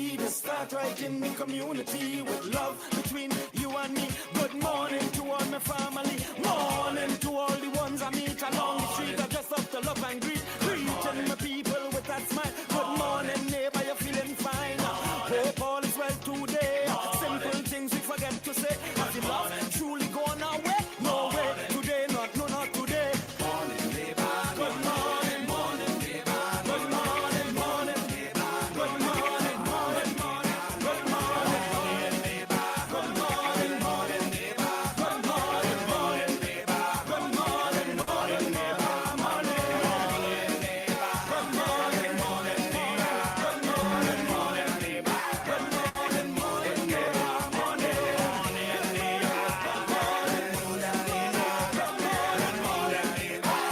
unity. To start right in the community with love between you and me. Good morning to all my family. Morning to all the ones I meet along the street. I just love to love and greet. Greeting my people with that smile. Good morning, neighbor, you're feeling fine. Hope all is well today. Simple things we forget to say. Have you love truly gone away? No way. Today, not today. Morning, neighbor. Good morning, morning, neighbor. Good morning, morning, neighbor. Good morning, morning, morning. Good morning, morning, neighbor. Good morning, morning, neighbor. Good morning, morning, neighbor. Good morning, morning, neighbor. Morning, morning, neighbor. Good morning, morning, neighbor. Good morning, morning, neighbor. Good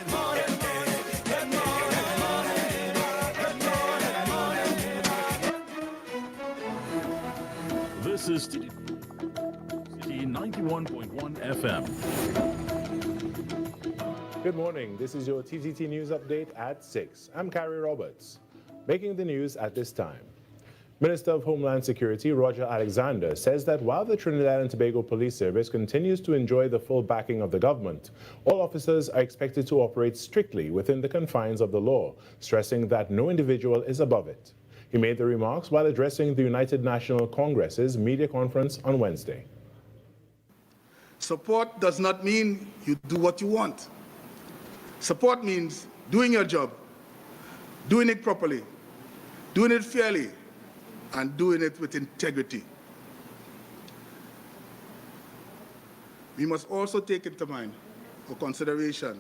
morning, morning, neighbor. Morning, morning, neighbor. This is City 91.1 FM. Good morning. This is your TTT News Update at 6. I'm Carrie Roberts. Making the news at this time. Minister of Homeland Security Roger Alexander says that while the Trinidad and Tobago Police Service continues to enjoy the full backing of the government, all officers are expected to operate strictly within the confines of the law, stressing that no individual is above it. He made the remarks while addressing the United National Congress's media conference on Wednesday. Support does not mean you do what you want. Support means doing your job, doing it properly, doing it fairly, and doing it with integrity. We must also take into mind or consideration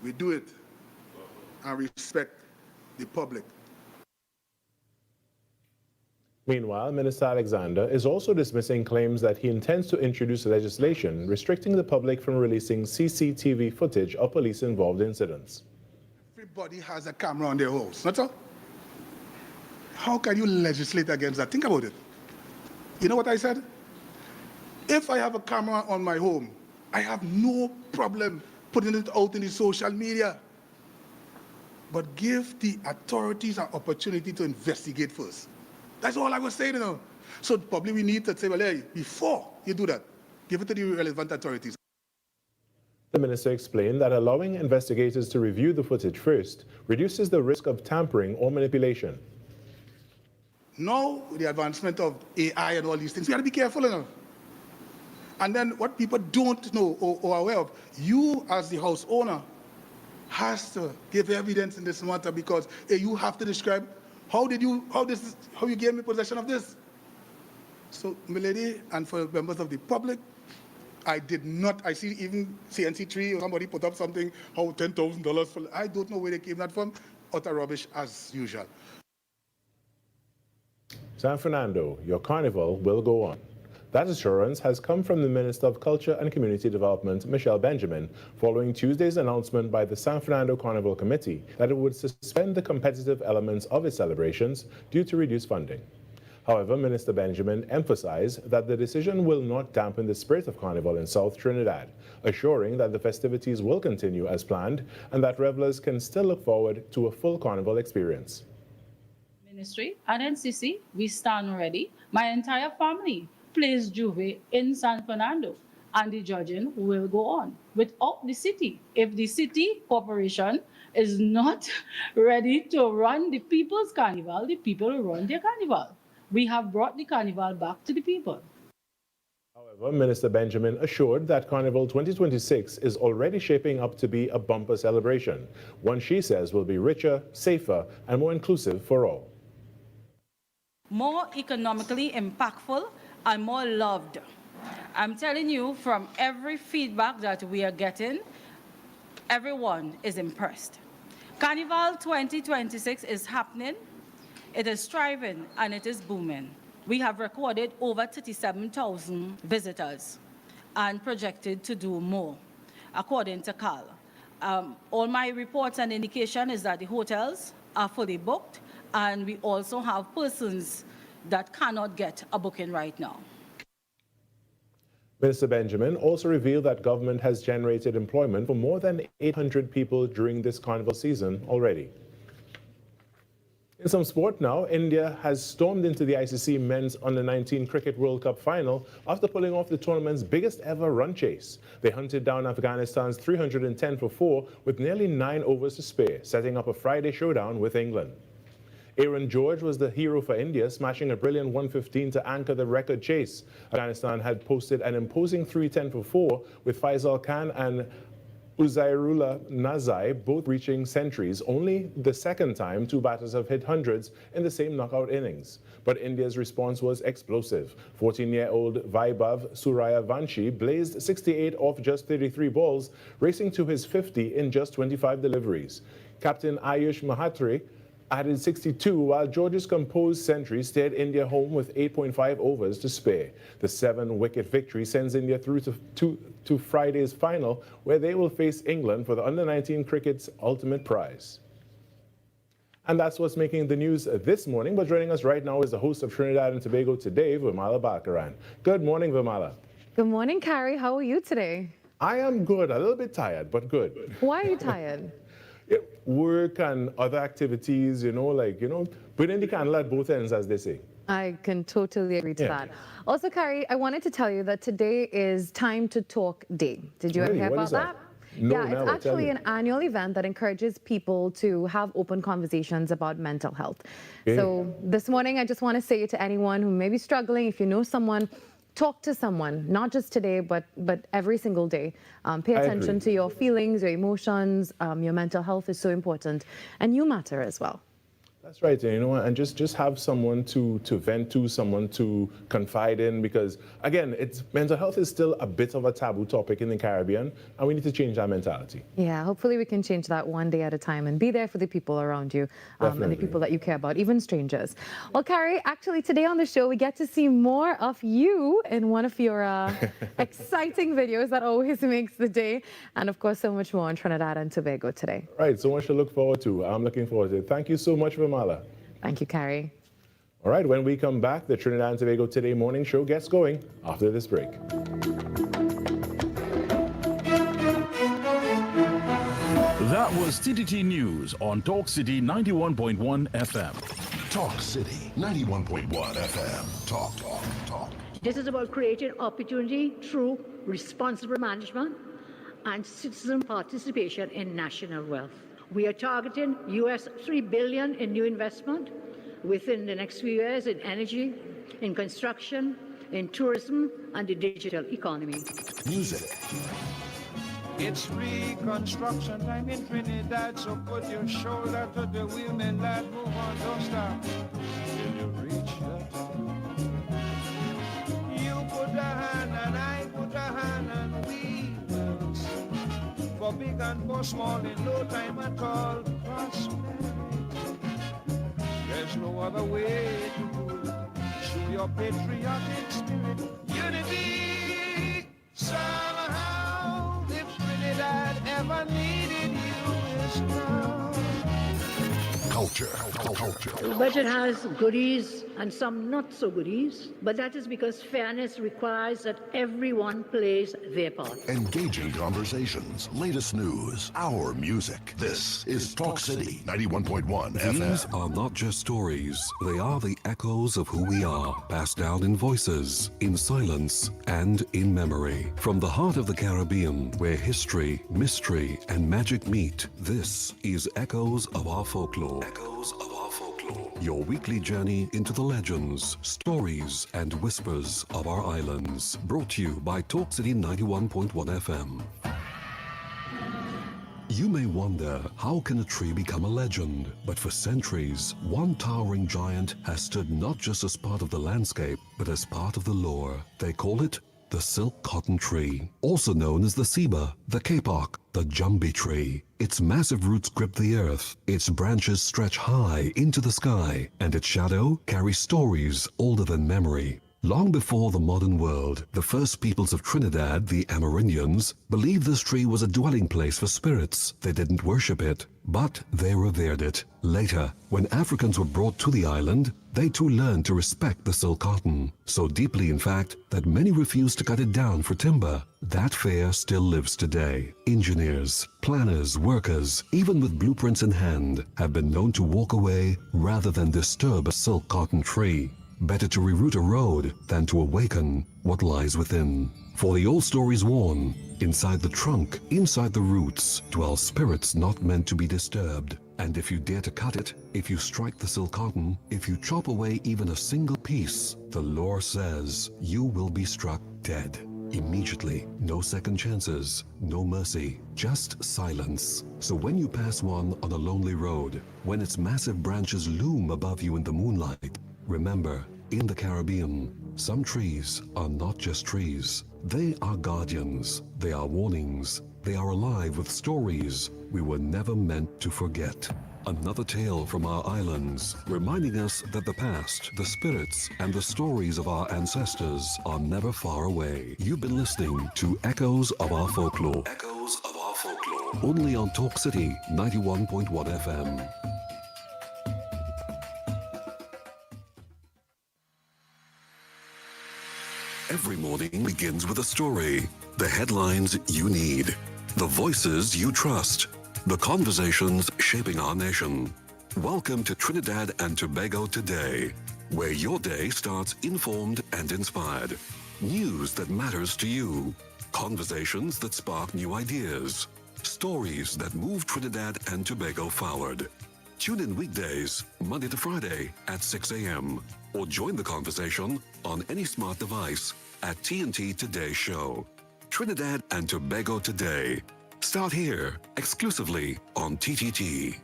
we do it and respect the public. Meanwhile, Minister Alexander is also dismissing claims that he intends to introduce legislation restricting the public from releasing CCTV footage of police-involved incidents. Everybody has a camera on their house, not so? How can you legislate against that? Think about it. You know what I said? If I have a camera on my home, I have no problem putting it out in the social media. But give the authorities an opportunity to investigate first. That's all I was saying, you know. So probably we need to say, well, hey, before you do that, give it to the relevant authorities. The minister explained that allowing investigators to review the footage first reduces the risk of tampering or manipulation. Now, with the advancement of AI and all these things, we got to be careful, you know. And then what people don't know or are aware of, you as the house owner has to give evidence in this matter because you have to describe how you gave me possession of this. So, milady, and for members of the public, I did not. I see even CNC3 or somebody put up something, how $10,000 for. I don't know where they came that from. Utter rubbish as usual. San Fernando, your carnival will go on. That assurance has come from the Minister of Culture and Community Development, Michelle Benjamin, following Tuesday's announcement by the San Fernando Carnival Committee that it would suspend the competitive elements of its celebrations due to reduced funding. However, Minister Benjamin emphasized that the decision will not dampen the spirit of Carnival in South Trinidad, assuring that the festivities will continue as planned and that revelers can still look forward to a full Carnival experience. Ministry and NCC, we stand ready. My entire family plays Juve in San Fernando, and the judging will go on without the city. If the city corporation is not ready to run the people's carnival, the people will run their carnival. We have brought the carnival back to the people. However, Minister Benjamin assured that Carnival 2026 is already shaping up to be a bumper celebration, one she says will be richer, safer, and more inclusive for all. More economically impactful and more loved. I'm telling you, from every feedback that we are getting, everyone is impressed. Carnival 2026 is happening, it is thriving, and it is booming. We have recorded over 37,000 visitors and projected to do more, according to Carl. All my reports and indication is that the hotels are fully booked, and we also have persons that cannot get a booking right now. Minister Benjamin also revealed that government has generated employment for more than 800 people during this carnival season already. In some sport now, India has stormed into the ICC Men's Under-19 Cricket World Cup final after pulling off the tournament's biggest ever run chase. They hunted down Afghanistan's 310 for 4 with nearly 9 overs to spare, setting up a Friday showdown with England. Aaron George was the hero for India, smashing a brilliant 115 to anchor the record chase. Afghanistan had posted an imposing 310 for 4 with Faisal Khan and Uzairullah Nazai both reaching centuries, only the second time two batters have hit hundreds in the same knockout innings. But India's response was explosive. 14-year-old Vaibhav Suryavanshi blazed 68 off just 33 balls, racing to his 50 in just 25 deliveries. Captain Ayush Mahatri added 62, while George's composed century steered India home with 8.5 overs to spare. The 7-wicket victory sends India through to Friday's final, where they will face England for the Under-19 cricket's ultimate prize. And that's what's making the news this morning. But joining us right now is the host of Trinidad and Tobago Today, Vimala Bakaran. Good morning, Vimala. Good morning, Carrie. How are you today? I am good. A little bit tired, but good. Why are you tired? Work and other activities, putting the candle at both ends, as they say. I can totally agree to that. Also, Carrie, I wanted to tell you that today is Time to Talk Day. Did you ever hear about that? No, yeah, it's actually an annual event that encourages people to have open conversations about mental health. Yeah. So this morning, I just want to say to anyone who may be struggling, if you know someone, talk to someone, not just today, but every single day. Pay attention to your feelings, your emotions. Your mental health is so important, and you matter as well. That's right, and just have someone to vent to, someone to confide in, because again, mental health is still a bit of a taboo topic in the Caribbean, and we need to change our mentality. Yeah, hopefully we can change that one day at a time and be there for the people around you and the people that you care about, even strangers. Well, Carrie, actually today on the show, we get to see more of you in one of your exciting videos that always makes the day, and of course, so much more on Trinidad and Tobago today. Right, so much to look forward to. I'm looking forward to it. Thank you so much for Thank you, Carrie. All right, when we come back, the Trinidad and Tobago Today morning show gets going after this break. That was TTT News on Talk City 91.1 FM. Talk City 91.1 FM. Talk. This is about creating opportunity through responsible management and citizen participation in national wealth. We are targeting US $3 billion in new investment within the next few years in energy, in construction, in tourism, and the digital economy. Music. It's reconstruction time in Trinidad, so put your shoulder to the wheel, man, lad, move on, don't stop till you reach the top. You put a hand and I put a hand and we will sing. For big and for small in no time at all, prosperity. There's no other way to do it. Show your patriotic spirit, unity. Somehow, if Trinidad ever needed you, is now. Culture. The budget has goodies and some not so goodies, but that is because fairness requires that everyone plays their part. Engaging conversations, latest news, our music. This is Talk City 91.1 FM. These are not just stories, they are the echoes of who we are, passed down in voices, in silence, and in memory. From the heart of the Caribbean, where history, mystery, and magic meet, this is Echoes of Our Folklore. Echoes of Our Folklore. Your weekly journey into the legends, stories, and whispers of our islands. Brought to you by Talk City 91.1 FM. You may wonder, how can a tree become a legend? But for centuries, one towering giant has stood not just as part of the landscape, but as part of the lore. They call it the silk cotton tree, also known as the ceiba, the kapok, the jumbie tree. Its massive roots grip the earth, its branches stretch high into the sky, and its shadow carries stories older than memory. Long before the modern world, the first peoples of Trinidad, the Amerindians, believed this tree was a dwelling place for spirits. They didn't worship it, but they revered it. Later, when Africans were brought to the island, they too learned to respect the silk cotton. So deeply, in fact, that many refused to cut it down for timber. That fear still lives today. Engineers, planners, workers, even with blueprints in hand, have been known to walk away rather than disturb a silk cotton tree. Better to reroute a road than to awaken what lies within. For the old stories warn, inside the trunk, inside the roots, dwell spirits not meant to be disturbed. And if you dare to cut it, if you strike the silk cotton, if you chop away even a single piece, the lore says you will be struck dead. Immediately, no second chances, no mercy, just silence. So when you pass one on a lonely road, when its massive branches loom above you in the moonlight, remember, in the Caribbean, some trees are not just trees. They are guardians, they are warnings, they are alive with stories we were never meant to forget. Another tale from our islands, reminding us that the past, the spirits, and the stories of our ancestors are never far away. You've been listening to Echoes of Our Folklore. Echoes of Our Folklore. Only on Talk City 91.1 FM. Every morning begins with a story. The headlines you need. The voices you trust. The conversations shaping our nation. Welcome to Trinidad and Tobago Today, where your day starts informed and inspired. News that matters to you. Conversations that spark new ideas. Stories that move Trinidad and Tobago forward. Tune in weekdays, Monday to Friday at 6 a.m. or join the conversation on any smart device at TNT Today Show. Trinidad and Tobago Today. Start here, exclusively on TTT.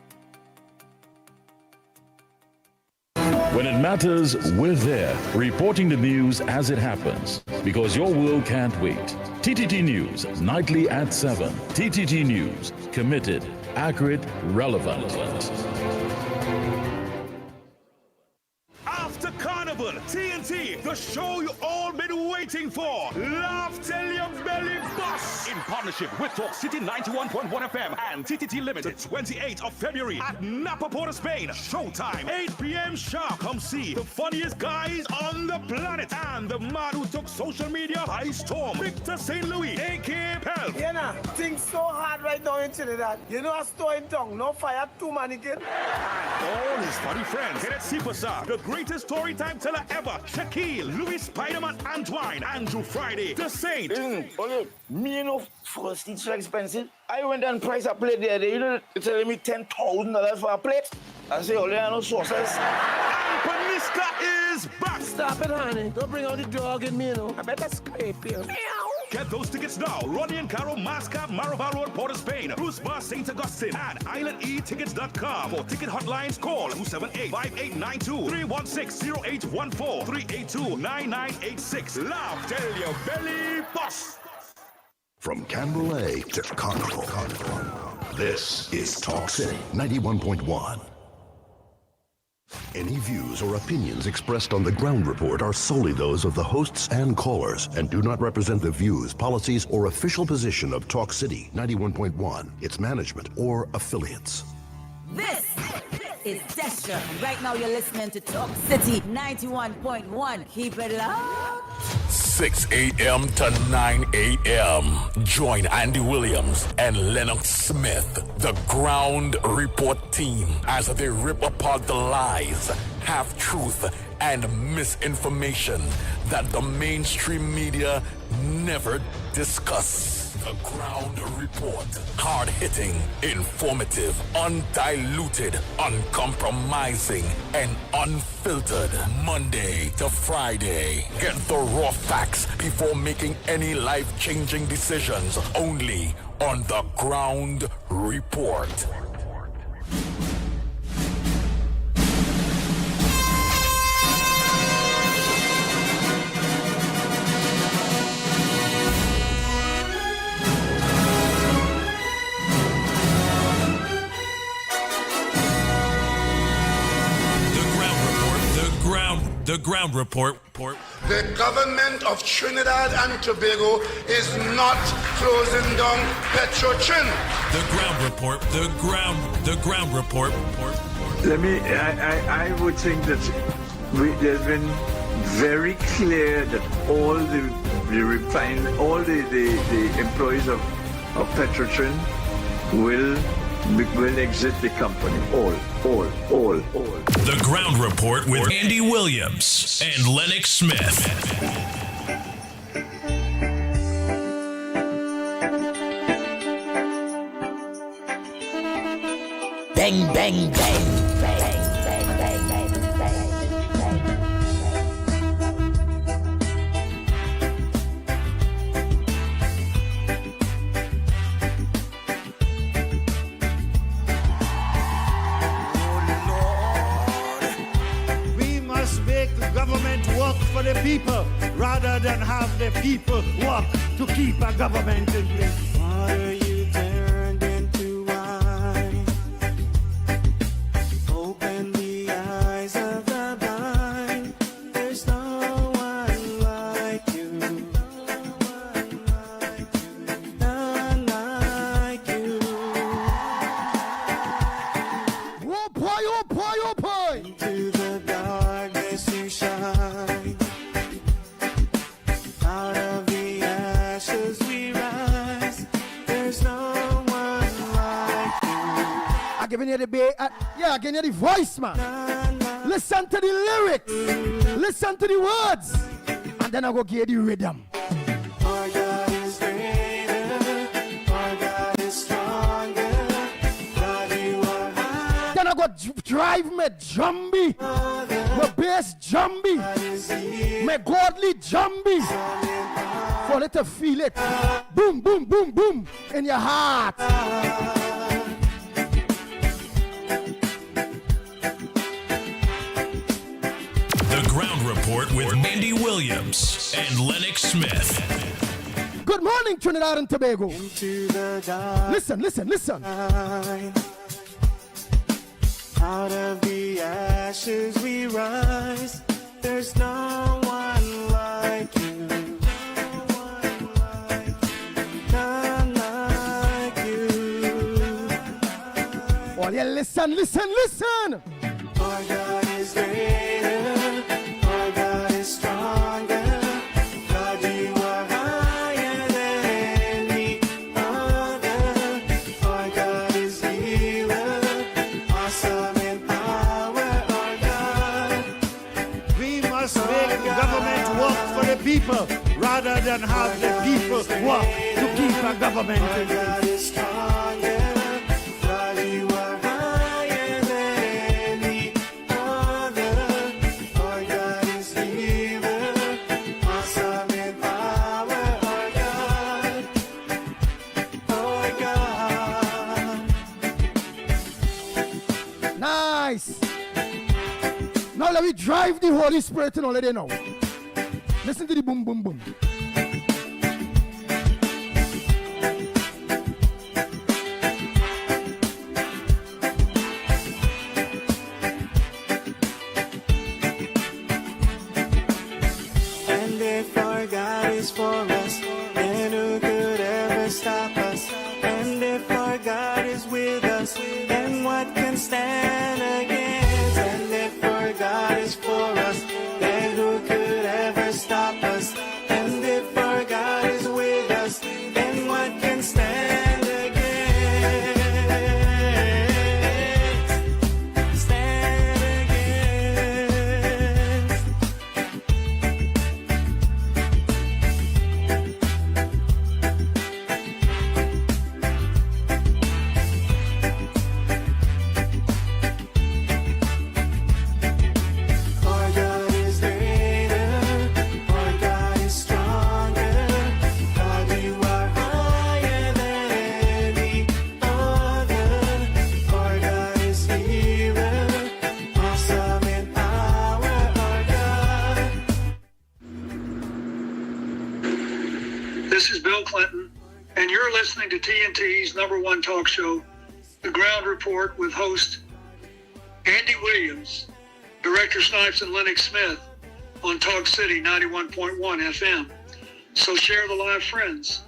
When it matters, we're there, reporting the news as it happens, because your world can't wait. TTT News, nightly at 7. TTT News, committed, accurate, relevant. After Carnival, TNT, the show you all been waiting for. Laugh till your belly bust. In partnership with Talk City 91.1 FM and TTT Limited, 28th of February at Napa, Port of Spain. Showtime, 8 p.m. sharp. Come see the funniest guys on the planet and the man who took social media by storm, Victor St. Louis, a.k.a. Pelp. You know, things so hard right now in Trinidad. You know, a store in town, no fire, 2 mannequin. All his funny friends, Kenneth Superstar, the greatest story time teller ever, Shaquille, Louis Spiderman Antoine, Andrew Friday, The Saint. Listen, me you know, first it's so expensive. I went and priced a plate there, you know, they're telling me $10,000 for a plate. I say, only I know sauces. And Paniska is back. Stop it, honey. Don't bring out the dog in me, you know. I better scrape you. Get those tickets now. Ronnie and Caro, Mascap, Marava Road, Port of Spain, Bruce Bar, St. Augustine, and islandetickets.com. For ticket hotlines, call 278-5892, 316-0814, 382-9986. Laugh till your belly bust. From Canberra to Carnival, this is Talk City 91.1. Any views or opinions expressed on the ground report are solely those of the hosts and callers and do not represent the views, policies, or official position of Talk City 91.1, its management, or affiliates. This is Destra. Right now you're listening to Talk City 91.1. Keep it loud. 6 a.m. to 9 a.m. Join Andy Williams and Lennox Smith, the Ground Report team, as they rip apart the lies, half-truth, and misinformation that the mainstream media never discuss. The Ground Report. Hard-hitting, informative, undiluted, uncompromising, and unfiltered. Monday to Friday. Get the raw facts before making any life-changing decisions. Only on The Ground Report. The Ground Report. The government of Trinidad and Tobago is not closing down Petrotrin. The Ground Report. The Ground Report. I would think that there's been very clear that all the employees of Petrotrin will exit the company. All. The Ground Report with Andy Williams and Lennox Smith. Bang, bang, bang. For the people rather than have the people work to keep a government in place. Water you turned into wine. Open the eyes of the blind. There's no one like you. None like you. Oh boy, oh boy, oh boy. Into the darkness you shine. Giving you the I can hear the voice, man. Listen to the lyrics, listen to the words, and then I go give you the rhythm. Our God is greater, our God is stronger, God you are high. Then I go drive me jumbie, my bass jumbie, my godly jumbie, for it to feel it. Boom, boom, boom, boom in your heart. Ground Report with Andy Williams and Lennox Smith. Good morning, Trinidad and Tobago. Listen. Out of the ashes we rise. There's no one like you. None like you. Oh, yeah, listen. Our God is greater. People rather than have the people work to keep a government in place. Nice. Now let me drive the Holy Spirit and all of them now. Listen to the boom, boom, boom. And if our God is for us, then who could ever stop us? And if our God is with us, then what can stand against? And if our God is for us, then who could ever stop us? And if our God is with us, then what can stand against? Stand against. Our God is greater, our God is stronger, God you are higher than any other. Our God is healer, awesome in power, our God. This is Bill Clinton, and you're listening to TNT's #1 talk show, The Ground Report, with host Andy Williams, Director Snipes, and Lennox Smith. on Talk City 91.1 FM. So share the live friends.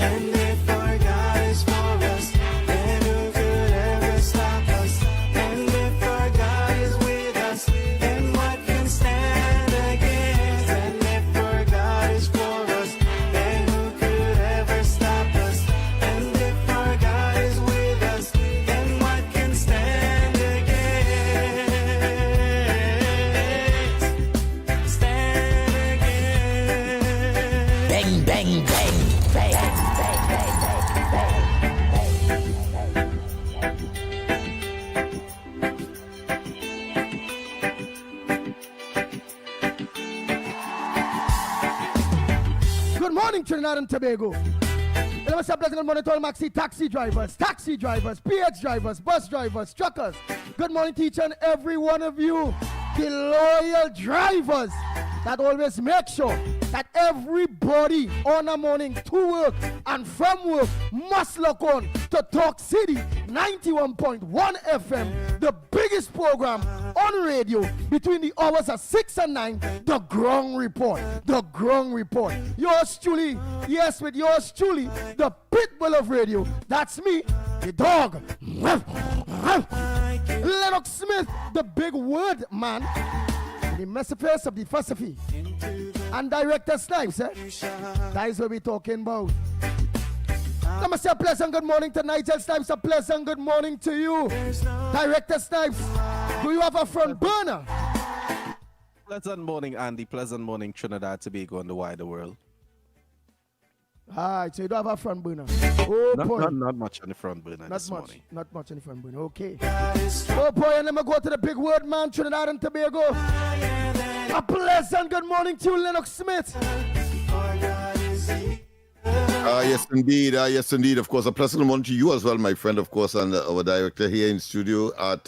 And if our God is for us, then who could ever stop us? And if our God is with us, then what can stand against? And if our God is for us, then who could ever stop us? And if our God is with us, then what can stand against? Stand against. Bang, bang, bang, bang. Good morning, Trinidad and Tobago. Let me say pleasant good morning to all maxi taxi drivers, PH drivers, bus drivers, truckers. Good morning to each and every one of you, the loyal drivers that always make sure that everybody on a morning to work and from work must look on to Talk City 91.1 FM, the biggest program on radio between the hours of 6 and 9, The Ground Report. The Ground Report. Yours truly, yes, with yours truly, the pitbull of radio. That's me, the dog. Lennox Smith, the big word man. The messages of the philosophy. And Director Snipes, that is what we're talking about. Let me say a pleasant good morning to Nigel Snipes. A pleasant good morning to you. Director Snipes, do you have a front burner? Pleasant morning, Andy. Pleasant morning, Trinidad, Tobago, and the wider world. Alright, so you don't have a front burner. Oh, boy. Not much on the front burner this morning. Not much on the front burner. Okay. Oh, boy, and let me go to the big word man, Trinidad and Tobago. A pleasant good morning to Lennox Smith. Yes, indeed. Yes, indeed. Of course, a pleasant morning to you as well, my friend, of course, and our director here in studio at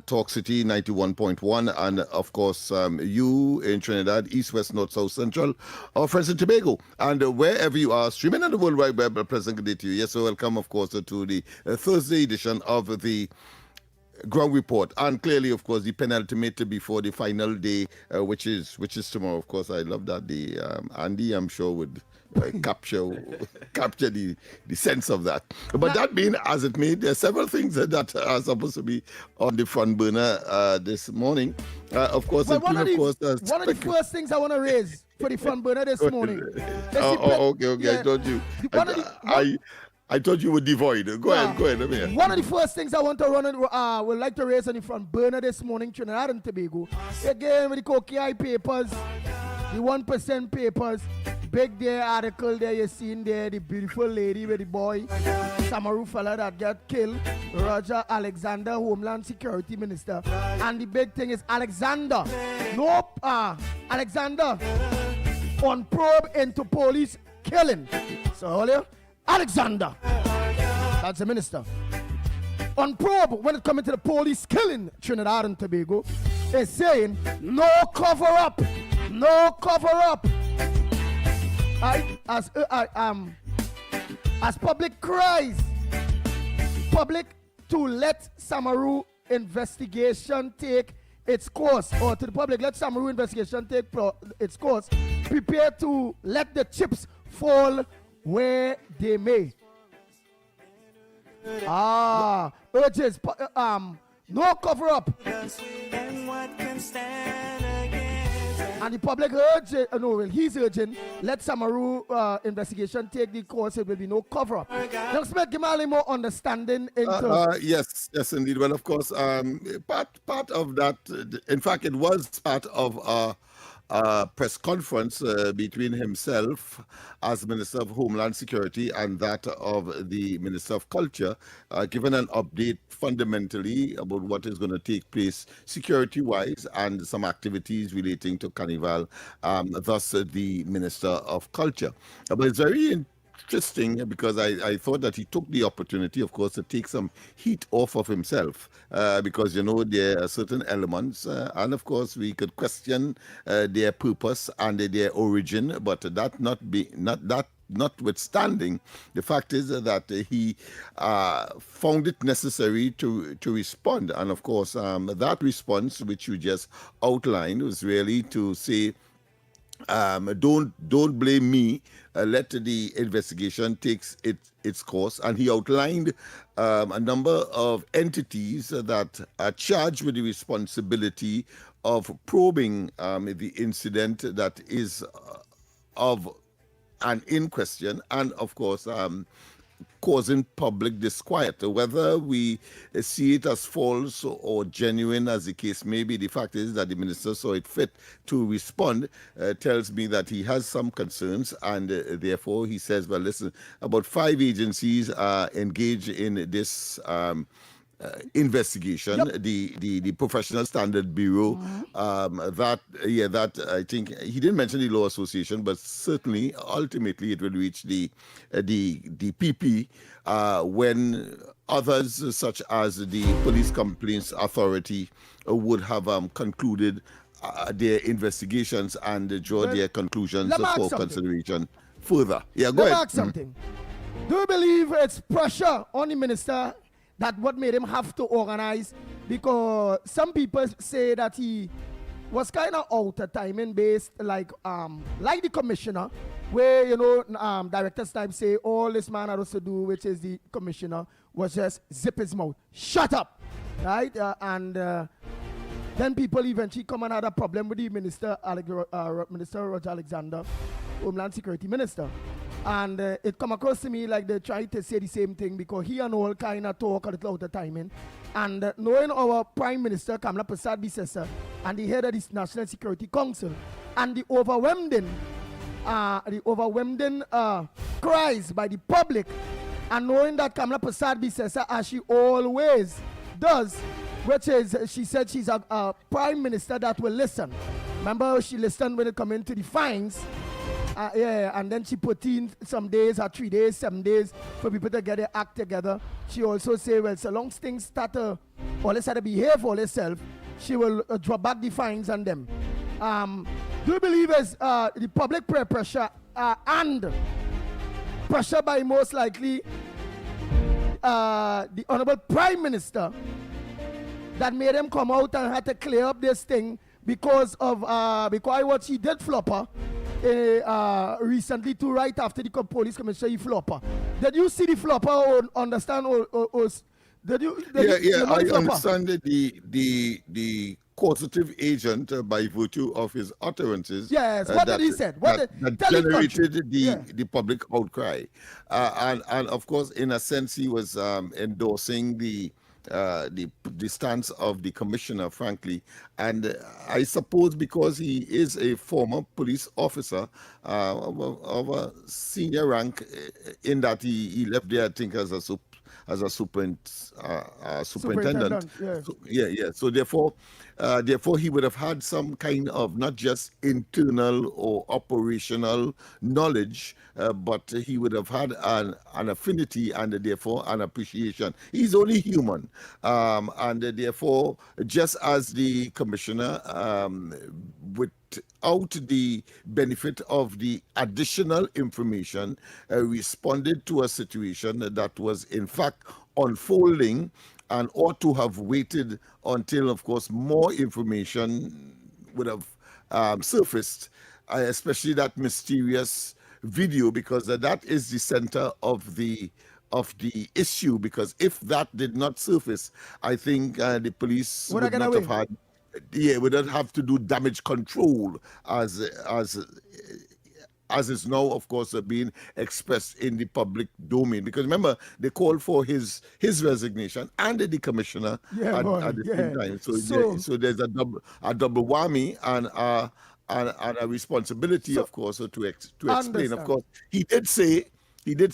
Talk City 91.1. And, of course, you in Trinidad, East, West, North, South, Central, our friends in Tobago. And wherever you are, streaming on the World Wide Web, a pleasant good day to you. Yes, so welcome, of course, to the Thursday edition of the Ground Report, and clearly, of course, the penultimate before the final day, which is tomorrow. Of course, I love that. The Andy, I'm sure, would capture the sense of that. But that being as it may, there are several things that are supposed to be on the front burner this morning. Of course, well, one of the first things I want to raise for the front burner this morning. Okay. Yeah. I told you. I thought you were devoid. Go ahead. Let me hear. One of the first things I want to would like to raise on the front burner this morning, Trinidad and Tobago. Again, with the Koki papers, the 1% papers, big there article there you seen there, the beautiful lady with the boy, Samaru fella that got killed, Roger Alexander, Homeland Security Minister. And the big thing is Alexander on probe into police killing. So earlier, Alexander, that's the minister, on probe when it comes to the police killing Trinidad and Tobago, is saying no cover up. As public cries, public to let Samaru investigation take its course, or to the public, let Samaru investigation take its course. Prepare to let the chips fall where they may. Urges, no cover up. And the public he's urging, let Samaru investigation take the course. It will be no cover up. Let's make him a little more understanding into. Yes, indeed. Well, of course, part of that. In fact, it was part of a press conference between himself as Minister of Homeland Security and that of the Minister of Culture, given an update fundamentally about what is going to take place security-wise and some activities relating to Carnival, thus the Minister of Culture. But it's very interesting because I thought that he took the opportunity, of course, to take some heat off of himself because, there are certain elements and, of course, we could question their purpose and their origin, but that notwithstanding, the fact is that he found it necessary to respond. And of course, that response, which you just outlined, was really to say, don't blame me. Let the investigation takes its course. And he outlined a number of entities that are charged with the responsibility of probing the incident that is of and in question, and of course causing public disquiet. Whether we see it as false or genuine, as the case may be, the fact is that the minister saw it fit to respond, tells me that he has some concerns, and therefore he says, well, listen, about 5 agencies are engaged in this investigation. Yep. The Professional Standard Bureau, that I think he didn't mention the Law Association, but certainly ultimately it will reach the PP when others such as the Police Complaints Authority would have concluded their investigations and draw their conclusions for consideration further. Yeah, go ahead. Something. Do you believe it's pressure on the minister that what made him have to organize? Because some people say that he was kind of out of timing based, like the commissioner, where, you know, director's time say all this man had to do, which is the commissioner, was just zip his mouth. Shut up! Right? Then people eventually come and had a problem with the Minister Roger Alexander, Homeland Security Minister. And it come across to me like they try to say the same thing, because he and all kind of talk a little out of timing. And knowing our Prime Minister, Kamala Prasad-Bissessar, and the head of the National Security Council, and the overwhelming cries by the public, and knowing that Kamala Prasad-Bissessar, as she always does, which is, she said she's a Prime Minister that will listen. Remember, she listened when it come into the fines. And then she put in some days, 3 days, 7 days for people to get their act together. She also say, well, so long as things start to, or let's say to behave for herself, she will drop back the fines on them. Do you believe it's the public pressure and pressure by most likely the Honorable Prime Minister that made them come out and had to clear up this thing because of what she did flopper recently, too, right after the police commissioner, he flopper. Did you see the flopper or understand or did you I understand the causative agent by virtue of his utterances. Yes, what did he say? That generated the public outcry. And of course, in a sense, he was endorsing the stance of the commissioner, frankly, and I suppose because he is a former police officer of a senior rank, in that he left there, I think, as a superintendent. Yeah. So therefore he would have had some kind of not just internal or operational knowledge, but he would have had an affinity and therefore an appreciation. He's only human, and therefore, just as the commissioner, without the benefit of the additional information, responded to a situation that was in fact unfolding, and ought to have waited until, of course, more information would have surfaced, especially that mysterious video, because that is the center of the issue. Because if that did not surface, I think the police would not have had. Yeah, would not have to do damage control as is now, of course, being expressed in the public domain. Because remember, they called for his resignation and the commissioner at the same time. So there's a double whammy and a responsibility, of course, to explain. Of course, he did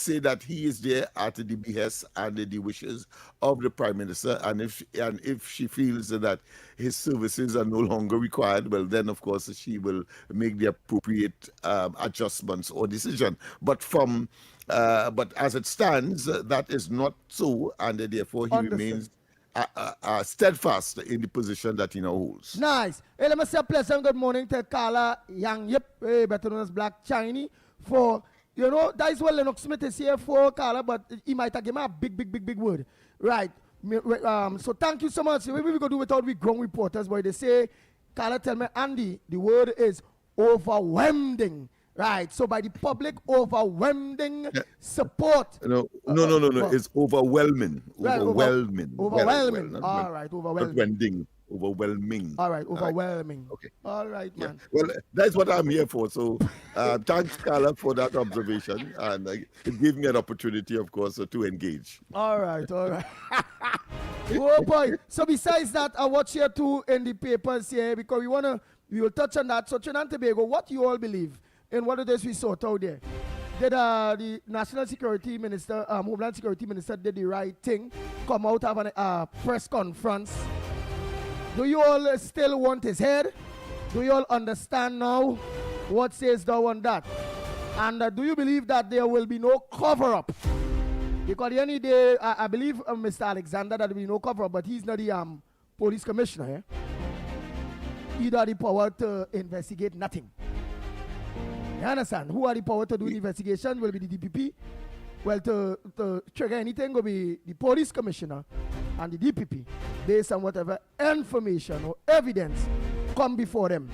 say that he is there at the behest and the wishes of the Prime Minister, and if she feels that his services are no longer required, well, then of course she will make the appropriate adjustments or decision. But as it stands, that is not so, and therefore he remains steadfast in the position that he now holds. Nice. Hey, let me say a pleasant good morning to Carla Yang Yip, better known as Black Chinese, for You know, that is what Lennox Smith is here for, Carla, but he might have given me a big word. Right. So thank you so much. Maybe we could do without we grown reporters, but they say, Carla, tell me, Andy, the word is overwhelming. Right. So by the public overwhelming support. No. It's overwhelming. Right, Overwhelming. Overwhelming. Well, All right, overwhelming. Not wending. Overwhelming. All right, overwhelming. Okay. All right, man. Well, that's what I'm here for. So thanks, Carla, for that observation. And it gave me an opportunity, of course, to engage. All right. Oh, boy. So besides that, I watch here too in the papers here because we will touch on that. So Trinidad and Tobago, what you all believe in what it is we saw out there? Did the National Security Minister, Homeland Security Minister did the right thing, come out, have a press conference? Do you all still want his head? Do you all understand now what says thou on that? And do you believe that there will be no cover-up? Because the any day, I believe Mr. Alexander, that there will be no cover-up, but he's not the police commissioner. Eh? He don't have the power to investigate nothing. You understand? Who are the power to do the investigation will be the DPP. Well, to trigger anything will be the police commissioner and the DPP based on whatever information or evidence come before them.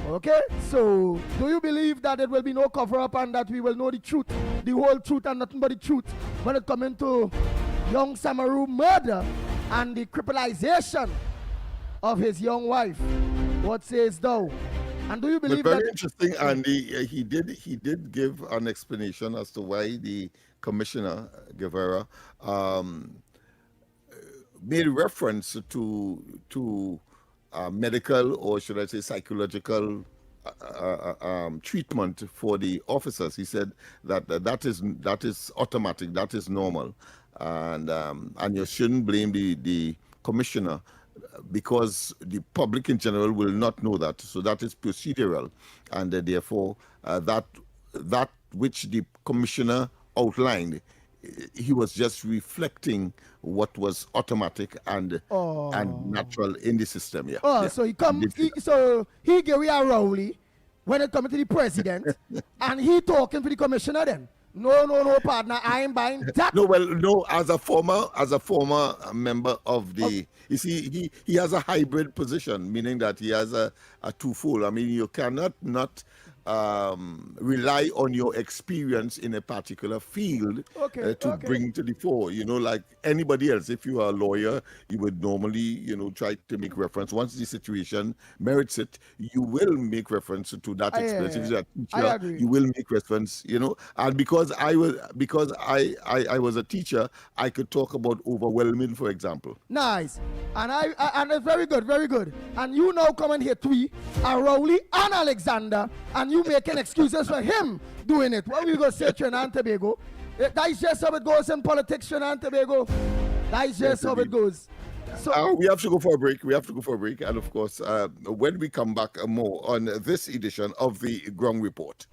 Okay? So, do you believe that there will be no cover-up and that we will know the truth, the whole truth and nothing but the truth when it comes into young Samaru murder and the crippleization of his young wife? What says thou? And do you believe very that... interesting, Andy. He did give an explanation as to why the Commissioner Guevara made reference to medical, or should I say psychological treatment for the officers. He said that is automatic, that is normal, and you shouldn't blame the commissioner, because the public in general will not know that. So that is procedural, and therefore that which the commissioner outlined, he was just reflecting what was automatic and natural in the system. Yeah. Oh, yeah. so he gave a rowley when it comes to the president, and he talking to the commissioner then. No, partner, I ain't buying that. No, as a former member of the, you see, he has a hybrid position, meaning that he has a twofold. I mean, you cannot not rely on your experience in a particular field to bring to the fore. You know, like anybody else, if you are a lawyer, you would normally, try to make reference. Once the situation merits it, you will make reference to that experience. If you're a teacher, you will make reference, and because I was a teacher, I could talk about overwhelming, for example. Nice. And it's very good. And you now come in here, Twee, and Rowley, and Alexander, and you making excuses for him doing it. What we going to say, Trinidad and Tobago? That is just how it goes in politics, Trinidad and Tobago. That is just how it goes. So we have to go for a break. And of course, when we come back, more on this edition of the Ground Report.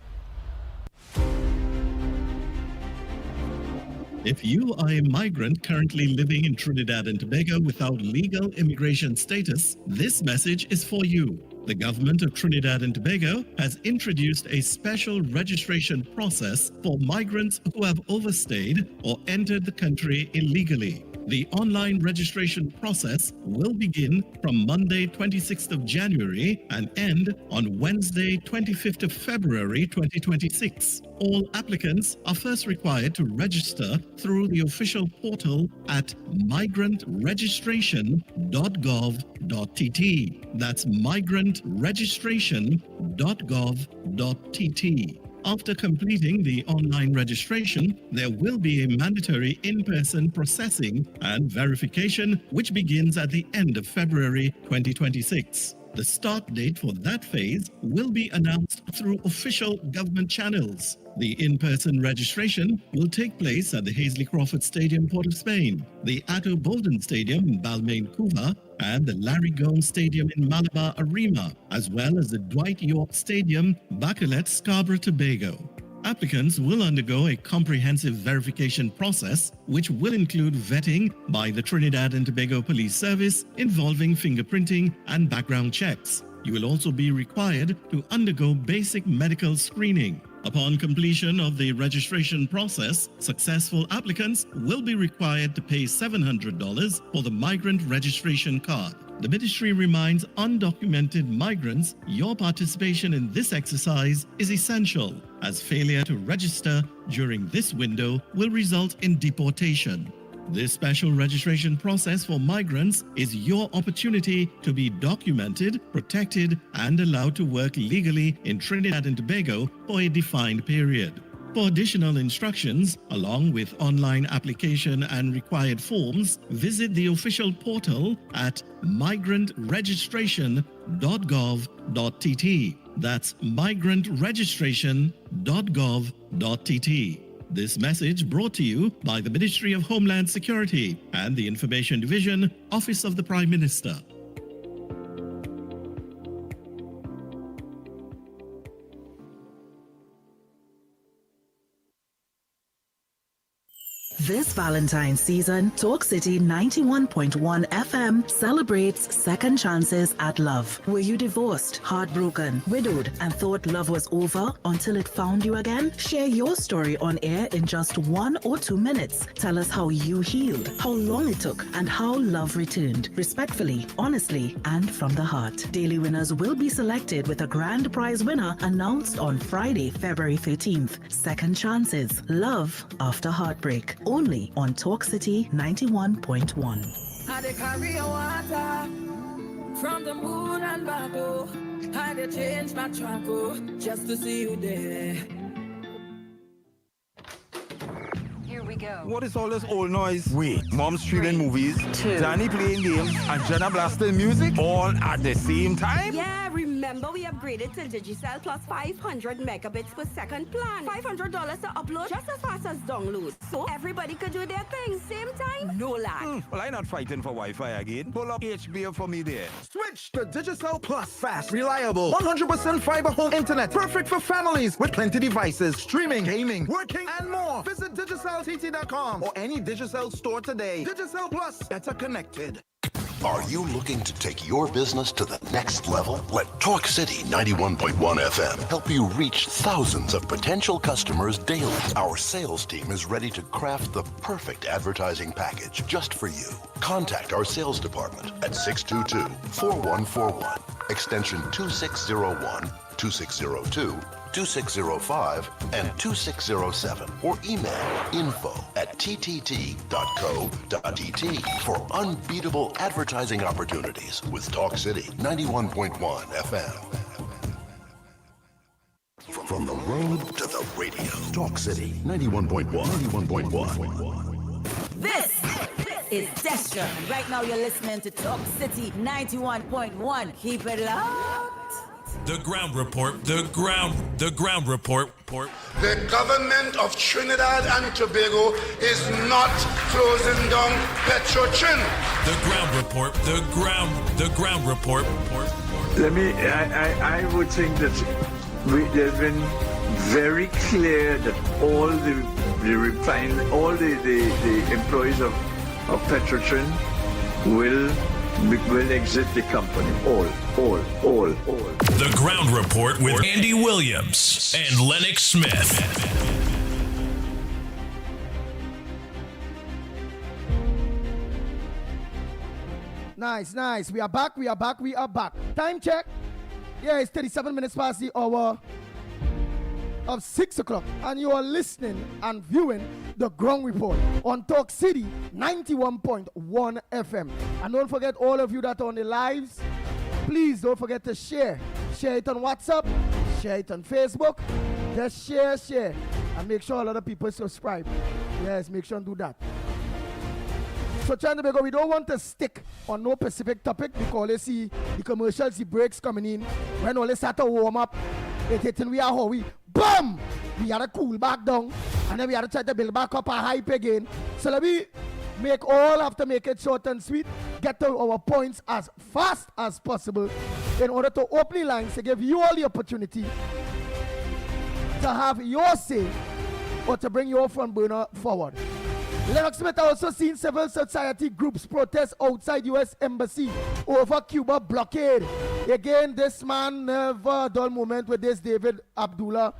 If you are a migrant currently living in Trinidad and Tobago without legal immigration status, this message is for you. The government of Trinidad and Tobago has introduced a special registration process for migrants who have overstayed or entered the country illegally. The online registration process will begin from Monday, 26th of January and end on Wednesday, 25th of February, 2026. All applicants are first required to register through the official portal at migrantregistration.gov.tt. That's migrantregistration.gov.tt. After completing the online registration, there will be a mandatory in-person processing and verification, which begins at the end of February 2026. The start date for that phase will be announced through official government channels. The in-person registration will take place at the Hazley Crawford Stadium, Port of Spain, the Atto Bolden Stadium in Balmain, Cuba, and the Larry Gomes Stadium in Malabar, Arima, as well as the Dwight York Stadium, Bacalet, Scarborough, Tobago. Applicants will undergo a comprehensive verification process, which will include vetting by the Trinidad and Tobago Police Service involving fingerprinting and background checks. You will also be required to undergo basic medical screening. Upon completion of the registration process, successful applicants will be required to pay $700 for the migrant registration card. The ministry reminds undocumented migrants your participation in this exercise is essential, as failure to register during this window will result in deportation. This special registration process for migrants is your opportunity to be documented, protected, and allowed to work legally in Trinidad and Tobago for a defined period. For additional instructions, along with online application and required forms, visit the official portal at migrantregistration.gov.tt. That's migrantregistration.gov.tt. This message brought to you by the Ministry of Homeland Security and the Information Division, Office of the Prime Minister. This Valentine's season, Talk City 91.1 FM celebrates second chances at love. Were you divorced, heartbroken, widowed, and thought love was over until it found you again? Share your story on air in just 1 or 2 minutes. Tell us how you healed, how long it took, and how love returned. Respectfully, honestly, and from the heart. Daily winners will be selected with a grand prize winner announced on Friday, February 13th. Second chances. Love after heartbreak. Only on Talk City 91.1. I dey carry your water from the moon and back, oh. I dey change my track, oh, just to see you there. Here we go. What is all this old noise? Wait, Mom streaming movies, Danny playing games, and Jenna blasting music all at the same time? Yeah, remember we upgraded to Digicel plus 500 megabits per second plan. $500 to upload just as fast as download. So everybody could do their thing same time, no lag. Well, I'm not fighting for Wi-Fi again. Pull up HBO for me there. Switch to Digicel Plus. Fast, reliable, 100% fiber home internet. Perfect for families with plenty devices, streaming, gaming, working, and more. Visit DigicelTT.com or any Digicel store today. Digicel Plus, better connected. Are you looking to take your business to the next level? Let Talk City 91.1 FM help you reach thousands of potential customers daily. Our sales team is ready to craft the perfect advertising package just for you. Contact our sales department at 622-4141, extension 2601, 2602, 2605, and 2607, or email info@ttt.co.tt for unbeatable advertising opportunities with Talk City 91.1 FM. From the road to the radio, Talk City 91.1, 91.1. This is Destra. And right now you're listening to Talk City 91.1. Keep it locked. The ground report, the ground report. The government of Trinidad and Tobago is not closing down Petrotrin. The ground report, the ground report. I would think that there's been very clear that all the employees of Petrotrin will exit the company. All. The ground report with Andy Williams and Lennox Smith. Nice. We are back. Time check. Yeah, it's 37 minutes past the hour of 6 o'clock, and you are listening and viewing the Ground Report on Talk City 91.1 FM. And don't forget, all of you that are on the lives, please don't forget to share. Share it on WhatsApp, share it on Facebook. Just share, and make sure a lot of people subscribe. Yes, make sure and do that. So, Chandabago, we don't want to stick on no specific topic because you see the commercials, the breaks coming in. When all they start to warm up, they hitting we are how we BAM! We had to cool back down, and then we had to try to build back up a hype again. So let me have to make it short and sweet, get to our points as fast as possible in order to open the lines to give you all the opportunity to have your say or to bring your front burner forward. Lennox Smith also seen civil society groups protest outside U.S. Embassy over Cuba blockade. Again, this man never dull moment with this David Abdullah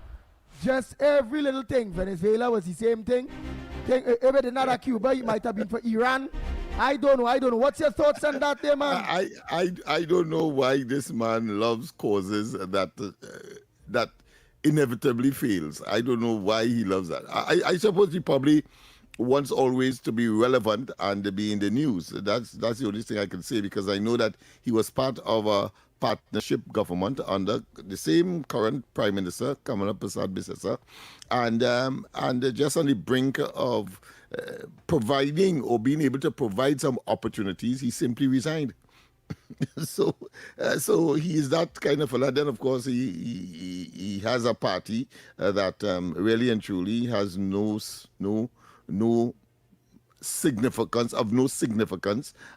Just every little thing. Venezuela was the same thing. If it not Cuba, it might have been for Iran. I don't know. What's your thoughts on that, there, man? I don't know why this man loves causes that inevitably fails. I don't know why he loves that. I suppose he probably wants always to be relevant and to be in the news. That's the only thing I can say, because I know that he was part of a partnership government under the same current Prime Minister, Kamala Persad-Bissessar, and just on the brink of providing or being able to provide some opportunities, he simply resigned. So he is that kind of fella. Then, of course, he has a party that really and truly has no significance,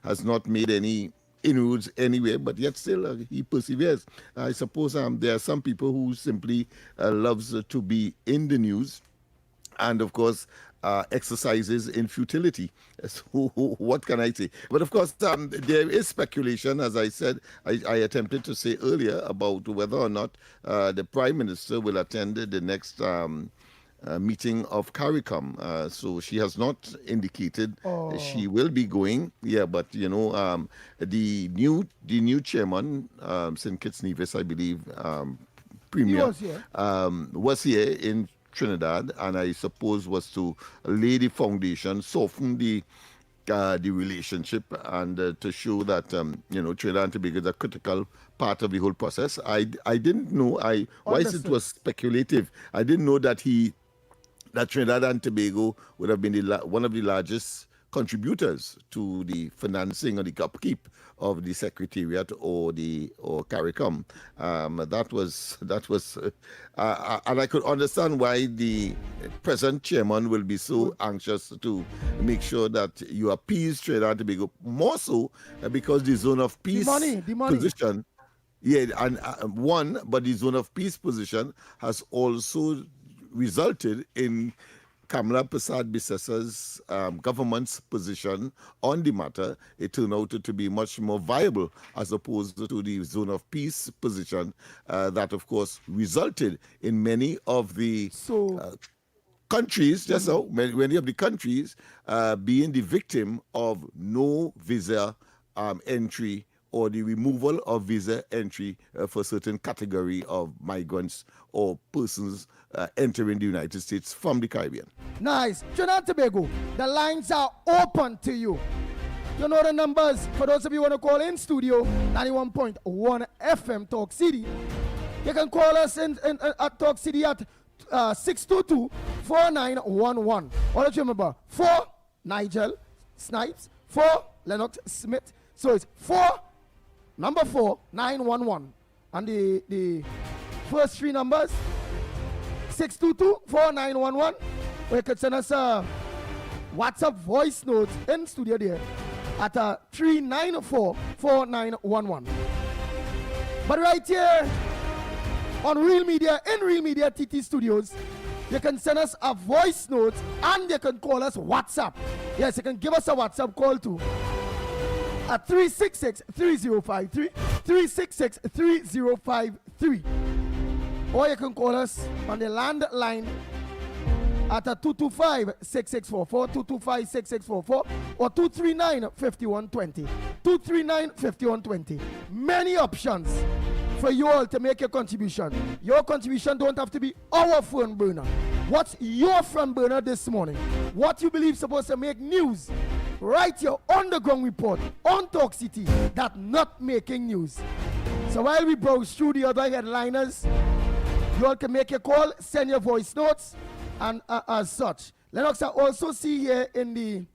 has not made any inroads anywhere, but yet still he perseveres. I suppose there are some people who simply loves to be in the news, and of course exercises in futility. So what can I say? But of course there is speculation, as I said, I attempted to say earlier, about whether or not the Prime Minister will attend the next meeting of CARICOM. So she has not indicated she will be going. Yeah, but the new chairman, St. Kitts Nevis, I believe, Premier, was here in Trinidad, and I suppose was to lay the foundation, soften the relationship, and to show that Trinidad and Tobago is a critical part of the whole process. I didn't know. Whilst it was speculative, I didn't know that Trinidad and Tobago would have been one of the largest contributors to the financing or the upkeep of the Secretariat or CARICOM. That was, and I could understand why the present chairman will be so anxious to make sure that you appease Trinidad and Tobago, more so because the zone of peace position. Yeah, and but the zone of peace position has also resulted in Kamala Persad-Bissessar's government's position on the matter. It turned out to be much more viable as opposed to the zone of peace position that, of course, resulted in many of the countries, many of the countries being the victim of no visa entry or the removal of visa entry for certain category of migrants or persons entering the United States from the Caribbean. Nice. Trinidad and Tobago, the lines are open to you. You know the numbers. For those of you who want to call in studio, 91.1 FM Talk City. You can call us at Talk City at 622-4911. Always remember, 4 Nigel Snipes, 4 Lennox Smith. So it's 4-911. And the first 3 numbers, 622-4911. Or you could send us a WhatsApp voice note in studio there at 394-4911. But right here on Real Media, in Real Media TT Studios, you can send us a voice note and you can call us WhatsApp. Yes, you can give us a WhatsApp call too at 366-3053, 366-3053. Or you can call us on the landline at 225-6644, 225-6644, or 239-5120, 239-5120. Many options for you all to make your contribution. Your contribution don't have to be our phone burner. What's your front burner this morning? What you believe supposed to make news? Write your underground report on Talk City that not making news. So while we browse through the other headliners, you all can make your call, send your voice notes, and as such. Lennox, I also see here in the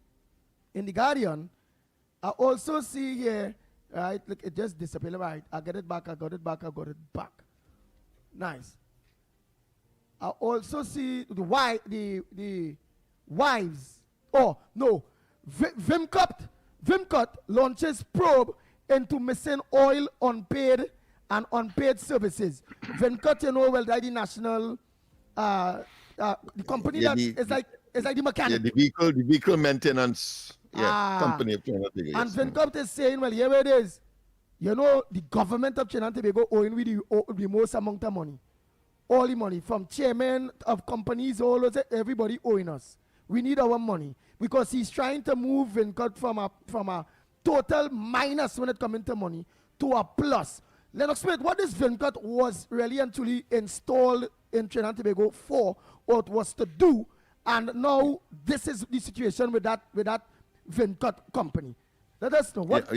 Guardian, I also see here, right, look, it just disappeared, right, I got it back. Nice. I also see the wives, Vimcut launches probe into missing oil unpaid and unpaid services. Vimcut, you know, well, the national, the company is like the mechanic. Yeah, the vehicle maintenance company of Trinidad and Tobago. And Vimcut is saying, well, here it is. You know, the government of Trinidad and Tobago owing with the most amount of money. all the money from chairman of companies, all of it, everybody owing us. We need our money because he's trying to move Vincut from a total minus when it comes into money to a plus. Lennox Smith, what this Vincut was really and truly installed in Trinidad and Tobago for, or it was to do, and now this is the situation with that Vincut company. Let us know what.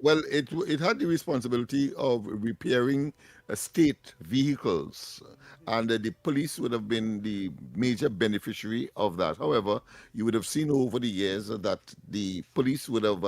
Well, it had the responsibility of repairing state vehicles, and the police would have been the major beneficiary of that. However, you would have seen over the years that the police would have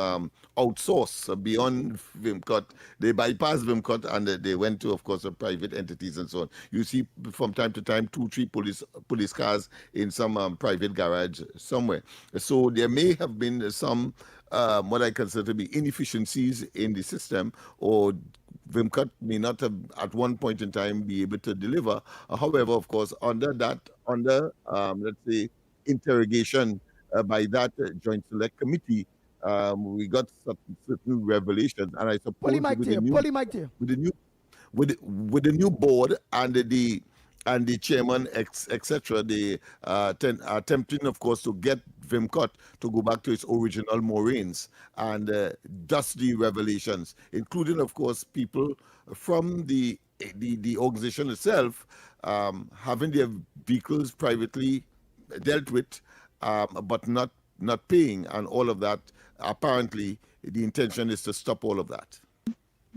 outsourced beyond Vimcut. They bypassed Vimcut and they went to, of course, private entities and so on. You see from time to time 2-3 police cars in some private garage somewhere. So there may have been some what I consider to be inefficiencies in the system, or Vimcut may not have at one point in time be able to deliver. However, of course, under let's say interrogation by that joint select committee, we got certain revelations, and I suppose with the new board and the chairman, etc., they attempting, of course, to get Vimcut to go back to its original moraines, and thus the revelations, including, of course, people from the organization itself having their vehicles privately dealt with, but not paying, and all of that. Apparently, the intention is to stop all of that.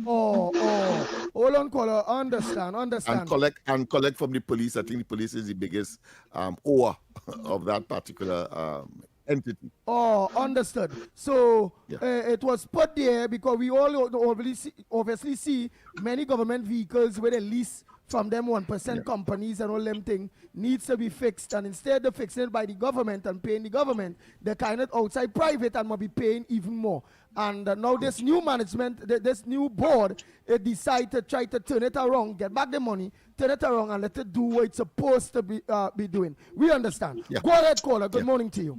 Hold on, caller. Understand. And collect from the police. I think the police is the biggest ower of that particular entity. Understood. So it was put there because we all obviously see many government vehicles with a lease from them 1% companies and all them things needs to be fixed, and instead of fixing it by the government and paying the government, they're kind of outside private and might be paying even more. And now this new management, this new board, it decide to try to turn it around, get back the money, turn it around, and let it do what it's supposed to be doing. We understand. Go ahead, caller. Good morning to you.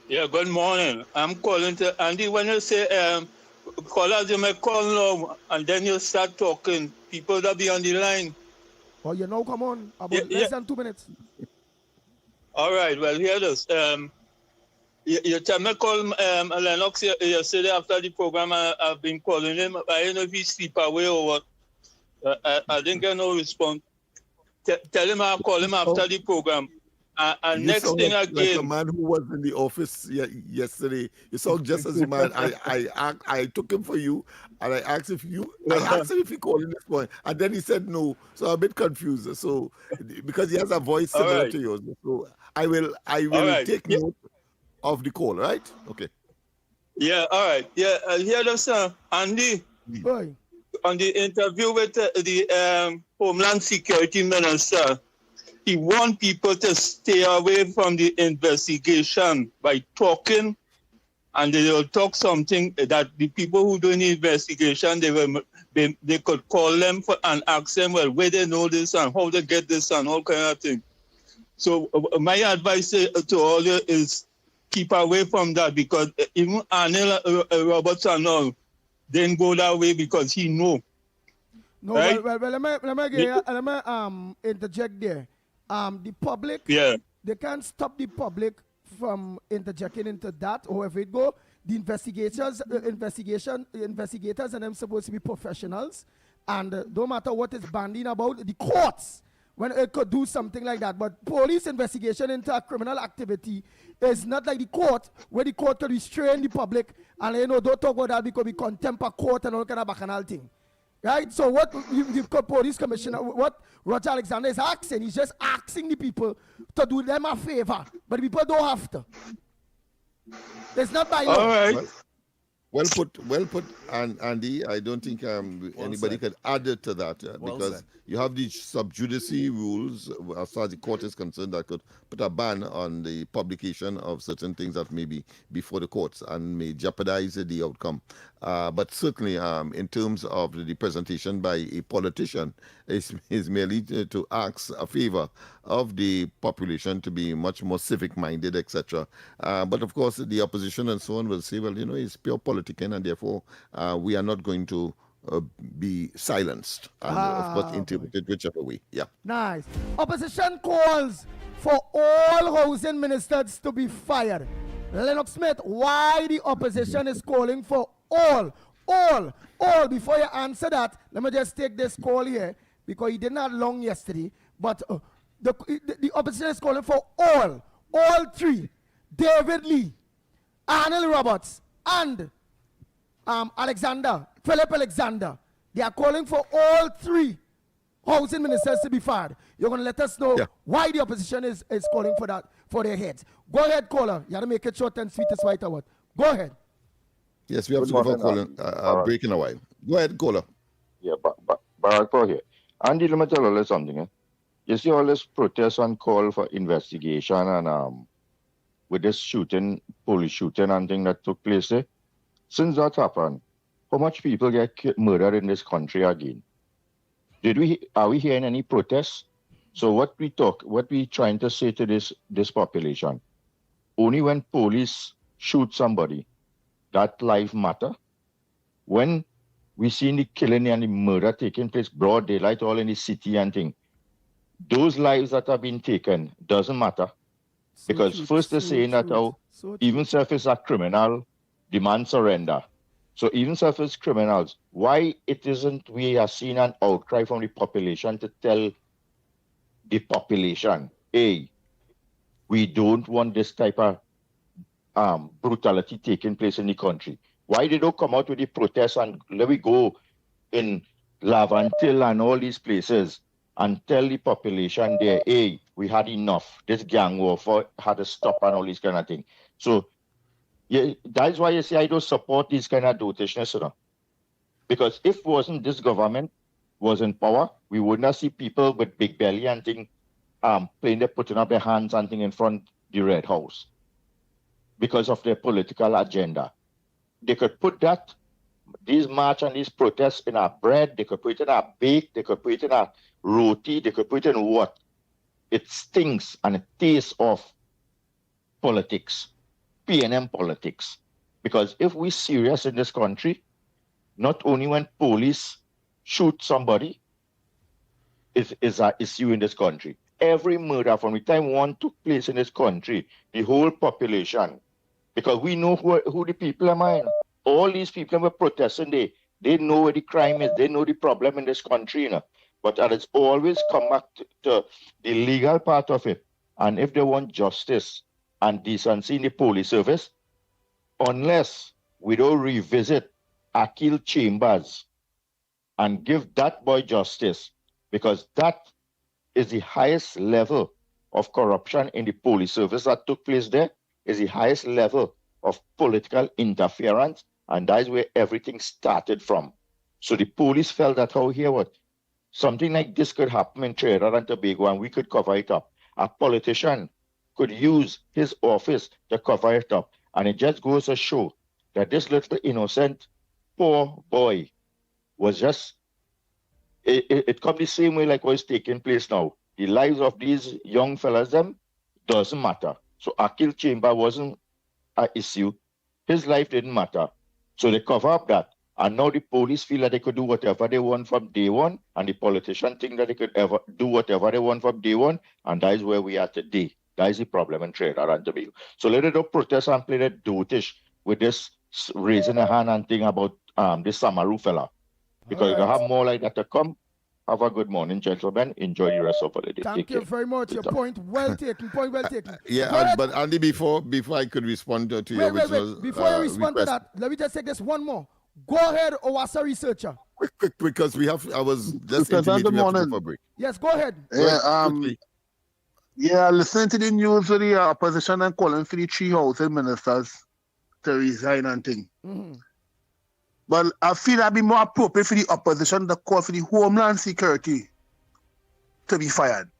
Yeah, good morning. I'm calling to Andy. When you say callers, you may call now, and then you start talking. People that be on the line. Oh, come on. About less than 2 minutes. All right. Well, here it is. You tell me call Lennox yesterday after the program. I've been calling him. I don't know if he sleep away or what. I didn't get no response. Tell him I'll call him after the program. And next thing again, like a man who was in the office yesterday. You sound just as a man. I took him for you, and I asked if he called in this point, and then he said no. So I'm a bit confused. So because he has a voice similar to yours, so I will take note of the call. Right? Okay. Yeah. All right. Yeah. Here, listen, Andy. Boy. On the interview with the Homeland Security Minister, he want people to stay away from the investigation by talking, and they will talk something that the people who do the investigation, they could call them and ask them, well, where they know this and how they get this and all kind of thing. So my advice to all you is keep away from that, because even Anil Roberts and all didn't go that way because he know. No, right? well, let me interject there. The public, they can't stop the public from interjecting into that, or if it go, the investigators and them supposed to be professionals, and no matter what is banding about, the courts, when it could do something like that, but police investigation into a criminal activity is not like the court, where the court could restrain the public, and don't talk about that because we contempt a court and all kind of bacchanal thing. Right? So what the police commissioner, what Roger Alexander is asking, he's just asking the people to do them a favor, but the people don't have to. It's not by law. All right. Well put, and Andy. I don't think anybody can add to that because you have the sub judice rules as far as the court is concerned that could put a ban on the publication of certain things that may be before the courts and may jeopardize the outcome. But certainly, in terms of the presentation by a politician, is merely to ask a favor of the population to be much more civic-minded, etc. But of course, the opposition and so on will say, well, it's pure politicking, and therefore we are not going to be silenced and, of course, interpreted whichever way. Yeah. Nice. Opposition calls for all housing ministers to be fired. Lennox Smith, why the opposition is calling for all? Before you answer that, let me just take this call here because he did not long yesterday. But the opposition is calling for all three: David Lee, Arnold Roberts, and Philip Alexander. They are calling for all three housing ministers to be fired. You're going to let us know why the opposition is calling for that, for their heads. Go ahead, caller. You have to make it short and sweet as white or what. Go ahead. Yes, we have to go for calling, break in a while. Go ahead, caller. Yeah, Barack here. Andy, let me tell you something. Eh? You see all this protest and call for investigation and with this shooting, police shooting and thing that took place there. Since that happened, how much people get murdered in this country again? Are we hearing any protests? So what we trying to say to this population, only when police shoot somebody, that life matter. When we see the killing and the murder taking place broad daylight all in the city and thing, those lives that have been taken doesn't matter. Because first they're saying that even if it's a criminal, demand surrender. So even if it's criminals, why it isn't we are seeing an outcry from the population to tell the population, hey, we don't want this type of brutality taking place in the country. Why they don't come out with the protests and let me go in Lavantil and all these places and tell the population there, hey, we had enough. This gang warfare had to stop and all these kind of thing. So yeah, that's why you see I don't support these kind of dotishness, you know. Because if wasn't this government was in power, we would not see people with big belly and thing putting up their hands and thing in front of the Red House because of their political agenda. They could put these march and these protests in our bread, they could put it in our bake, they could put it in our roti, they could put it in what? It stinks and it tastes of politics, P&M politics. Because if we're serious in this country, not only when police shoot somebody is an issue in this country. Every murder from the time one took place in this country, the whole population, because we know who the people are, man. All these people were protesting, they know where the crime is, they know the problem in this country, you know. But it's always come back to the legal part of it. And if they want justice and decency in the police service, unless we don't revisit Akil Chambers and give that boy justice, because that is the highest level of corruption in the police service that took place there, is the highest level of political interference, and that is where everything started from. So the police felt that, something like this could happen in Trinidad and Tobago and we could cover it up. A politician could use his office to cover it up. And it just goes to show that this little innocent, poor boy was just, it come the same way like what's taking place now. The lives of these young fellas, them, doesn't matter. So Akil Chamber wasn't an issue. His life didn't matter. So they cover up that. And now the police feel that they could do whatever they want from day one, and the politicians think that they could ever do whatever they want from day one, and that is where we are today. That is the problem in Trinidad and Tobago. So let it protest and play that dotish with this raising a hand and thing about this Samaru fella. Because you have more like that to come. Have a good morning, gentlemen. Enjoy the rest of the day. Thank you very much. Your point well taken. Point well taken. But Andy, before I could respond to your wait. Before you respond to that, let me just take this one more. Go ahead, Owasa researcher. Quick, because I was just intimating we have to go for a break. Yes, go ahead. Listening to the news of the opposition and calling for the three housing ministers to resign and thing. Mm-hmm. But I feel that'd be more appropriate for the opposition to call for the Homeland Security to be fired.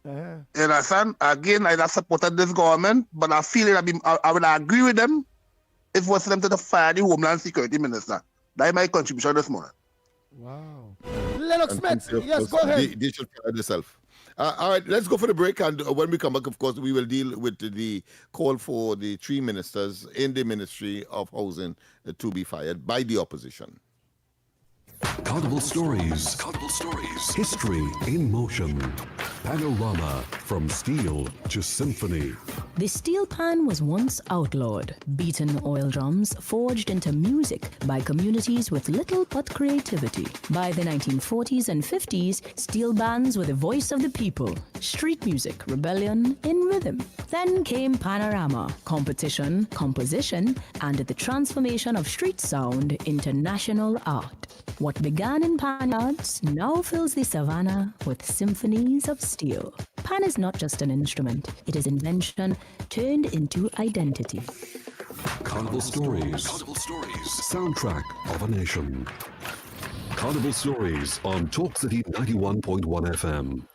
You understand? Again, I not supported this government, but I feel I would agree with them if it was for them to fire the Homeland Security Minister. That is my contribution this morning. Wow. Lennox Smith, yes, go ahead. They should fire themselves. All right, let's go for the break. And when we come back, of course, we will deal with the call for the three ministers in the Ministry of Housing to be fired by the opposition. Carnival Stories. Carnival Stories. History in motion. Panorama from steel to symphony. The steel pan was once outlawed. Beaten oil drums forged into music by communities with little but creativity. By the 1940s and 50s, steel bands were the voice of the people. Street music, rebellion in rhythm. Then came panorama, competition, composition, and the transformation of street sound into national art. What began in pan yards now fills the savannah with symphonies of steel. Pan is not just an instrument, it is invention turned into identity. Carnival Stories. Carnival Stories. Soundtrack of a nation. Carnival Stories on Talk City 91.1 FM.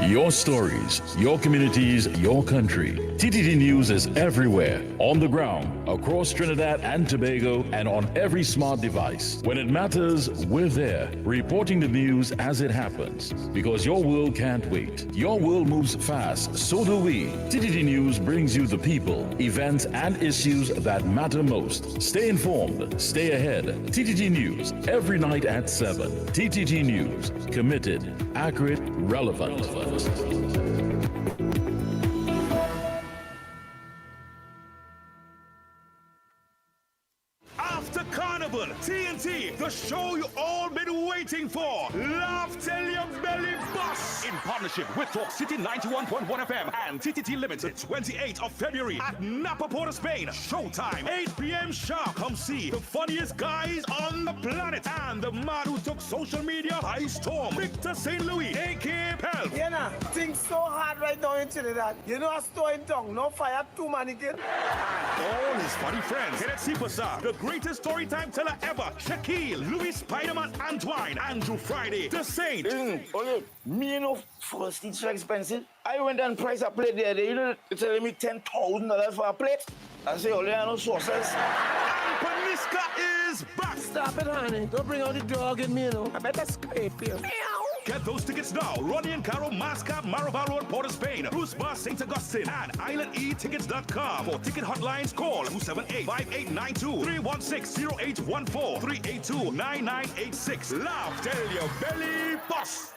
Your stories, your communities, your country. TTT News is everywhere, on the ground, across Trinidad and Tobago, and on every smart device. When it matters, we're there, reporting the news as it happens. Because your world can't wait. Your world moves fast, so do we. TTT News brings you the people, events, and issues that matter most. Stay informed, stay ahead. TTT News, every night at 7. TTT News, committed, accurate, relevant. After Carnival, TNT, the show you all been waiting for. Laugh till your belly bust. In partnership with Talk City 91.1 FM and TTT Limited, 28th of February at Napa, Port of Spain. Showtime, 8 p.m. sharp. Come see the funniest guys on the planet and the man who took social media by storm, Victor St. Louis, a.k.a. Pelp. You know, things so hard right now in Trinidad. You know, a store in town, no fire, 2 mannequin. All his funny friends. Kenneth Superstar, the greatest story time teller ever. Shaquille, Louis Spider-Man Antoine, Andrew Friday, The Saint. Okay, me you know, first it's so expensive. I went and priced a plate there. You know, they're telling me $10,000 for a plate. I say, only I know sauces. And Paniska is back. Stop it, honey. Don't bring out the dog in me, you know. I better scrape you. Get those tickets now. Ronnie and Caro, Mascap, Maraval Road, Port of Spain, Bruce Bar, St. Augustine, and IslandEtickets.com. For ticket hotlines, call 278-5892, 316-0814, 382-9986. Laugh till your belly bust.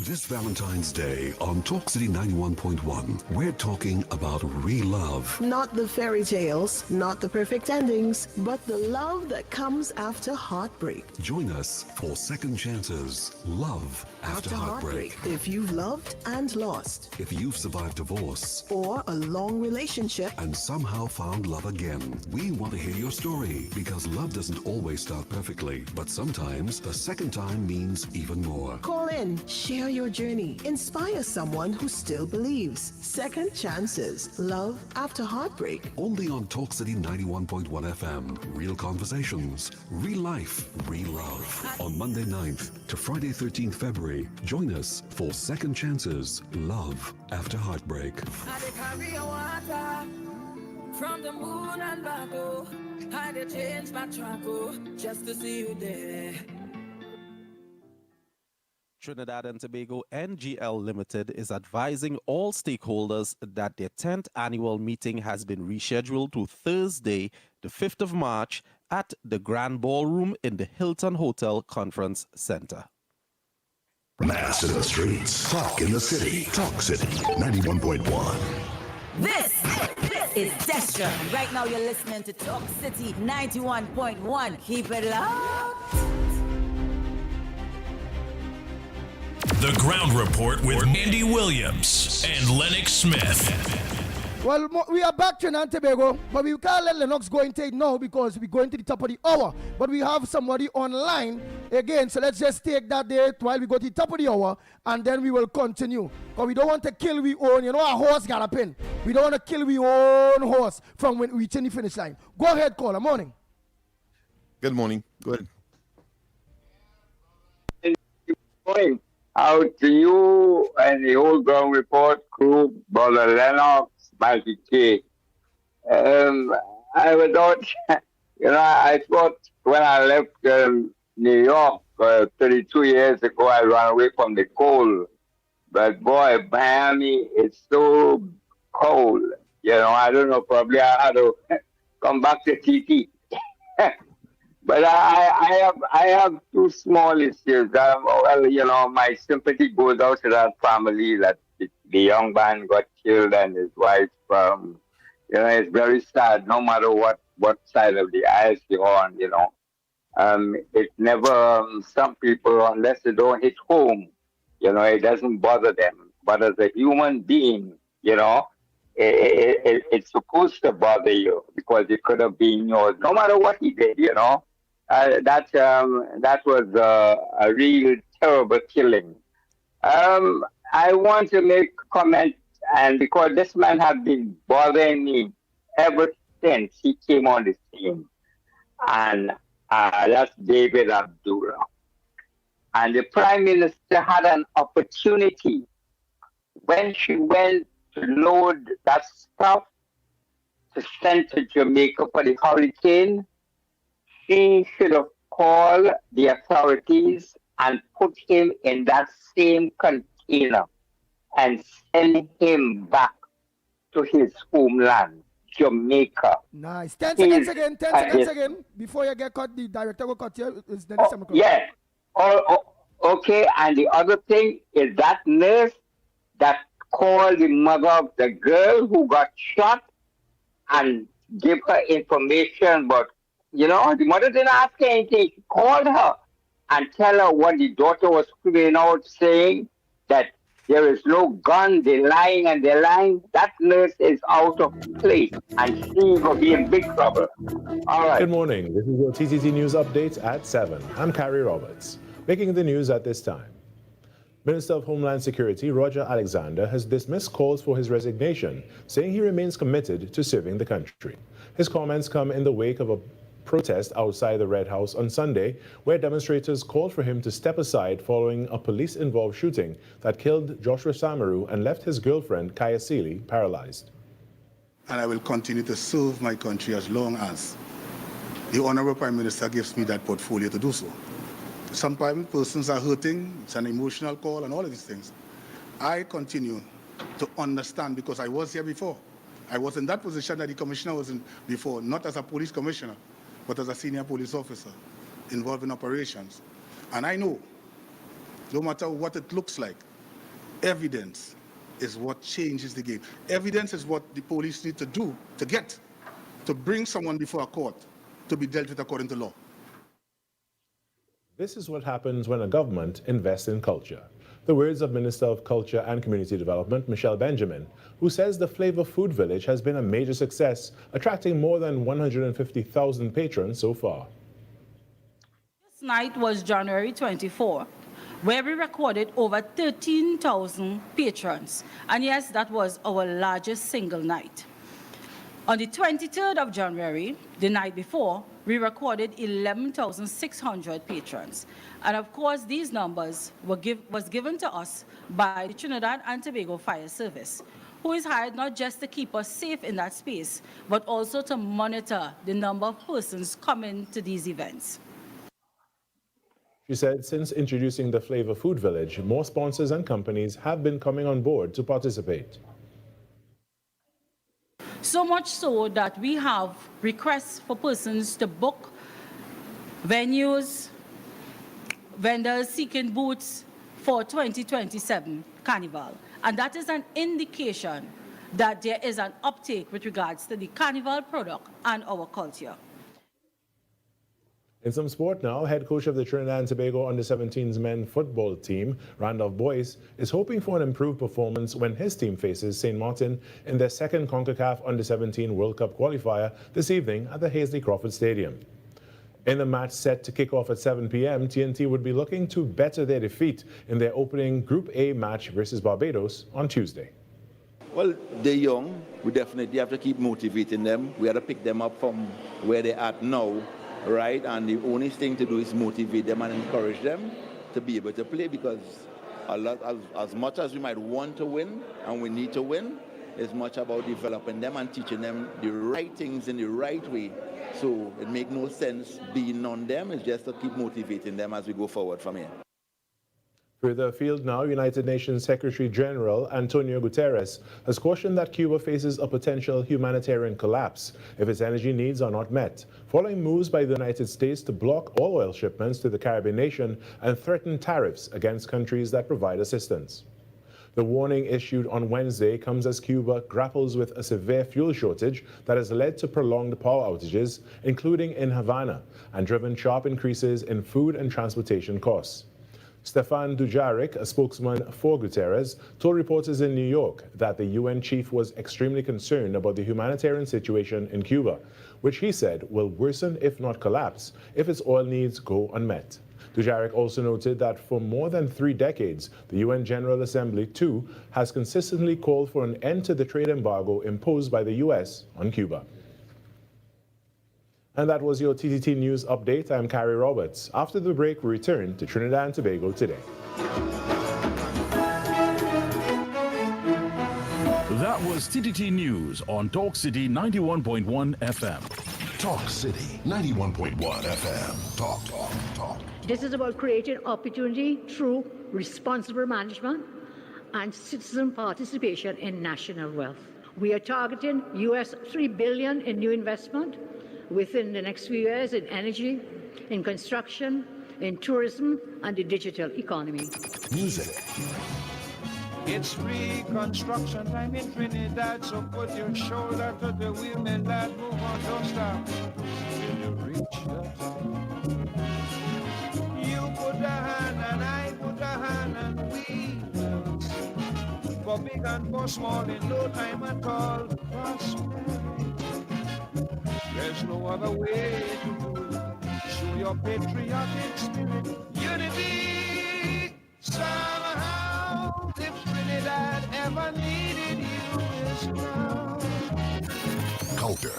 This Valentine's Day on Talk City 91.1, we're talking about real love. Not the fairy tales, not the perfect endings, but the love that comes after heartbreak. Join us for Second Chances, Love After Heartbreak. If you've loved and lost. If you've survived divorce. Or a long relationship. And somehow found love again. We want to hear your story because love doesn't always start perfectly, but sometimes the second time means even more. Call in, share your journey, inspire someone who still believes. Second Chances, Love After Heartbreak. Only on Talk City 91.1 FM. Real conversations, real life, real love. On Monday 9th to Friday 13th February, join us for Second Chances, Love After Heartbreak. I dey carry your water from the moon and back, oh. I dey change my track, oh, just to see you there. Trinidad and Tobago NGL Limited is advising all stakeholders that their 10th annual meeting has been rescheduled to Thursday, the 5th of March at the Grand Ballroom in the Hilton Hotel Conference Center. Mass in the streets, talk in the city. Talk City 91.1. This is Destra. Right now you're listening to Talk City 91.1. Keep it locked. The Ground Report with Andy Williams and Lennox Smith. Well, we are back to Trinidad and Tobago, but we can't let Lennox go into it now because we're going to the top of the hour. But we have somebody online again, so let's just take that there while we go to the top of the hour, and then we will continue. Because we don't want to kill we own, you know, our horse got a pin. We don't want to kill we own horse from when we reach the finish line. Go ahead, caller. Morning. Good morning. Go ahead. Good morning. Out to you and the whole Ground Report crew, Brother Lennox, Mikey K. I thought, I thought when I left New York 32 years ago, I ran away from the cold. But boy, Miami is so cold. You know, I don't know. Probably I had to come back to TT. But I have two small issues. Well, you know, my sympathy goes out to that family that the young man got killed and his wife. You know, it's very sad. No matter what side of the aisle you're on, you know, it never. Some people, unless they don't hit home, you know, it doesn't bother them. But as a human being, you know, it's supposed to bother you because it could have been yours. No matter what he did, you know. That was a real terrible killing. I want to make a comment, and because this man has been bothering me ever since he came on the scene, and that's David Abdullah. And the Prime Minister had an opportunity when she went to load that stuff to send to Jamaica for the hurricane. She should have called the authorities and put him in that same container and send him back to his homeland, Jamaica. Nice. 10 seconds again. 10 seconds again. Before you get cut, the director will cut you. It's Dennis Semicolon. Yeah. Okay. And the other thing is that nurse that called the mother of the girl who got shot and give her information, but you know, the mother didn't ask her anything. She called her and tell her what the daughter was screaming out, saying that there is no gun, they're lying and they're lying. That nurse is out of place and she will be in big trouble. All right. Good morning. This is your TTT News Update at 7. I'm Carrie Roberts. Making the news at this time. Minister of Homeland Security Roger Alexander has dismissed calls for his resignation, saying he remains committed to serving the country. His comments come in the wake of a protest outside the Red House on Sunday, where demonstrators called for him to step aside following a police-involved shooting that killed Joshua Samaru and left his girlfriend, Kaya Seeley, paralyzed. And I will continue to serve my country as long as the Honorable Prime Minister gives me that portfolio to do so. Sometimes persons are hurting, it's an emotional call and all of these things. I continue to understand because I was here before. I was in that position that the commissioner was in before, not as a police commissioner, but as a senior police officer involved in operations. And I know, no matter what it looks like, evidence is what changes the game. Evidence is what the police need to do to bring someone before a court to be dealt with according to law. This is what happens when a government invests in culture. The words of Minister of Culture and Community Development, Michelle Benjamin, who says the Flavor Food Village has been a major success, attracting more than 150,000 patrons so far. This night was January 24, where we recorded over 13,000 patrons. And yes, that was our largest single night. On the 23rd of January, the night before, we recorded 11,600 patrons. And of course, these numbers was given to us by the Trinidad and Tobago Fire Service, who is hired not just to keep us safe in that space, but also to monitor the number of persons coming to these events. She said since introducing the Flavor Food Village, more sponsors and companies have been coming on board to participate. So much so that we have requests for persons to book venues, vendors seeking booths for 2027 Carnival. And that is an indication that there is an uptake with regards to the Carnival product and our culture. In some sport now, head coach of the Trinidad and Tobago Under-17s men football team, Randolph Boyce, is hoping for an improved performance when his team faces St. Martin in their second CONCACAF Under-17 World Cup qualifier this evening at the Hazley Crawford Stadium. In the match set to kick off at 7 p.m., TNT would be looking to better their defeat in their opening Group A match versus Barbados on Tuesday. Well, they're young. We definitely have to keep motivating them. We have to pick them up from where they're at now. Right, and the only thing to do is motivate them and encourage them to be able to play, because as much as we might want to win and we need to win, it's much about developing them and teaching them the right things in the right way. So it makes no sense being on them. It's just to keep motivating them as we go forward from here. Further afield now, United Nations Secretary General Antonio Guterres has cautioned that Cuba faces a potential humanitarian collapse if its energy needs are not met, following moves by the United States to block all oil shipments to the Caribbean nation and threaten tariffs against countries that provide assistance. The warning issued on Wednesday comes as Cuba grapples with a severe fuel shortage that has led to prolonged power outages, including in Havana, and driven sharp increases in food and transportation costs. Stefan Dujarric, a spokesman for Guterres, told reporters in New York that the UN chief was extremely concerned about the humanitarian situation in Cuba, which he said will worsen, if not collapse, if its oil needs go unmet. Dujarric also noted that for more than 3 decades, the UN General Assembly, too, has consistently called for an end to the trade embargo imposed by the U.S. on Cuba. And that was your TTT News Update. I'm Carrie Roberts. After the break, we return to Trinidad and Tobago today. That was TTT News on Talk City 91.1 FM. Talk City 91.1 FM. Talk. This is about creating opportunity through responsible management and citizen participation in national wealth. We are targeting US $3 billion in new investment within the next few years in energy, in construction, in tourism, and the digital economy. Music. It's reconstruction time in Trinidad, so put your shoulder to the wheel, man, lad, move on, don't stop till you reach the top. You put a hand and I put a hand and we will see. For big and for small in no time at all, prosperity. There's no other way to do it. Show your patriotic spirit, unity. Somehow, if Trinidad ever needed you, is now. Culture.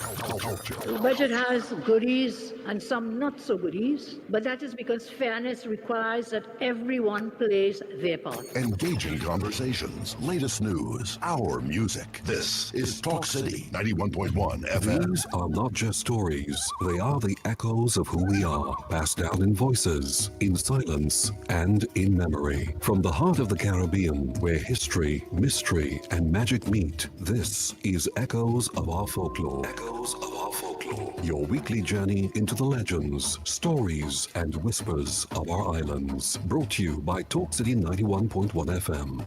The budget has goodies and some not so goodies, but that is because fairness requires that everyone plays their part. Engaging conversations, latest news, our music. This is Talk City 91.1 FM. These are not just stories. They are the echoes of who we are, passed down in voices, in silence, and in memory. From the heart of the Caribbean, where history, mystery, and magic meet, this is Echoes of Our Folklore. Echoes of Our Folklore. Your weekly journey into the legends, stories, and whispers of our islands. Brought to you by Talk City 91.1 FM.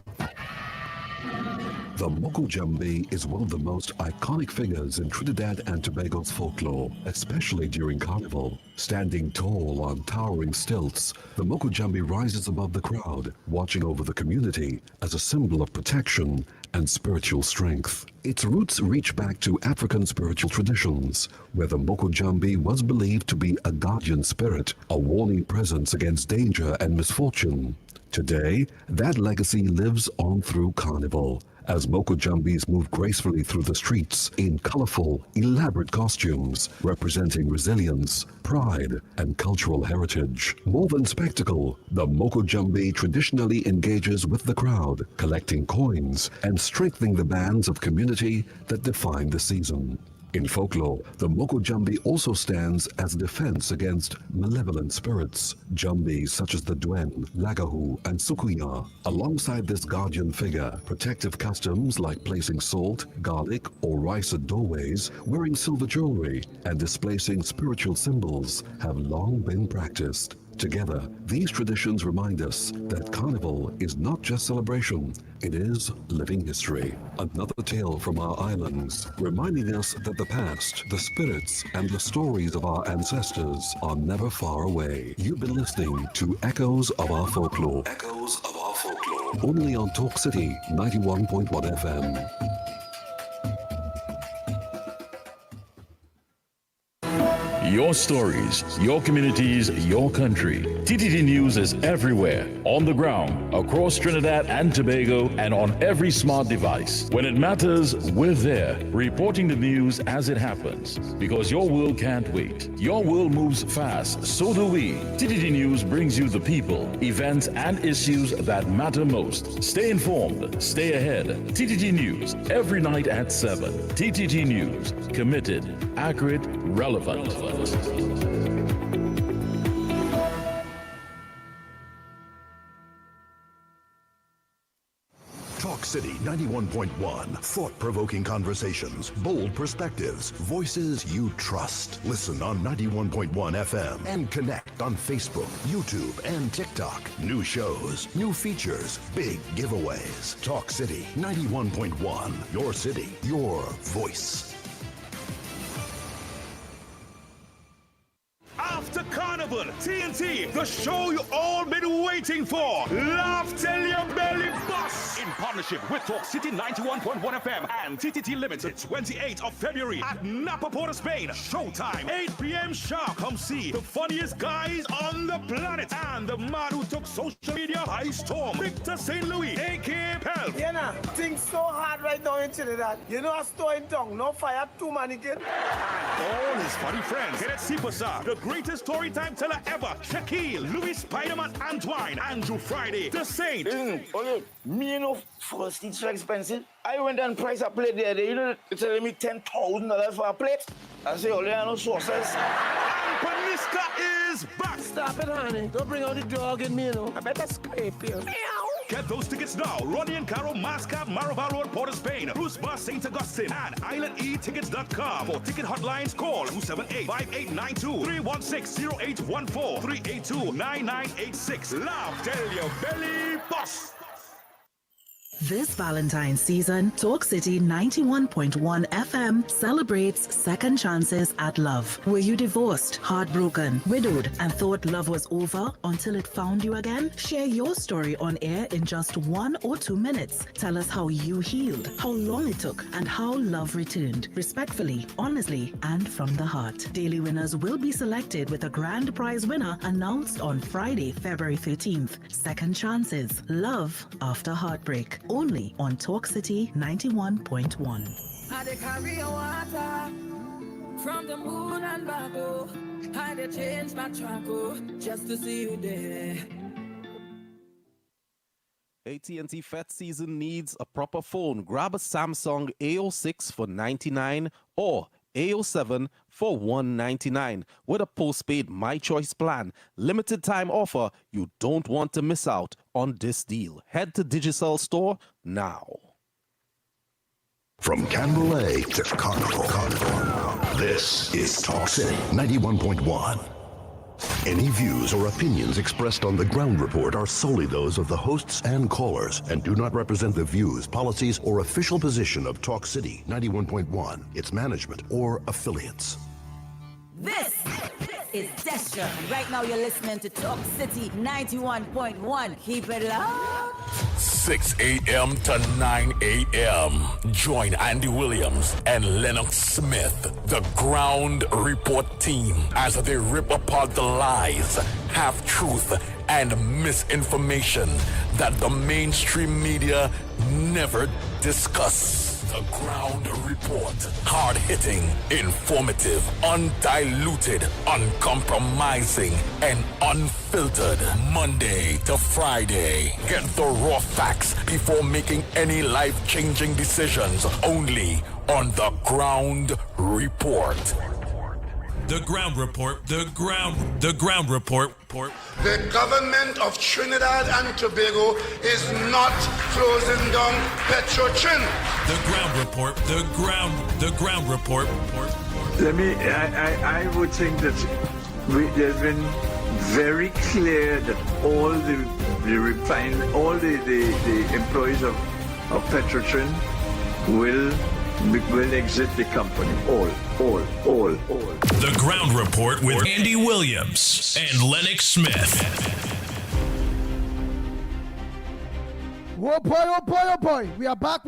The Moko Jambe is one of the most iconic figures in Trinidad and Tobago's folklore, especially during Carnival. Standing tall on towering stilts, the Moko Jambe rises above the crowd, watching over the community as a symbol of protection and spiritual strength. Its roots reach back to African spiritual traditions, where the Moko Jambe was believed to be a guardian spirit, a warning presence against danger and misfortune. Today, that legacy lives on through Carnival, as Moko Jambes move gracefully through the streets in colorful, elaborate costumes, representing resilience, pride, and cultural heritage. More than spectacle, the Moko Jambe traditionally engages with the crowd, collecting coins and strengthening the bands of community that define the season. In folklore, the Moko Jambe also stands as a defense against malevolent spirits, Jambes such as the Duen, Lagahu, and Sukuya. Alongside this guardian figure, protective customs like placing salt, garlic, or rice at doorways, wearing silver jewelry, and displacing spiritual symbols have long been practiced. Together, these traditions remind us that Carnival is not just celebration, it is living history. Another tale from our islands, reminding us that the past, the spirits, and the stories of our ancestors are never far away. You've been listening to Echoes of Our Folklore. Echoes of Our Folklore. Only on Talk City 91.1 FM. Your stories, your communities, your country. TTT News is everywhere, on the ground, across Trinidad and Tobago, and on every smart device. When it matters, we're there, reporting the news as it happens. Because your world can't wait. Your world moves fast, so do we. TTT News brings you the people, events, and issues that matter most. Stay informed, stay ahead. TTT News, every night at 7. TTT News, committed, accurate, relevant. City 91.1. Thought-provoking conversations, bold perspectives, voices you trust. Listen on 91.1 FM and connect on Facebook, YouTube, and TikTok. New shows, new features, big giveaways. Talk City 91.1. Your city, your voice. After Carnival, TNT, the show you all been waiting for. Laugh till your belly busts. In partnership with Talk City 91.1 FM and TTT Limited, 28th of February at Napa, Port of Spain. Showtime, 8 p.m. sharp. Come see the funniest guys on the planet and the man who took social media by storm. Victor St. Louis, a.k.a. Pelp. You know, things so hard right now in Trinidad. You know, a store in town, no fire, 2 mannequin. All his funny friends. Kenneth Sipasa, the greatest storytime teller ever. Shaquille, Louis Spiderman Antoine, Andrew Friday, The Saint. Okay, me know first it's so expensive. I went and priced a plate there. You know, they're telling me $10,000 for a plate. I say, only I know sauces. And Paniska is back. Stop it, honey. Don't bring out the dog in me, you know. I better scrape you. Get those tickets now. Ronnie and Caro, Mascap, Maraval Road, Port of Spain, Bruce Bar, St. Augustine, and islandetickets.com. For ticket hotlines, call 278-5892, 316-0814, 382-9986. Laugh till your belly bust. This Valentine's season, Talk City 91.1 FM celebrates second chances at love. Were you divorced, heartbroken, widowed, and thought love was over until it found you again? Share your story on air in just 1 or 2 minutes. Tell us how you healed, how long it took, and how love returned. Respectfully, honestly, and from the heart. Daily winners will be selected with a grand prize winner announced on Friday, February 13th. Second chances. Love after heartbreak. Only on Talk City 91.1. I dey carry your water from the moon and back, oh. I dey change my track, oh, just to see you there. AT&T Fet season needs a proper phone. Grab a Samsung A06 for $99 or A07 for $199 with a postpaid My Choice plan. Limited time offer. You don't want to miss out on this deal. Head to Digicel store now. From Canberra to Carnival, this is Talk City 91.1. Any views or opinions expressed on the ground report are solely those of the hosts and callers and do not represent the views, policies, or official position of Talk City 91.1, its management, or affiliates. This is Destra, and right now you're listening to Talk City 91.1. Keep it locked. 6 a.m. to 9 a.m. Join Andy Williams and Lennox Smith, the Ground Report team, as they rip apart the lies, half-truth, and misinformation that the mainstream media never discuss. The Ground Report. Hard-hitting, informative, undiluted, uncompromising, and unfiltered. Monday to Friday. Get the raw facts before making any life-changing decisions. Only on The Ground Report. The Ground Report. The Ground Report. The government of Trinidad and Tobago is not closing down Petrotrin. The Ground Report. The Ground Report. I would think that there's been very clear that all the employees of Petrotrin will exit the company. All. The Ground Report with Andy Williams and Lennox Smith. Oh boy. We are back.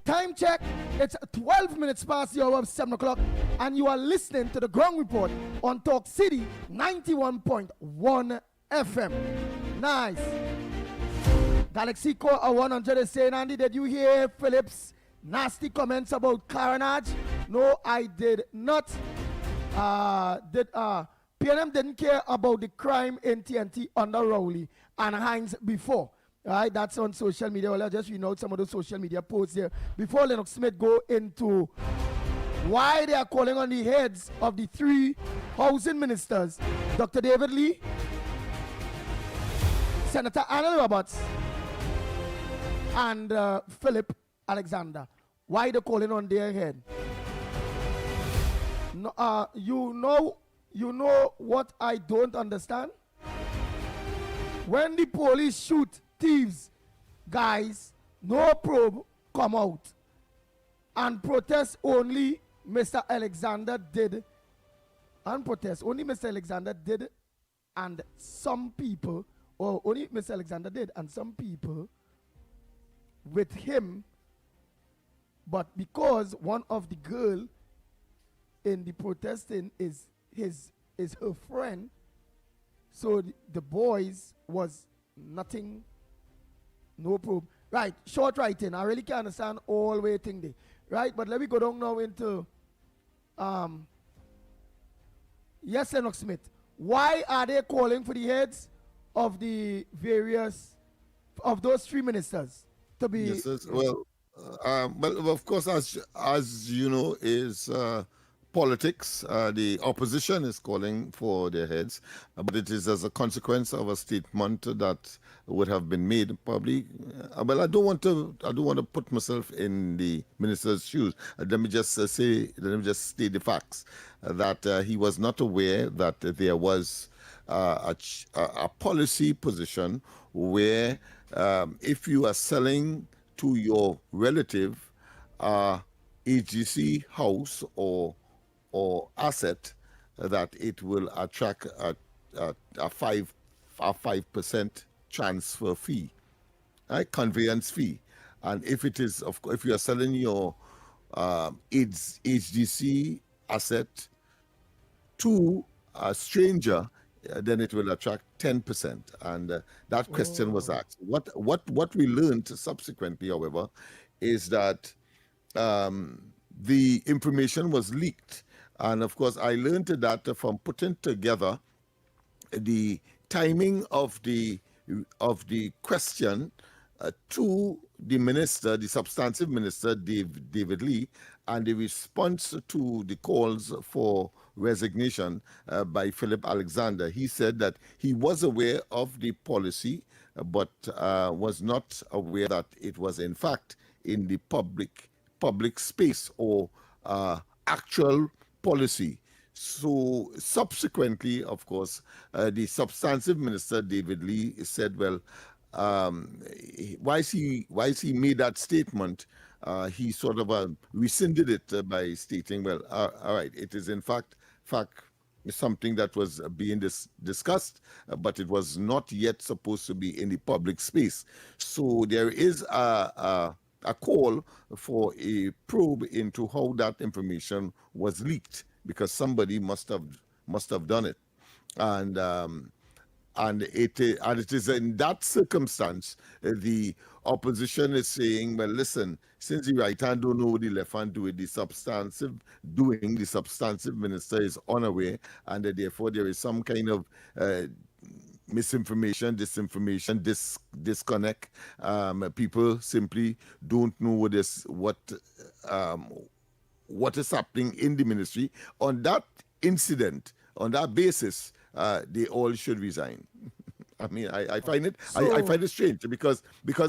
Time check. It's 12 minutes past the hour of 7 o'clock, and you are listening to the Ground Report on Talk City 91.1 FM. Nice. Galaxy Core 100 is saying, Andy, did you hear Phillips' nasty comments about carnage? No, I did not. PNM didn't care about the crime in TNT under Rowley and Hines before. All right, that's on social media. Well, I'll just read out some of those social media posts here before Lennox Smith go into why they are calling on the heads of the 3 housing ministers, Dr. David Lee, Senator Anna Roberts, and Philip Alexander. Why they calling on their head? No, you know what I don't understand? When the police shoot thieves, guys, no probe come out. And protest only Mr. Alexander did. And protest only Mr. Alexander did. And some people, or only Mr. Alexander did, and some people with him. But because one of the girl in the protesting is her friend, so the boys was nothing, no probe. Right, short writing. I really can't understand all way thing there. Right, but let me go down now into yes, Lennox Smith. Why are they calling for the heads of the various of those three ministers to be? Yes, well, of course, as you know, is politics. The opposition is calling for their heads, but it is as a consequence of a statement that would have been made. Probably, well, I don't want to put myself in the minister's shoes. Let me just state the facts that he was not aware that there was a policy position where if you are selling to your relative HGC house or asset, that it will attract a 5% transfer fee, right? Conveyance fee. And if it is, if you are selling your HGC asset to a stranger, then it will attract 10%. And that question was asked. What we learned subsequently, however, is that the information was leaked. And of course, I learned that from putting together the timing of the question to the minister, the substantive minister, David Lee, and the response to the calls for resignation by Philip Alexander. He said that he was aware of the policy, but was not aware that it was in fact in the public space or actual policy. So subsequently, of course, the substantive minister, David Lee, said, well, why he made that statement, he sort of rescinded it by stating, well, all right, it is in fact something that was being discussed, but it was not yet supposed to be in the public space. So there is a call for a probe into how that information was leaked, because somebody must have done it, and it is in that circumstance the opposition is saying, well, listen, since the right hand don't know what the left hand do with the substantive minister is unaware, and therefore there is some kind of misinformation, disinformation, disconnect. People simply don't know what is happening in the ministry. On that incident, on that basis, they all should resign. I mean, I find it I find it strange because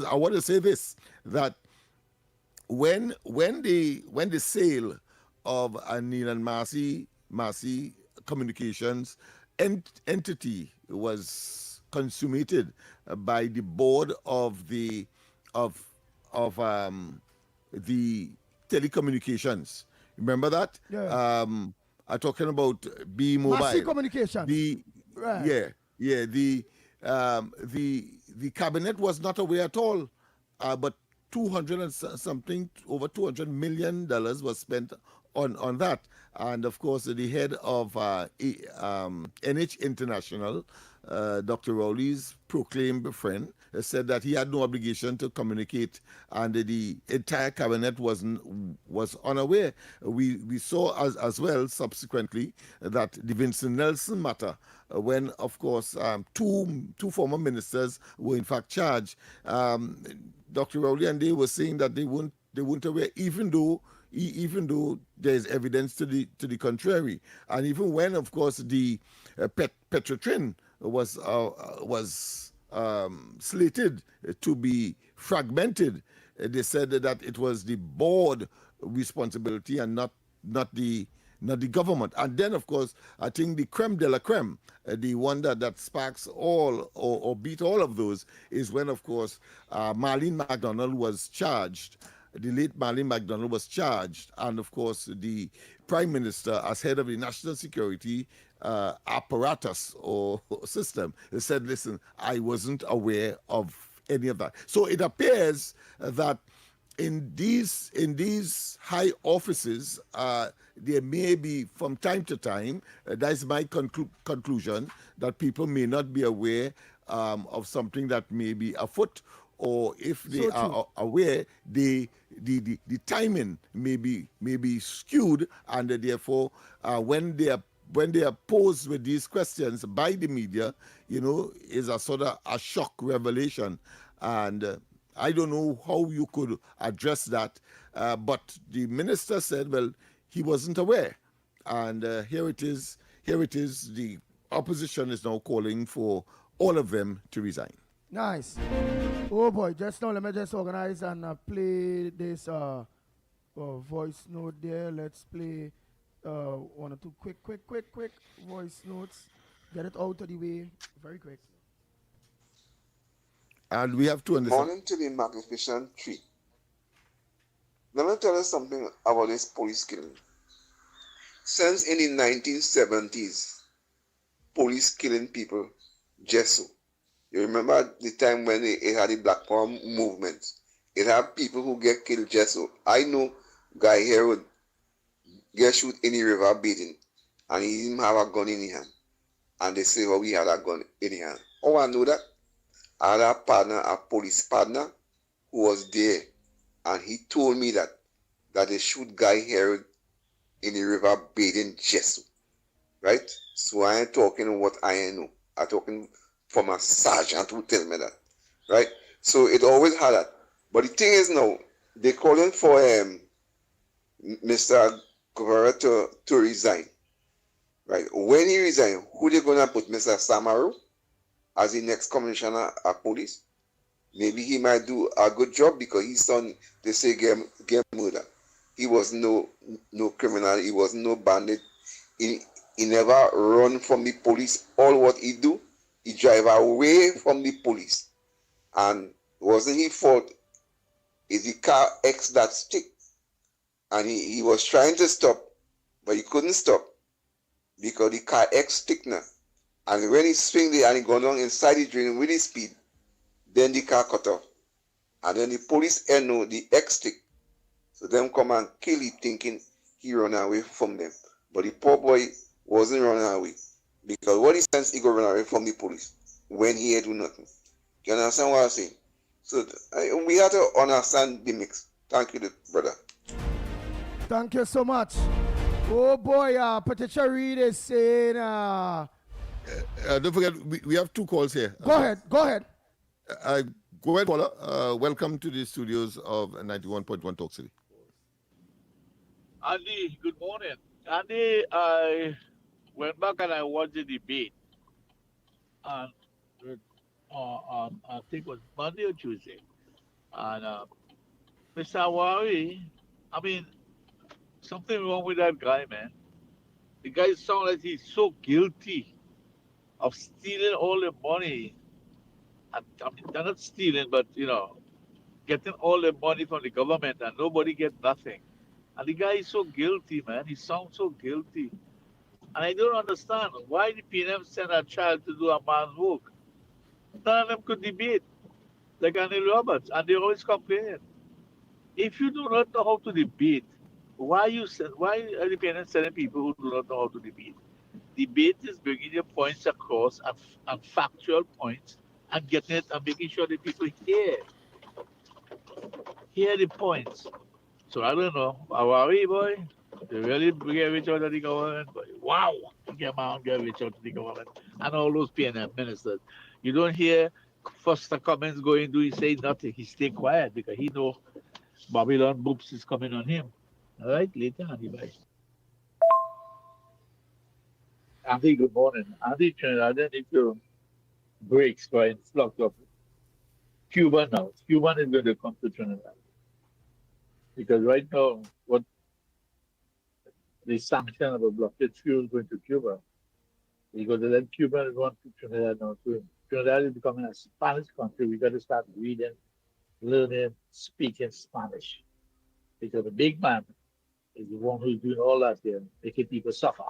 I want to say this, that when the sale of Neil and Marcy Communications entity was consummated by the board of the telecommunications. Remember that? Yeah. I'm talking about B Mobile. Massive communication. Right. The cabinet was not aware at all, but over $200 million was spent on that. And of course, the head of NH International, Dr. Rowley's proclaimed friend, said that he had no obligation to communicate, and the entire cabinet was unaware. We saw as well subsequently that the Vincent Nelson matter, when of course two former ministers were in fact charged. Dr. Rowley and they were saying that they weren't aware, even though there is evidence to the contrary, and even when of course the Petrotrin was slated to be fragmented. They said that it was the board responsibility and not the government. And then, of course, I think the creme de la creme, the one that sparks all or beat all of those, is when, of course, Marlene MacDonald was charged. The late Marlene MacDonald was charged, and of course, the Prime Minister, as head of the national security apparatus or system, said, "Listen, I wasn't aware of any of that." So it appears that in these high offices, there may be, from time to time, that's my conclusion, that people may not be aware of something that may be afoot, or if they are aware, the timing may be skewed, and therefore, when they are posed with these questions by the media, is a sort of a shock revelation. And I don't know how you could address that, but the minister said, well, he wasn't aware. And here it is. The opposition is now calling for all of them to resign. Nice. Oh boy, just now let me just organize and play this voice note there. Let's play one or two quick voice notes. Get it out of the way very quick. And we have to understand. Morning to the Magnificent Tree. Let me tell you something about this police killing. Since in the 1970s, police killing people just so. You remember the time when it had the Black Power movement. It had people who get killed just so. I know guy here would get shot in the river bathing, and he didn't have a gun in his hand. And they say, well, he had a gun in his hand. Oh, I know that. I had a partner, a police partner, who was there, and he told me that they shoot Guy Herod in the river bathing just so. Right? So I ain't talking what I know. I'm talking from a sergeant who tell me that. Right? So it always had that. But the thing is now, they calling for Mr. Guevara to resign. Right? When he resign, who they gonna put? Mr. Samaru as the next commissioner of police? Maybe he might do a good job because his son, they say, get murder. He was no criminal. He was no bandit. He never run from the police. All what he do, he drive away from the police. And wasn't his fault. It's the car X that stick. And he was trying to stop, but he couldn't stop because the car X stick now. And when he swing there and he go down inside the drain with his speed, then the car cut off. And then the police know the X stick. So them come and kill him thinking he run away from them. But the poor boy wasn't running away. Because what he sense he go run away from the police when he had do nothing. You understand what I'm saying? So we have to understand the mix. Thank you, brother. Thank you so much. Oh boy, Patricia Reed is saying... don't forget, we have two calls here. Go ahead. Go ahead, Paula. Welcome to the studios of 91.1 Talk City. Andy, good morning. Andy, I went back and I watched the debate. And I think it was Monday or Tuesday. And Mr. Awari, I mean, something wrong with that guy, man. The guy sounds like he's so guilty of stealing all the money. I mean, they're not stealing, but, getting all the money from the government and nobody get nothing. And the guy is so guilty, man. He sounds so guilty. And I don't understand why the PNM sent a child to do a man's work. None of them could debate, like Andy Roberts, and they always complaining. If you do not know how to debate, why are the PNM sending people who do not know how to debate? Debate is bringing your points across and factual points and getting it and making sure that people hear the points. So I don't know. Awari, boy, they really get rich out of the government. But wow, get rich out of the government. And all those PNM ministers. You don't hear Foster Cummins going to say nothing. He stay quiet because he know Babylon boops is coming on him. All right, later, Andy, bye. Andy, good morning. Andy, Trinidad, if you breaks for influx of Cuba now. Cuban is going to come to Trinidad. Because right now, what the sanction of a blockade fuel going to Cuba, because then Cubans want to Trinidad now too. Trinidad is becoming a Spanish country. We got to start reading, learning, speaking Spanish. Because the big man is the one who's doing all that here, making people suffer.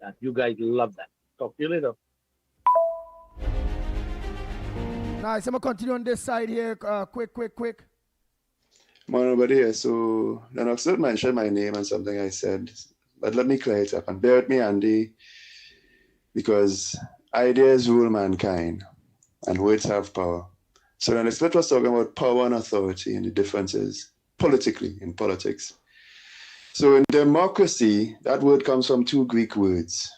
And you guys love that. Talk to you later. Nice. I'm going to continue on this side here. Quick. Morning, everybody here. So, Lennox did mention my name and something I said, but let me clear it up. And bear with me, Andy, because ideas rule mankind and words have power. So, Lennox was talking about power and authority and the differences politically in politics. So, in democracy, that word comes from two Greek words: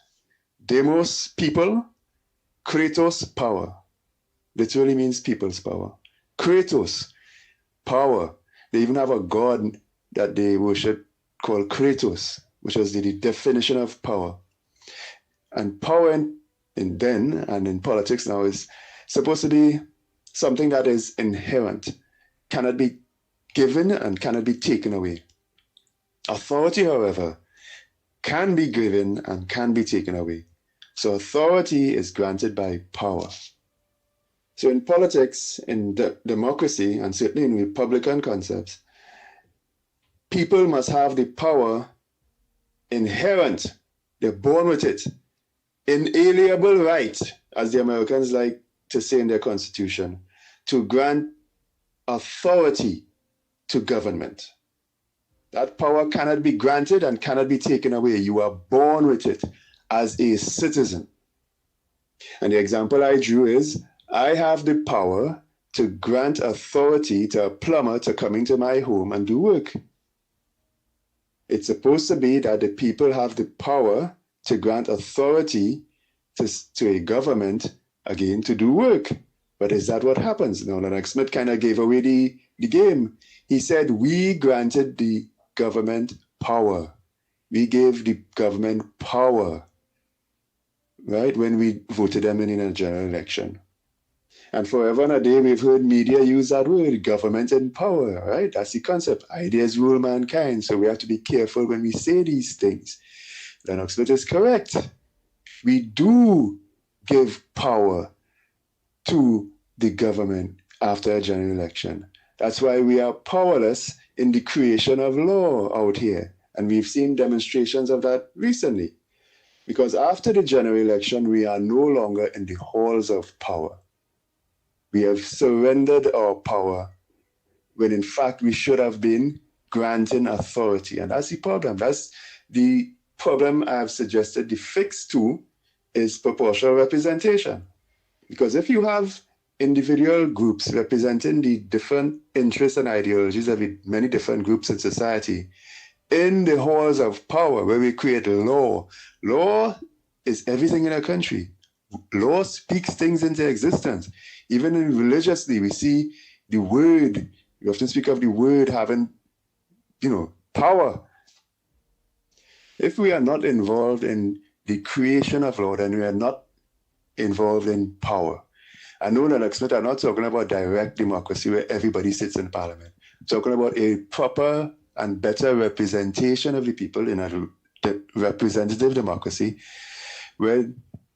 demos, people; kratos, power. Literally means people's power. Kratos, power. They even have a god that they worship called Kratos, which is the definition of power. And power in politics now is supposed to be something that is inherent, cannot be given and cannot be taken away. Authority, however, can be given and can be taken away. So authority is granted by power. So in politics, in democracy, and certainly in Republican concepts, people must have the power inherent. They're born with it. Inalienable right, as the Americans like to say in their constitution, to grant authority to government. That power cannot be granted and cannot be taken away. You are born with it as a citizen. And the example I drew is, I have the power to grant authority to a plumber to come into my home and do work. It's supposed to be that the people have the power to grant authority to a government, again, to do work. But is that what happens? No, Lennox Smith kind of gave away the game. He said, we granted the government power. We gave the government power, right, when we voted them in a general election. And forever and a day, we've heard media use that word, government and power, right? That's the concept. Ideas rule mankind. So we have to be careful when we say these things. Lennox Smith is correct. We do give power to the government after a general election. That's why we are powerless in the creation of law out here. And we've seen demonstrations of that recently. Because after the general election, we are no longer in the halls of power. We have surrendered our power when in fact we should have been granting authority. And that's the problem. That's the problem I have suggested. The fix to is proportional representation. Because if you have individual groups representing the different interests and ideologies of the many different groups in society in the halls of power where we create law, law is everything in a country. Law speaks things into existence. Even in religiously, we see the word, we often speak of the word having, power. If we are not involved in the creation of law, then we are not involved in power. I know that Smith, I'm not talking about direct democracy where everybody sits in parliament. I'm talking about a proper and better representation of the people in a representative democracy where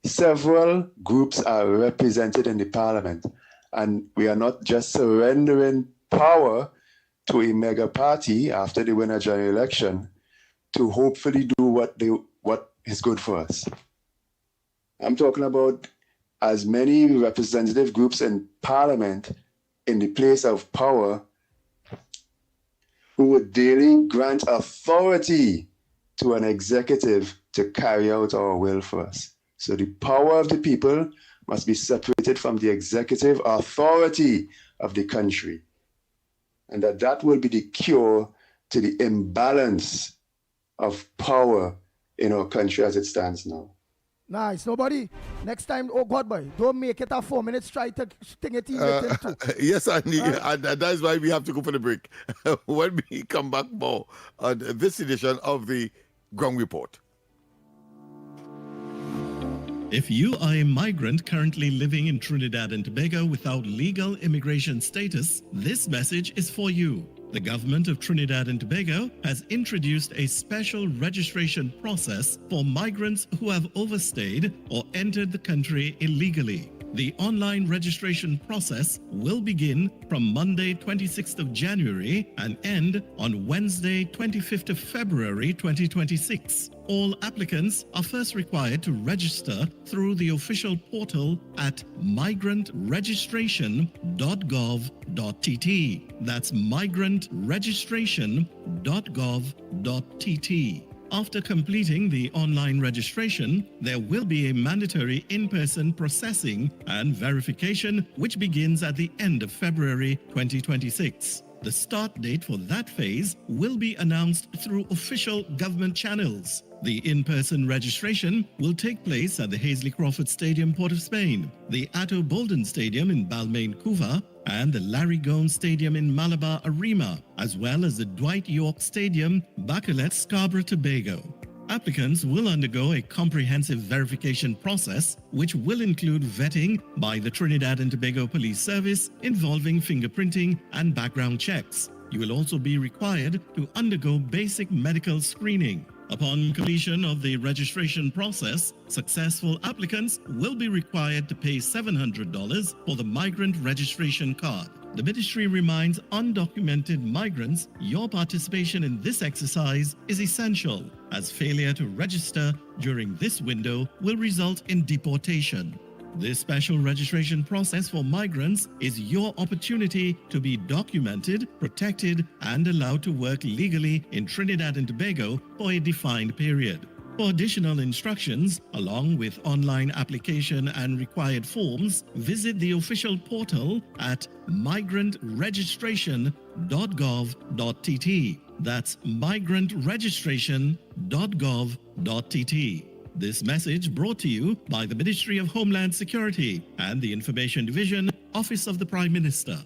several groups are represented in the parliament, and we are not just surrendering power to a mega party after they win a general election to hopefully do what is good for us. I'm talking about as many representative groups in parliament in the place of power who would daily grant authority to an executive to carry out our will for us. So the power of the people must be separated from the executive authority of the country. And that will be the cure to the imbalance of power in our country as it stands now. Nice. Nobody, next time, oh God, boy, don't make it a 4 minutes, try to sting it in too. Yes, Andy, and that's why we have to go for the break. When we come back more on this edition of the Ground Report. If you are a migrant currently living in Trinidad and Tobago without legal immigration status, this message is for you. The government of Trinidad and Tobago has introduced a special registration process for migrants who have overstayed or entered the country illegally. The online registration process will begin from Monday 26th of January and end on Wednesday 25th of February 2026. All applicants are first required to register through the official portal at migrantregistration.gov.tt. That's migrantregistration.gov.tt. After completing the online registration, there will be a mandatory in-person processing and verification which begins at the end of February 2026. The start date for that phase will be announced through official government channels. The in-person registration will take place at the Hazley Crawford Stadium, Port of Spain, the Atto Bolden Stadium in Balmain, Couva, and the Larry Gomes Stadium in Malabar, Arima, as well as the Dwight York Stadium, Bacalet, Scarborough, Tobago. Applicants will undergo a comprehensive verification process, which will include vetting by the Trinidad and Tobago Police Service involving fingerprinting and background checks. You will also be required to undergo basic medical screening. Upon completion of the registration process, successful applicants will be required to pay $700 for the migrant registration card. The ministry reminds undocumented migrants your participation in this exercise is essential, as failure to register during this window will result in deportation. This special registration process for migrants is your opportunity to be documented, protected, and allowed to work legally in Trinidad and Tobago for a defined period. For additional instructions, along with online application and required forms, visit the official portal at migrantregistration.gov.tt. That's migrantregistration.gov.tt. This message brought to you by the Ministry of Homeland Security and the Information Division, Office of the Prime Minister.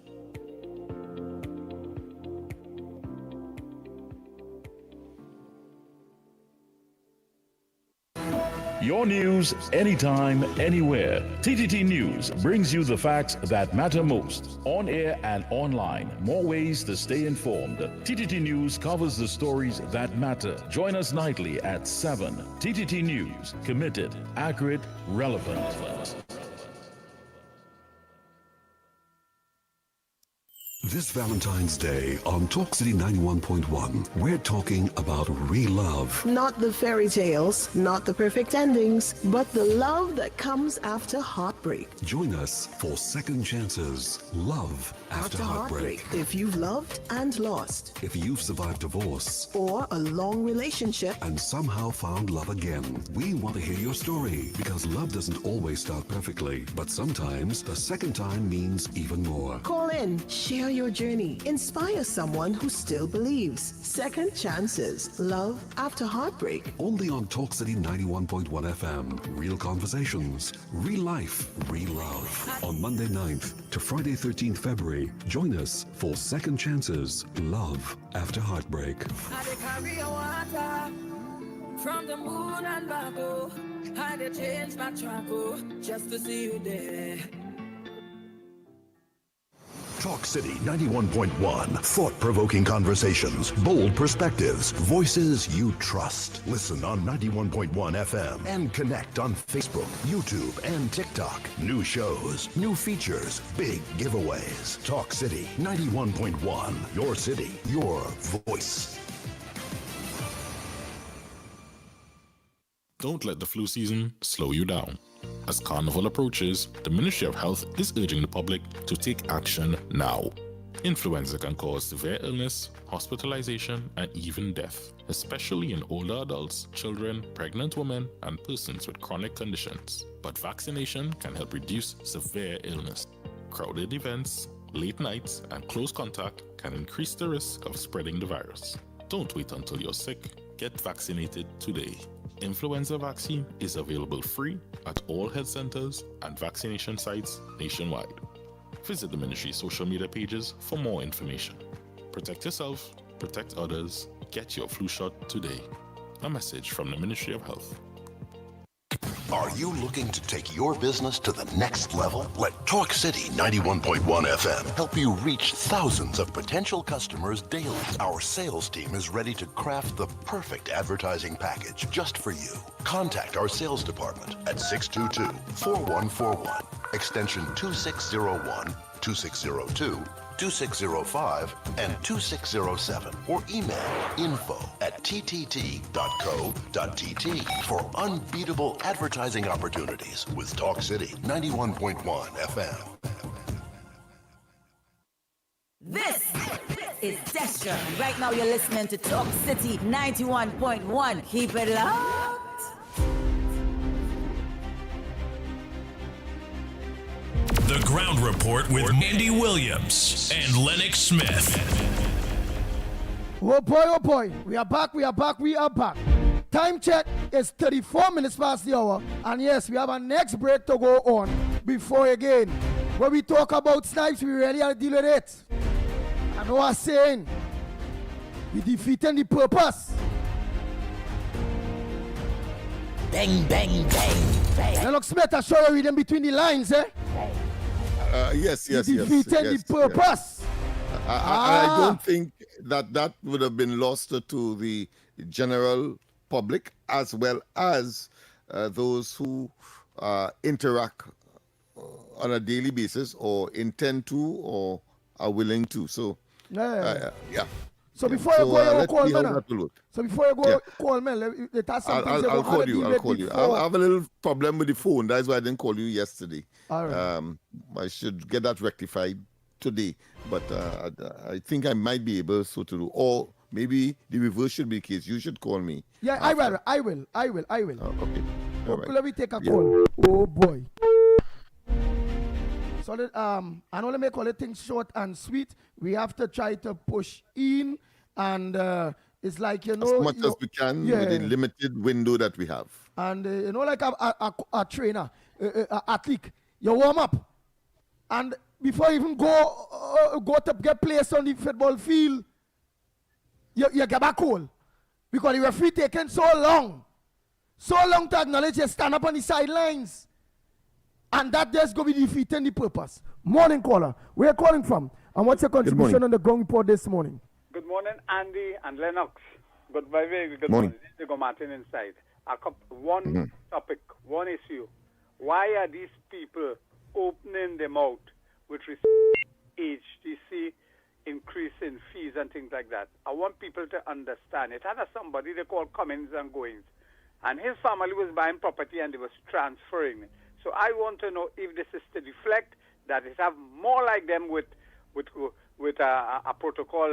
Your news anytime, anywhere. TTT News brings you the facts that matter most. On air and online, more ways to stay informed. TTT News covers the stories that matter. Join us nightly at 7. TTT News, committed, accurate, relevant. This Valentine's Day on Talk City 91.1, we're talking about real love. Not the fairy tales, not the perfect endings, but the love that comes after heartbreak. Join us for Second Chances, Love After Heartbreak. If you've loved and lost. If you've survived divorce. Or a long relationship. And somehow found love again. We want to hear your story, because love doesn't always start perfectly, but sometimes the second time means even more. Call in, share your journey, inspire someone who still believes. Second Chances, Love After Heartbreak. Only on Talk City 91.1 FM. Real conversations, real life, real love. On Monday 9th to Friday 13th February, join us for Second Chances, Love After Heartbreak. From the moon and back, oh, I had to change my track, oh, just to see you there. Talk City 91.1. Thought-provoking conversations, bold perspectives, voices you trust. Listen on 91.1 FM and connect on Facebook, YouTube, and TikTok. New shows, new features, big giveaways. Talk City 91.1. Your city, your voice. Don't let the flu season slow you down. As Carnival approaches, the Ministry of Health is urging the public to take action now. Influenza can cause severe illness, hospitalization, and even death, especially in older adults, children, pregnant women, and persons with chronic conditions. But vaccination can help reduce severe illness. Crowded events, late nights, and close contact can increase the risk of spreading the virus. Don't wait until you're sick. Get vaccinated today. Influenza vaccine is available free at all health centers and vaccination sites nationwide. Visit the ministry's social media pages for more information. Protect yourself, protect others, get your flu shot today. A message from the Ministry of Health. Are you looking to take your business to the next level? Let Talk City 91.1 FM help you reach thousands of potential customers daily. Our sales team is ready to craft the perfect advertising package just for you. Contact our sales department at 622-4141, extension 2601, 2602, 2605, and 2607, or email info@ttt.co.tt for unbeatable advertising opportunities with Talk City 91.1 FM. This is Destra, and right now you're listening to Talk City 91.1. Keep it locked. The Ground Report with Andy Williams and Lennox Smith. Oh boy, we are back. Time check is 34 minutes past the hour. And yes, we have our next break to go on before again. When we talk about snipes, we really have to deal with it. I know what I'm saying. We defeating the purpose. Bang, bang, bang, bang. Lennox Smith, I show you reading between the lines, eh? Yes. Defeating the purpose. I don't think that would have been lost to the general public as well as those who interact on a daily basis or intend to or are willing to. So, yeah. So before you go, call me. So before you go, call me. I'll call you. I have a little problem with the phone. That's why I didn't call you yesterday. All right. I should get that rectified today. But I think I might be able to do. Or maybe the reverse should be the case. You should call me. Yeah, after. I will. Okay. All right. Let me take a call. Oh boy. So that, I know let me call it things short and sweet. We have to try to push in, and it's like, as much as we can within the limited window that we have. And like a trainer, athlete, you warm up, and before you even go to get placed on the football field, you get back cold because the referee taking so long to acknowledge you stand up on the sidelines. And that just going to be defeating the purpose. Morning caller, where are you calling from? And what's your contribution on the ground report this morning? Good morning, Andy and Lennox. Good morning. This is Martin inside. One topic, one issue. Why are these people opening their mouth with HTC increase in fees and things like that? I want people to understand. It had somebody they call comings and goings. And his family was buying property and they was transferring it. So I want to know if this is to deflect that it have more like them with a protocol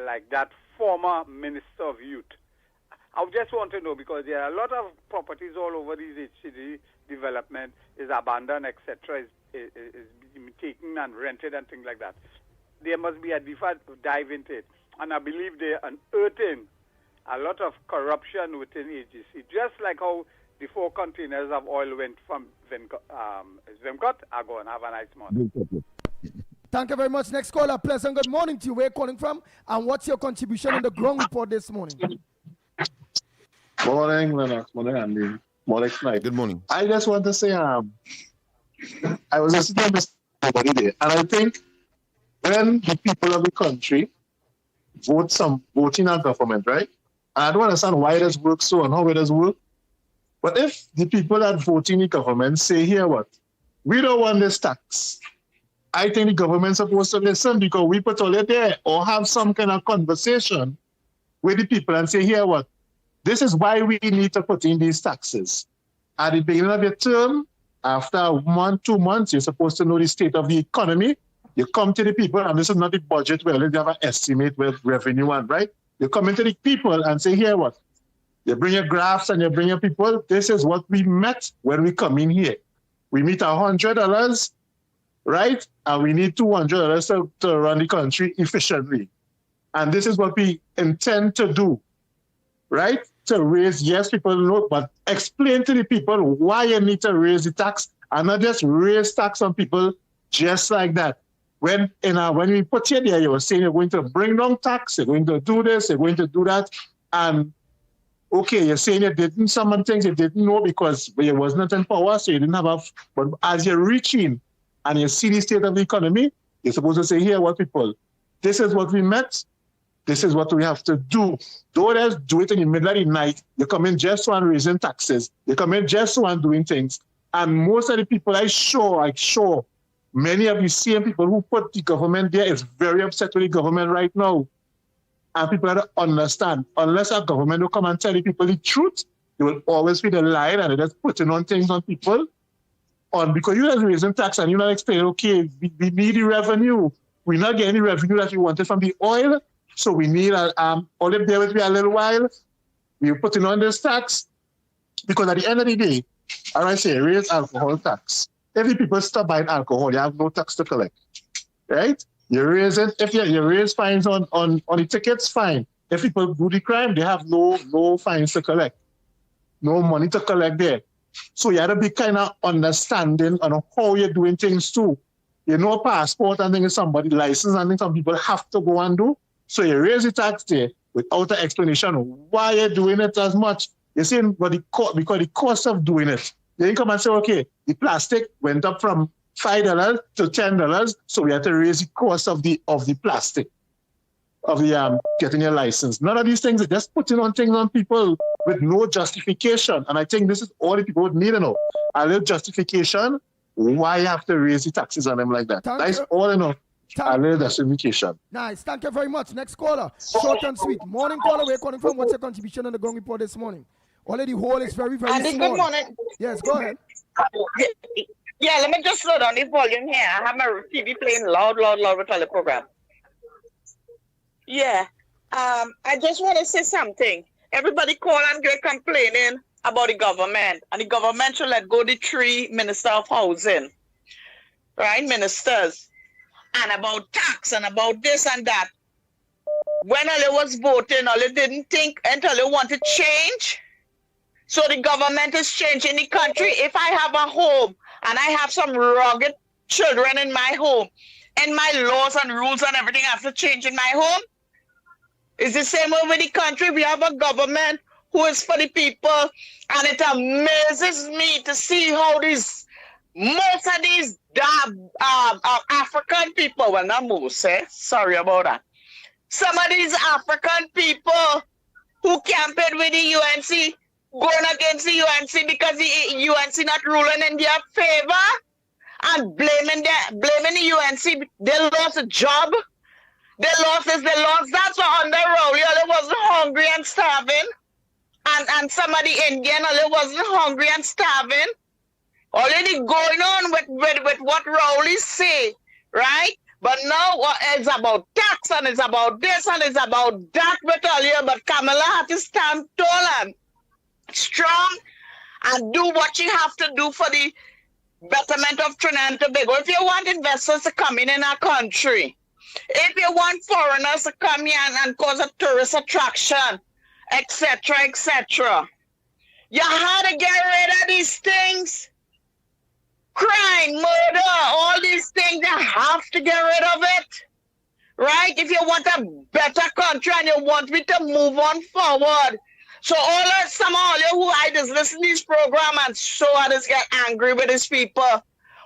like that former Minister of Youth. I just want to know because there are a lot of properties all over these HCD development is abandoned, etc. is being taken and rented and things like that. There must be a deeper dive into it, and I believe they are unearthing a lot of corruption within AGC, just like how the 4 containers of oil went from Vemcott. I go and have a nice morning. Thank you very much. Next caller, pleasant good morning to you. Where are you calling from? And what's your contribution on the ground report this morning? Morning, Lennox. Morning, Andy. Morning, Snipe. Good morning. I just want to say, I was listening to this every day, and I think when the people of the country voting our government, right? And I don't understand why it does work so and how it does work. But if the people that vote in the government say, here what? We don't want this tax. I think the government's supposed to listen because we put all it there or have some kind of conversation with the people and say, here what? This is why we need to put in these taxes. At the beginning of your term, after 1, 2 months, you're supposed to know the state of the economy. You come to the people, and this is not the budget where you have an estimate with revenue and right. You come into the people and say, here what? You bring your graphs and you bring your people. This is what we met when we come in here. We meet $100, right? And we need $200 to run the country efficiently. And this is what we intend to do, right? To raise, yes, people know, but explain to the people why you need to raise the tax and not just raise tax on people just like that. When we put you there, you were saying you're going to bring down tax, you're going to do this, you're going to do that. And okay, you're saying you didn't, some things you didn't know because you wasn't in power, so you didn't have but as you're reaching and you see the state of the economy, you're supposed to say, here, what people, this is what we met, this is what we have to do. Don't just do it in the middle of the night. You come in just on raising taxes. You come in just on doing things. And most of the people I show, many of the same people who put the government there is very upset with the government right now. And people have to understand, unless our government will come and tell the people the truth, they will always be the lie and they're just putting on things on people. Because you're just raising tax and you're not explaining, okay, we need the revenue. We're not getting the revenue that we wanted from the oil. So we need only bear with me a little while. We're putting on this tax because at the end of the day, as I say, raise alcohol tax. If the people stop buying alcohol, you have no tax to collect, right? You raise it. If you raise fines on the tickets, fine. If people do the crime, they have no fines to collect, no money to collect there. So you have to be kind of understanding on how you're doing things too. You know, passport and things, somebody license and things, some people have to go and do. So you raise the tax there without an explanation why you're doing it as much. You're saying, because the cost of doing it. Then you come and say, okay, the plastic went up from $5 to $10, so we have to raise the cost of the plastic, of the getting your license. None of these things are just putting on things on people with no justification. And I think this is all the people would need to know. A little justification, why you have to raise the taxes on them like that. That's all enough. A little justification. Nice. Thank you very much. Next caller. Short and sweet. Morning caller. We're calling from. What's your contribution on the ground report this morning? Already the hole is very, very Andy, small. good morning. Yes, go ahead. Yeah, let me just slow down the volume here. I have my TV playing loud with all the program. Yeah. I just want to say something. Everybody call and get complaining about the government. And the government should let go the 3 minister of housing. Right? Ministers. And about tax and about this and that. When they was voting, they didn't think until they wanted change. So the government is changing the country. If I have a home and I have some rugged children in my home, and my laws and rules and everything have to change in my home, it's the same way with the country. We have a government who is for the people, and it amazes me to see how most of these African people, well, not most, sorry about that. Some of these African people who campaigned with the UNC, going against the UNC because the UNC not ruling in their favor, and blaming the UNC. They lost a job. They lost this, they lost that. So under Rowley, they wasn't hungry and starving. And some of the Indian, they wasn't hungry and starving. Already going on with what Rowley say, right? But now it's about tax and it's about this and it's about that with all you. But Kamala had to stand tall and strong and do what you have to do for the betterment of Trinidad and Tobago. If you want investors to come in our country, if you want foreigners to come here and cause a tourist attraction, etc., etc., you have to get rid of these things. Crime, murder, all these things, you have to get rid of it. Right? If you want a better country and you want me to move on forward. So some of all you who I just listen to this program and so I just get angry with these people.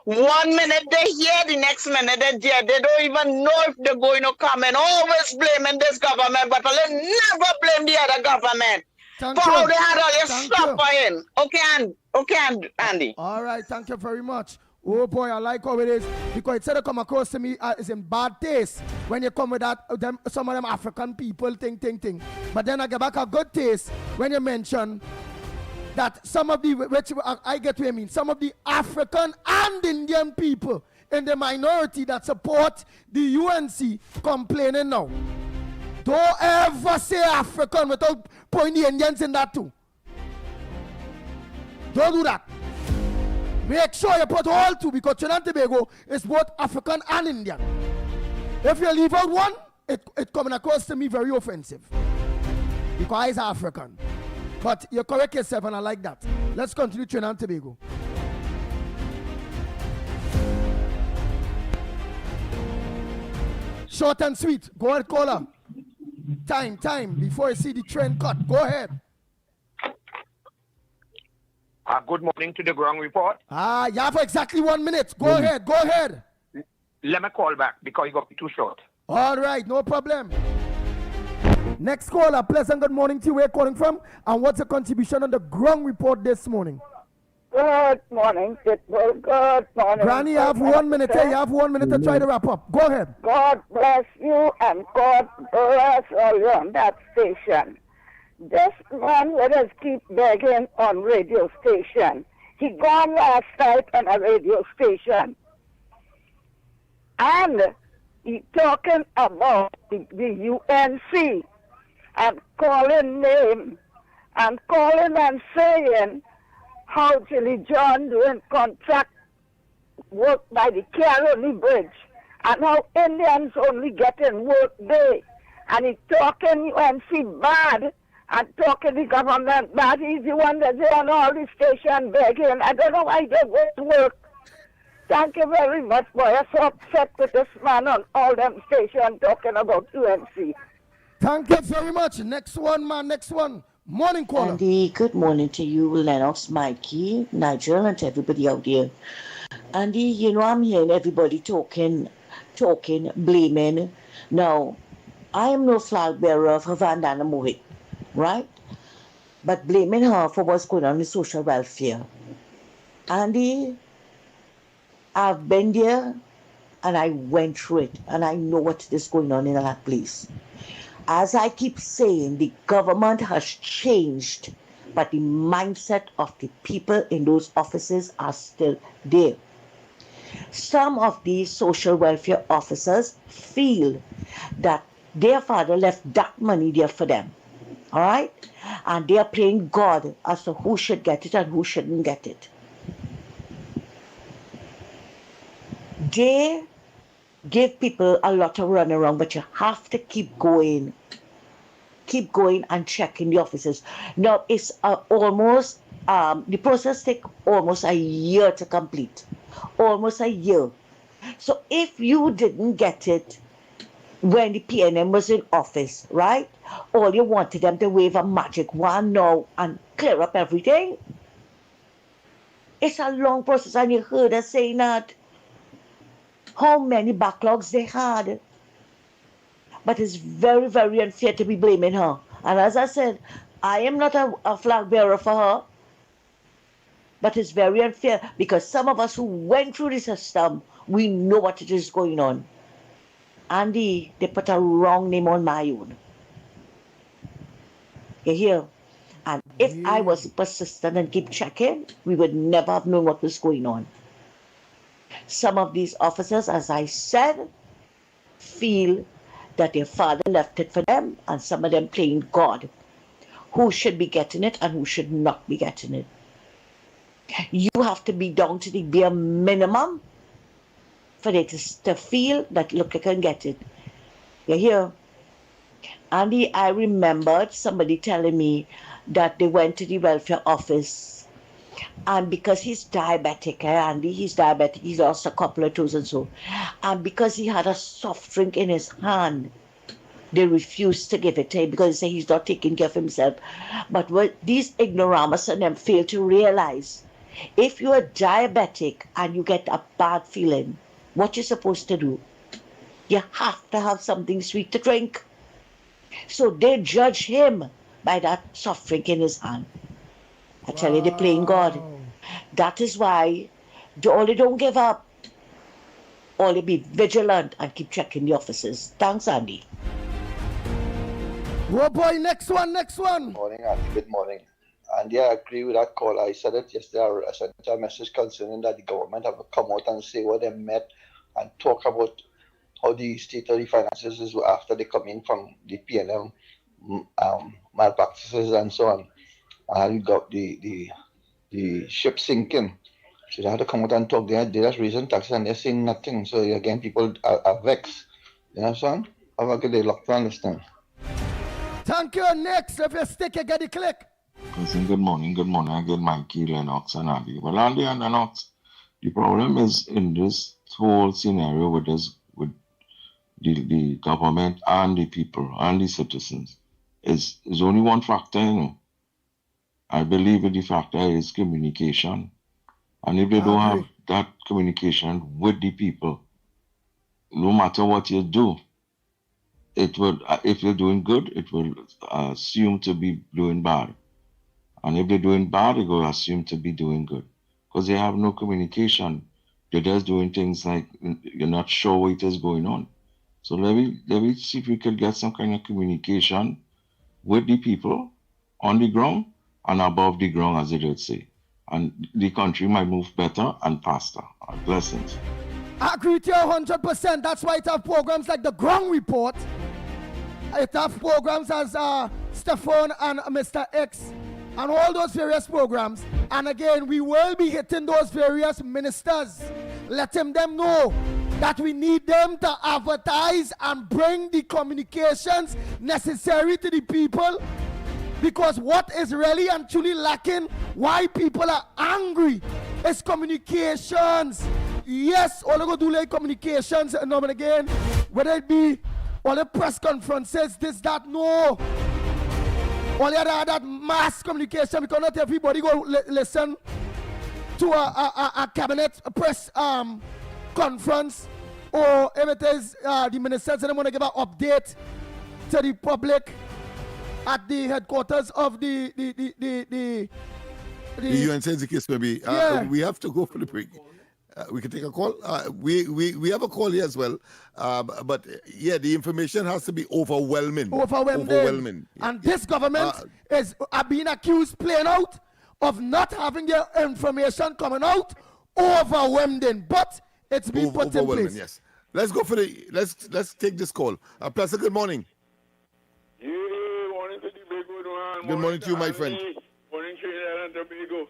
1 minute they hear, the next minute they hear. They don't even know if they're going to come and always blaming this government, but they never blame the other government. For how they had all this suffering. Okay, Andy. All right, thank you very much. Oh boy, I like how it is because it said to come across to me is in bad taste when you come with that some of them African people thing. But then I get back a good taste when you mention that some of the which I get what you mean, some of the African and Indian people in the minority that support the UNC complaining now. Don't ever say African without putting the Indians in that too. Don't do that. Make sure you put all two because Trinidad and Tobago is both African and Indian. If you leave out one, it coming across to me very offensive because it's African. But you correct yourself and I like that. Let's continue Trinidad and Tobago. Short and sweet. Go ahead, caller. Time. Before you see the trend cut. Go ahead. Good morning to the ground report. You have exactly 1 minute. Go ahead. Go ahead. Let me call back because you got me too short. All right, no problem. Next caller, pleasant good morning to you. Where you calling from? And what's your contribution on the ground report this morning? Good morning, people. Good morning. Granny, you have 1 minute. You have 1 minute to try to wrap up. Go ahead. God bless you and God bless all you on that station. This man let us keep begging on radio station. He gone last night on a radio station. And he talking about the UNC and calling name and calling and saying how Jilly John doing contract work by the Caroni Bridge and how Indians only getting work day. And he talking UNC bad and talking the government bad. He's the one that's on all the station begging. I don't know why they go to work. Thank you very much, boy. I'm so upset with this man on all them stations talking about UNC. Thank you very much. Next one, man. Next one. Morning caller. Andy, good morning to you, Lennox, Mikey, Nigel, and to everybody out there. Andy, you know, I'm hearing everybody talking, blaming. Now, I am no flag bearer for Vandana Mohit, right? But blaming her for what's going on in social welfare. Andy, I've been there and I went through it and I know what is going on in that place. As I keep saying, the government has changed, but the mindset of the people in those offices are still there. Some of these social welfare officers feel that their father left that money there for them, all right? And they are playing God as to who should get it and who shouldn't get it. They give people a lot of run around, but you have to keep going and checking the offices. Now it's almost the process takes almost a year to complete, almost a year. So if you didn't get it when the PNM was in office, right, or you wanted them to wave a magic wand now and clear up everything, it's a long process. And you heard us saying that how many backlogs they had. But it's very, very unfair to be blaming her. And as I said, I am not a flag bearer for her. But it's very unfair because some of us who went through the system, we know what it is going on. Andy, they put a wrong name on my own. You hear? And if I was persistent and keep checking, we would never have known what was going on. Some of these officers, as I said, feel that their father left it for them, and some of them playing God. Who should be getting it and who should not be getting it? You have to be down to the bare minimum for them to feel that, look, I can get it. You hear? Andy, I remembered somebody telling me that they went to the welfare office, and because he's diabetic, Andy, he's diabetic, he lost a couple of toes and so, and because he had a soft drink in his hand, they refused to give it to him because they say he's not taking care of himself. But what these ignoramus and them fail to realize, if you're diabetic and you get a bad feeling, what you're supposed to do, you have to have something sweet to drink. So they judge him by that soft drink in his hand. I tell you, they're playing God. That is why they don't give up. Only be vigilant and keep checking the offices. Thanks, Andy. Oh boy, next one. Morning, Andy. Good morning. And yeah, I agree with that call. I said it yesterday. I sent a message concerning that the government have to come out and say what they met and talk about how the state of the finances is after they come in from the PNM malpractices and so on. And you got the ship sinking. So they have to come out and talk. They're just raising taxes and they're saying nothing. So again, people are vexed. You know what I'm saying? Have a good day. Look to understand. Thank you. Next, if you stick, you get the click. Listen, good morning again, Mikey, Lennox, and Andy. Well, Andy and Lennox, the problem is in this whole scenario with the government and the people and the citizens is only one factor, you know. I believe the factor is communication. And if they don't have that communication with the people, no matter what you do, it will, if you're doing good, it will assume to be doing bad. And if they're doing bad, it will assume to be doing good. Because they have no communication. They're just doing things like you're not sure what is going on. So let me see if we could get some kind of communication with the people on the ground and above the ground, as they would say. And the country might move better and faster. Blessings. I agree with you 100%. That's why it have programs like the Ground Report. It have programs as Stefan and Mr. X and all those various programs. And again, we will be hitting those various ministers, letting them know that we need them to advertise and bring the communications necessary to the people. Because what is really and truly lacking, why people are angry, is communications. Yes, all I go do like communications and again, whether it be all the press conferences, this, that, no. All the other that mass communication, because not everybody go listen to a cabinet press conference, or if it is the ministers and they want to give an update to the public at the headquarters of the UN says the case maybe. We have to go for the break. We can take a call. We have a call here as well. But yeah, the information has to be overwhelming. Overwhelming. And this government is being accused plain out of not having their information coming out. Overwhelming. But it's been put in place. Yes. Let's go for let's take this call. Pastor, good morning. Good morning to you, my friend. Morning, Trinidad and Tobago.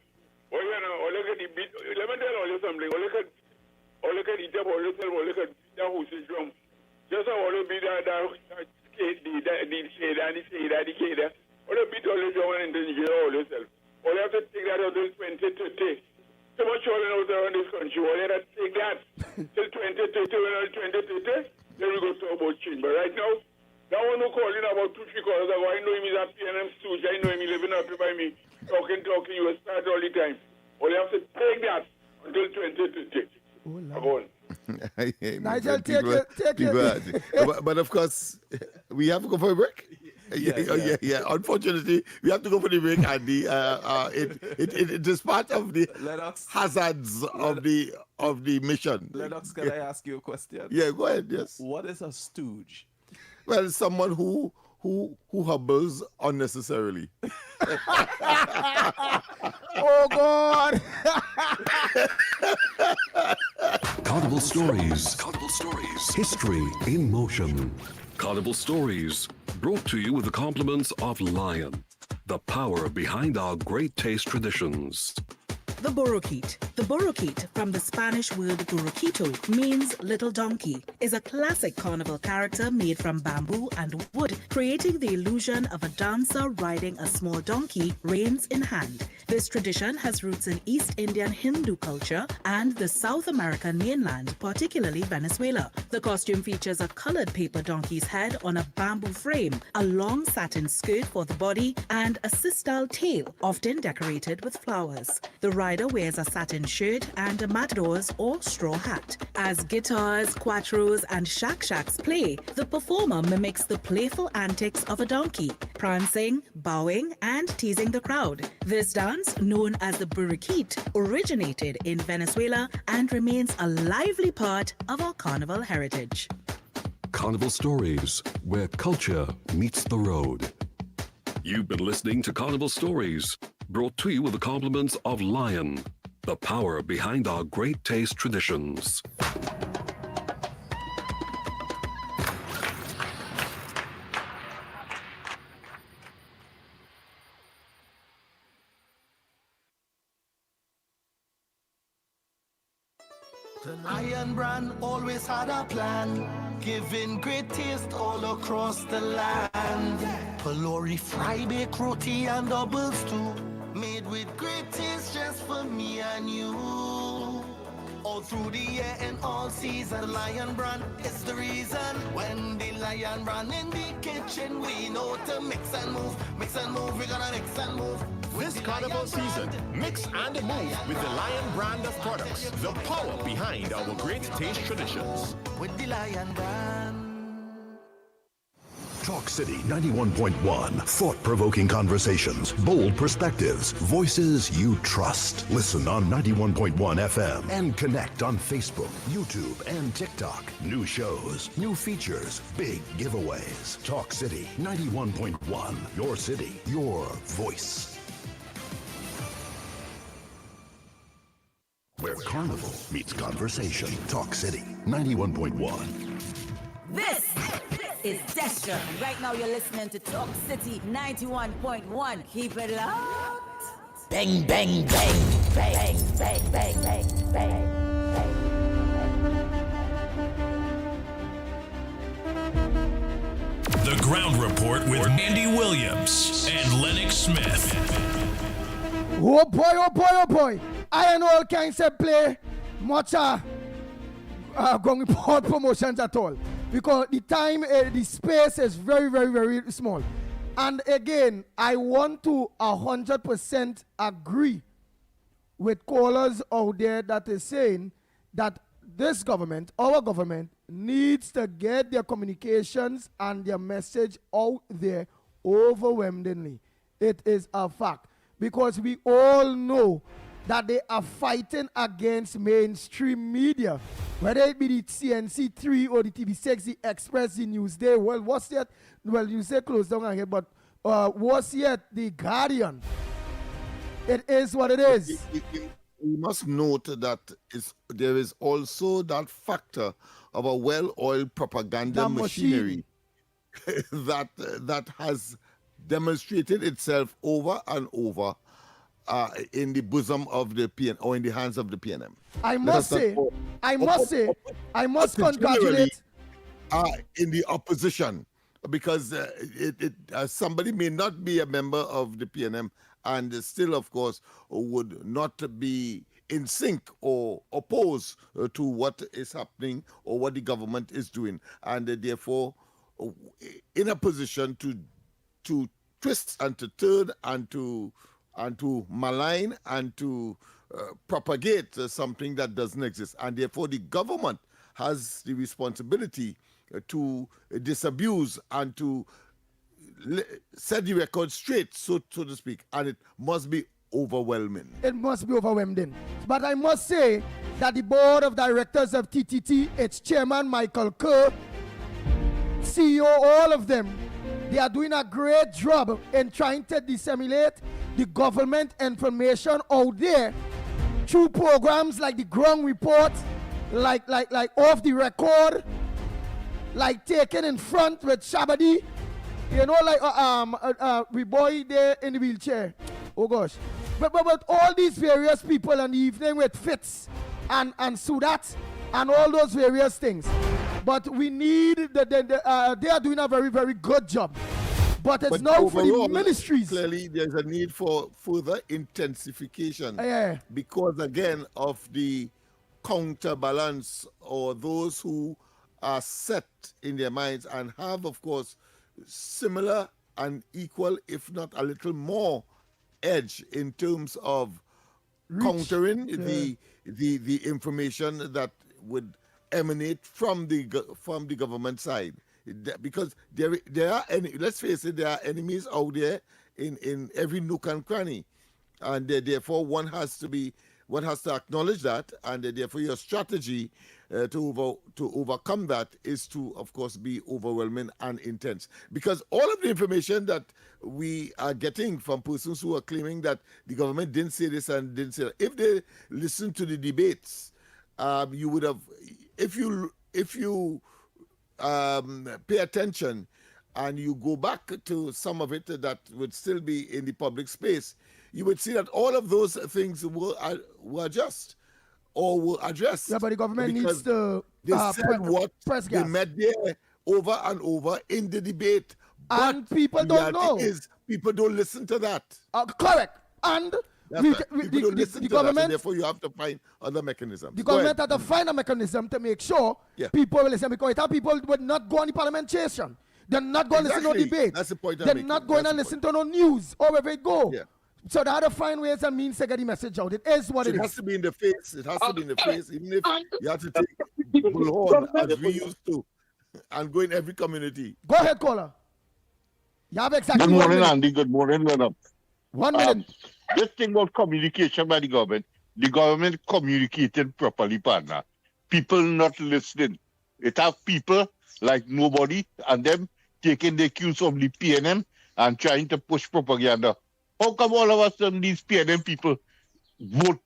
Well, you know, look at the beat. Let me tell you something. Look at the tip. Look at the horse's drum. Just how all be that skate, the shade and the shade and the shade. All the beat all the drum and then you all yourself. All you have to take that until 2030. So much all out around this country. All you have to take that till 2030. When 2030, then we go talk about change. But right now, that one who called in about 2-3 calls ago, I know him is a PNM stooge. I know him living up by me. Talking, you will start all the time. All you have to take that until 2030. Go on. Nigel, take it. But of course, we have to go for a break. Yeah. Unfortunately, we have to go for the break, and it is part of the hazards of the mission. Lennox, can I ask you a question? Yeah, go ahead. Yes. What is a stooge? Well, someone who hubbles unnecessarily. Oh God! Carnival Stories. History in motion. Carnival Stories, brought to you with the compliments of Lion, the power behind our great taste traditions. The Borriquite. The Borriquite, from the Spanish word burriquito, means little donkey, is a classic carnival character made from bamboo and wood, creating the illusion of a dancer riding a small donkey, reins in hand. This tradition has roots in East Indian Hindu culture and the South American mainland, particularly Venezuela. The costume features a colored paper donkey's head on a bamboo frame, a long satin skirt for the body, and a sistal tail, often decorated with flowers. The rider wears a satin shirt and a matador's or straw hat. As guitars, cuatros, and shak-shaks play, the performer mimics the playful antics of a donkey, prancing, bowing, and teasing the crowd. This dance, known as the Borriquite, originated in Venezuela and remains a lively part of our carnival heritage. Carnival Stories, where culture meets the road. You've been listening to Carnival Stories, brought to you with the compliments of Lion, the power behind our great taste traditions. The Lion brand always had a plan, giving great taste all across the land. Palori, fry, bake, roti, and doubles too, made with great taste just for me and you. All through the year and all season, Lion brand is the reason. When the Lion brand in the kitchen, we know to mix and move, we're gonna mix and move. This carnival season, mix and move with the Lion brand of products, the power behind our great taste traditions. With the Lion brand. Talk City 91.1. Thought-provoking conversations, bold perspectives, voices you trust. Listen on 91.1 FM and connect on Facebook, YouTube, and TikTok. New shows, new features, big giveaways. Talk City 91.1. Your city, your voice. Where carnival meets conversation. Talk City 91.1. This is Destra. And right now you're listening to Talk City 91.1. Keep it locked. Bang, bang, bang, bang, bang, bang, bang, bang, bang. The Ground Report with Andy Williams and Lennox Smith. Oh boy, oh boy, oh boy. I and all kinds of play much going report promotions at all. Because the time, the space is very, very, very small. And again, I want to 100% agree with callers out there that is saying that this government, our government, needs to get their communications and their message out there overwhelmingly. It is a fact. Because we all know that they are fighting against mainstream media, whether it be the CNC3 or the TV6, the Express, the Newsday. Well, what's yet? Well, you say close down here, but what's yet? The Guardian. It is what it is. We must note that there is also that factor of a well-oiled propaganda machinery that has demonstrated itself over and over in the bosom of the PN or in the hands of the PNM. I must congratulate in the opposition, because somebody may not be a member of the PNM and still, of course, would not be in sync or oppose to what is happening or what the government is doing, and therefore in a position to twist and to turn and to malign and to propagate something that doesn't exist. And therefore the government has the responsibility to disabuse and to set the record straight, so to speak, and it must be overwhelming. It must be overwhelming. But I must say that the board of directors of TTT, its chairman Michael Kerr, CEO, all of them, they are doing a great job in trying to disseminate the government information out there through programs like the Ground Report, like Off the Record, like Taken in Front with Shabadi, you know, like we boy there in the wheelchair. Oh gosh. But all these various people in the evening with Fitz and Sudat and all those various things. But we need they are doing a very, very good job. But it's now for the ministries. Clearly, there's a need for further intensification because, again, of the counterbalance or those who are set in their minds and have, of course, similar and equal, if not a little more, edge in terms of countering the information that would emanate from the government side. Because there are let's face it, there are enemies out there in every nook and cranny, and therefore one has to acknowledge that, and therefore your strategy to overcome that is to, of course, be overwhelming and intense. Because all of the information that we are getting from persons who are claiming that the government didn't say this and didn't say that, if they listen to the debates, you would have, if you pay attention and you go back to some of it that would still be in the public space, you would see that all of those things were just or were addressed. Yeah, but the government needs to they said what press they gas. met there over and over in the debate. And but people don't know. People don't listen to that. Correct. And the government, and therefore you have to find other mechanisms. The government had to find a mechanism to make sure people will listen, because people would not go on the parliamentation. They're not going to listen to no debate. That's the point. They're not going to listen to no news or wherever it go. Yeah. So they had to find ways and means to get the message out. It is what So it it is. has to be in the face. It has to be in the face, even if you have to take bullhorn as we used to and go in every community. Go ahead, caller. You have exactly Good 1 morning, minute. Andy. Good morning, Lennox. 1 minute. This thing about communication by the government communicating properly, partner. People not listening. It have people like nobody and them taking the cues from the PNM and trying to push propaganda. How come all of us, these PNM people, vote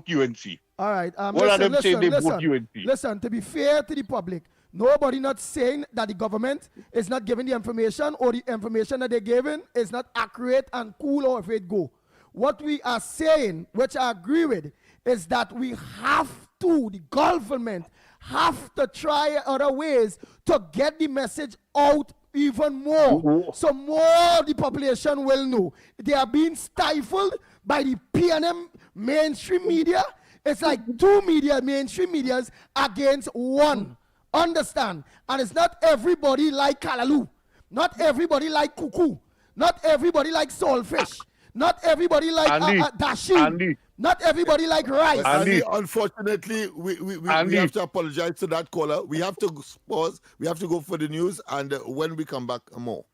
UNC? All right. What are them saying they vote UNC? Listen, to be fair to the public, nobody not saying that the government is not giving the information or the information that they're giving is not accurate and cool or if it go. What we are saying, which I agree with, is that we have to, the government have to try other ways to get the message out even more. So more the population will know. They are being stifled by the PNM mainstream media. It's like two mainstream medias against one. Understand? And it's not everybody like Kalaloo. Not everybody like Cuckoo. Not everybody like Saltfish. Not everybody like Dashi. Not everybody like rice. Andy, unfortunately, we have to apologize to that caller. We have to pause. We have to go for the news. And when we come back, more.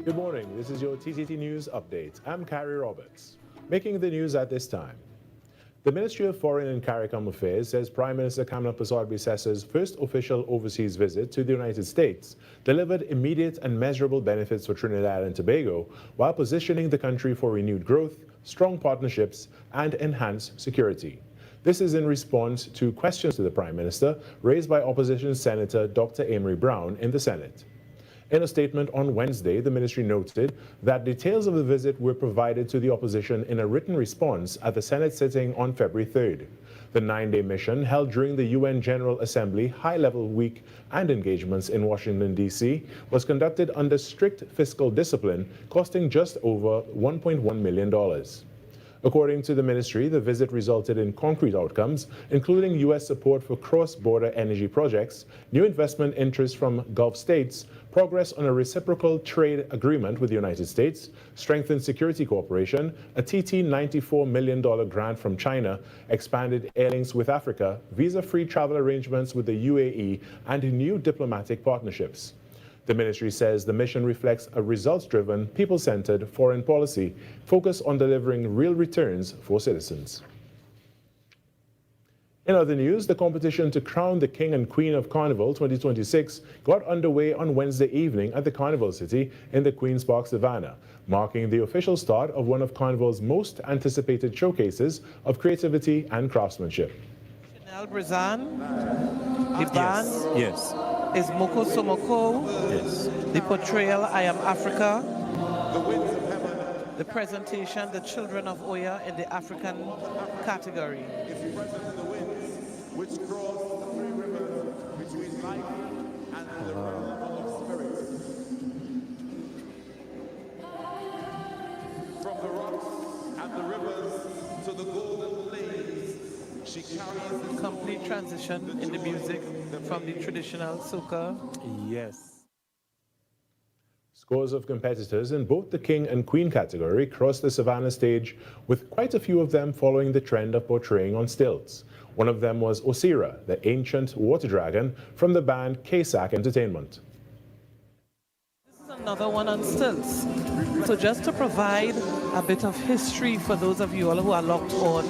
Good morning. This is your TTT News Update. I'm Carrie Roberts. Making the news at this time. The Ministry of Foreign and CARICOM Affairs says Prime Minister Kamala Persad-Bissessa's first official overseas visit to the United States delivered immediate and measurable benefits for Trinidad and Tobago while positioning the country for renewed growth, strong partnerships, and enhanced security. This is in response to questions to the Prime Minister raised by opposition Senator Dr. Amory Brown in the Senate. In a statement on Wednesday, the ministry noted that details of the visit were provided to the opposition in a written response at the Senate sitting on February 3rd. The 9-day mission, held during the UN General Assembly High-Level Week and engagements in Washington, D.C., was conducted under strict fiscal discipline, costing just over $1.1 million. According to the ministry, the visit resulted in concrete outcomes, including U.S. support for cross-border energy projects, new investment interests from Gulf states, progress on a reciprocal trade agreement with the United States, strengthened security cooperation, a TT $94 million grant from China, expanded air links with Africa, visa-free travel arrangements with the UAE, and new diplomatic partnerships. The ministry says the mission reflects a results-driven, people-centered foreign policy focused on delivering real returns for citizens. In other news, the competition to crown the King and Queen of Carnival 2026 got underway on Wednesday evening at the Carnival City in the Queen's Park Savannah, marking the official start of one of Carnival's most anticipated showcases of creativity and craftsmanship. Chanel Brazan, the band is Moko Somoko, the portrayal I Am Africa, the presentation The Children of Oya in the African category. Which cross the three rivers between life and the realm of spirits. From the rocks and the rivers to the golden plains, she carries the complete transition in the music from the traditional soca. Yes. Scores of competitors in both the King and Queen category crossed the Savannah stage, with quite a few of them following the trend of portraying on stilts. One of them was Osira, the ancient water dragon from the band K-Sac Entertainment. This is another one on stilts. So just to provide a bit of history for those of you all who are locked on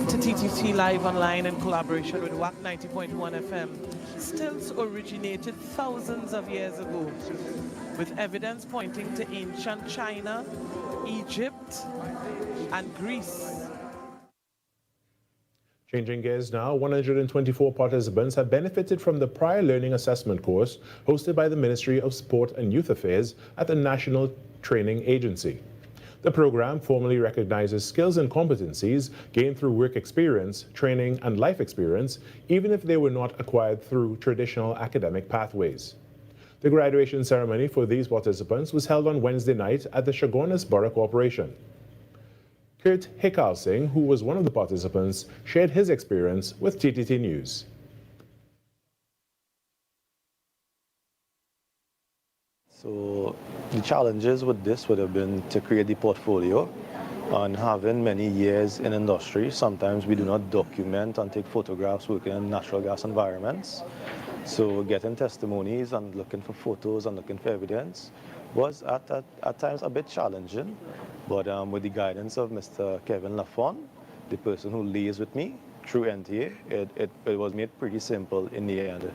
to TTT Live Online in collaboration with WAC 90.1 FM, stilts originated thousands of years ago, with evidence pointing to ancient China, Egypt, and Greece. Changing gears now, 124 participants have benefited from the prior learning assessment course hosted by the Ministry of Sport and Youth Affairs at the National Training Agency. The program formally recognizes skills and competencies gained through work experience, training, and life experience, even if they were not acquired through traditional academic pathways. The graduation ceremony for these participants was held on Wednesday night at the Chaguanas Borough Corporation. Kurt Hickalsing, who was one of the participants, shared his experience with TTT News. So the challenges with this would have been to create the portfolio. And having many years in industry, sometimes we do not document and take photographs working in natural gas environments. So getting testimonies and looking for photos and looking for evidence was at times a bit challenging. But with the guidance of Mr. Kevin Lafon, the person who liaised with me through NTA, it was made pretty simple in the end.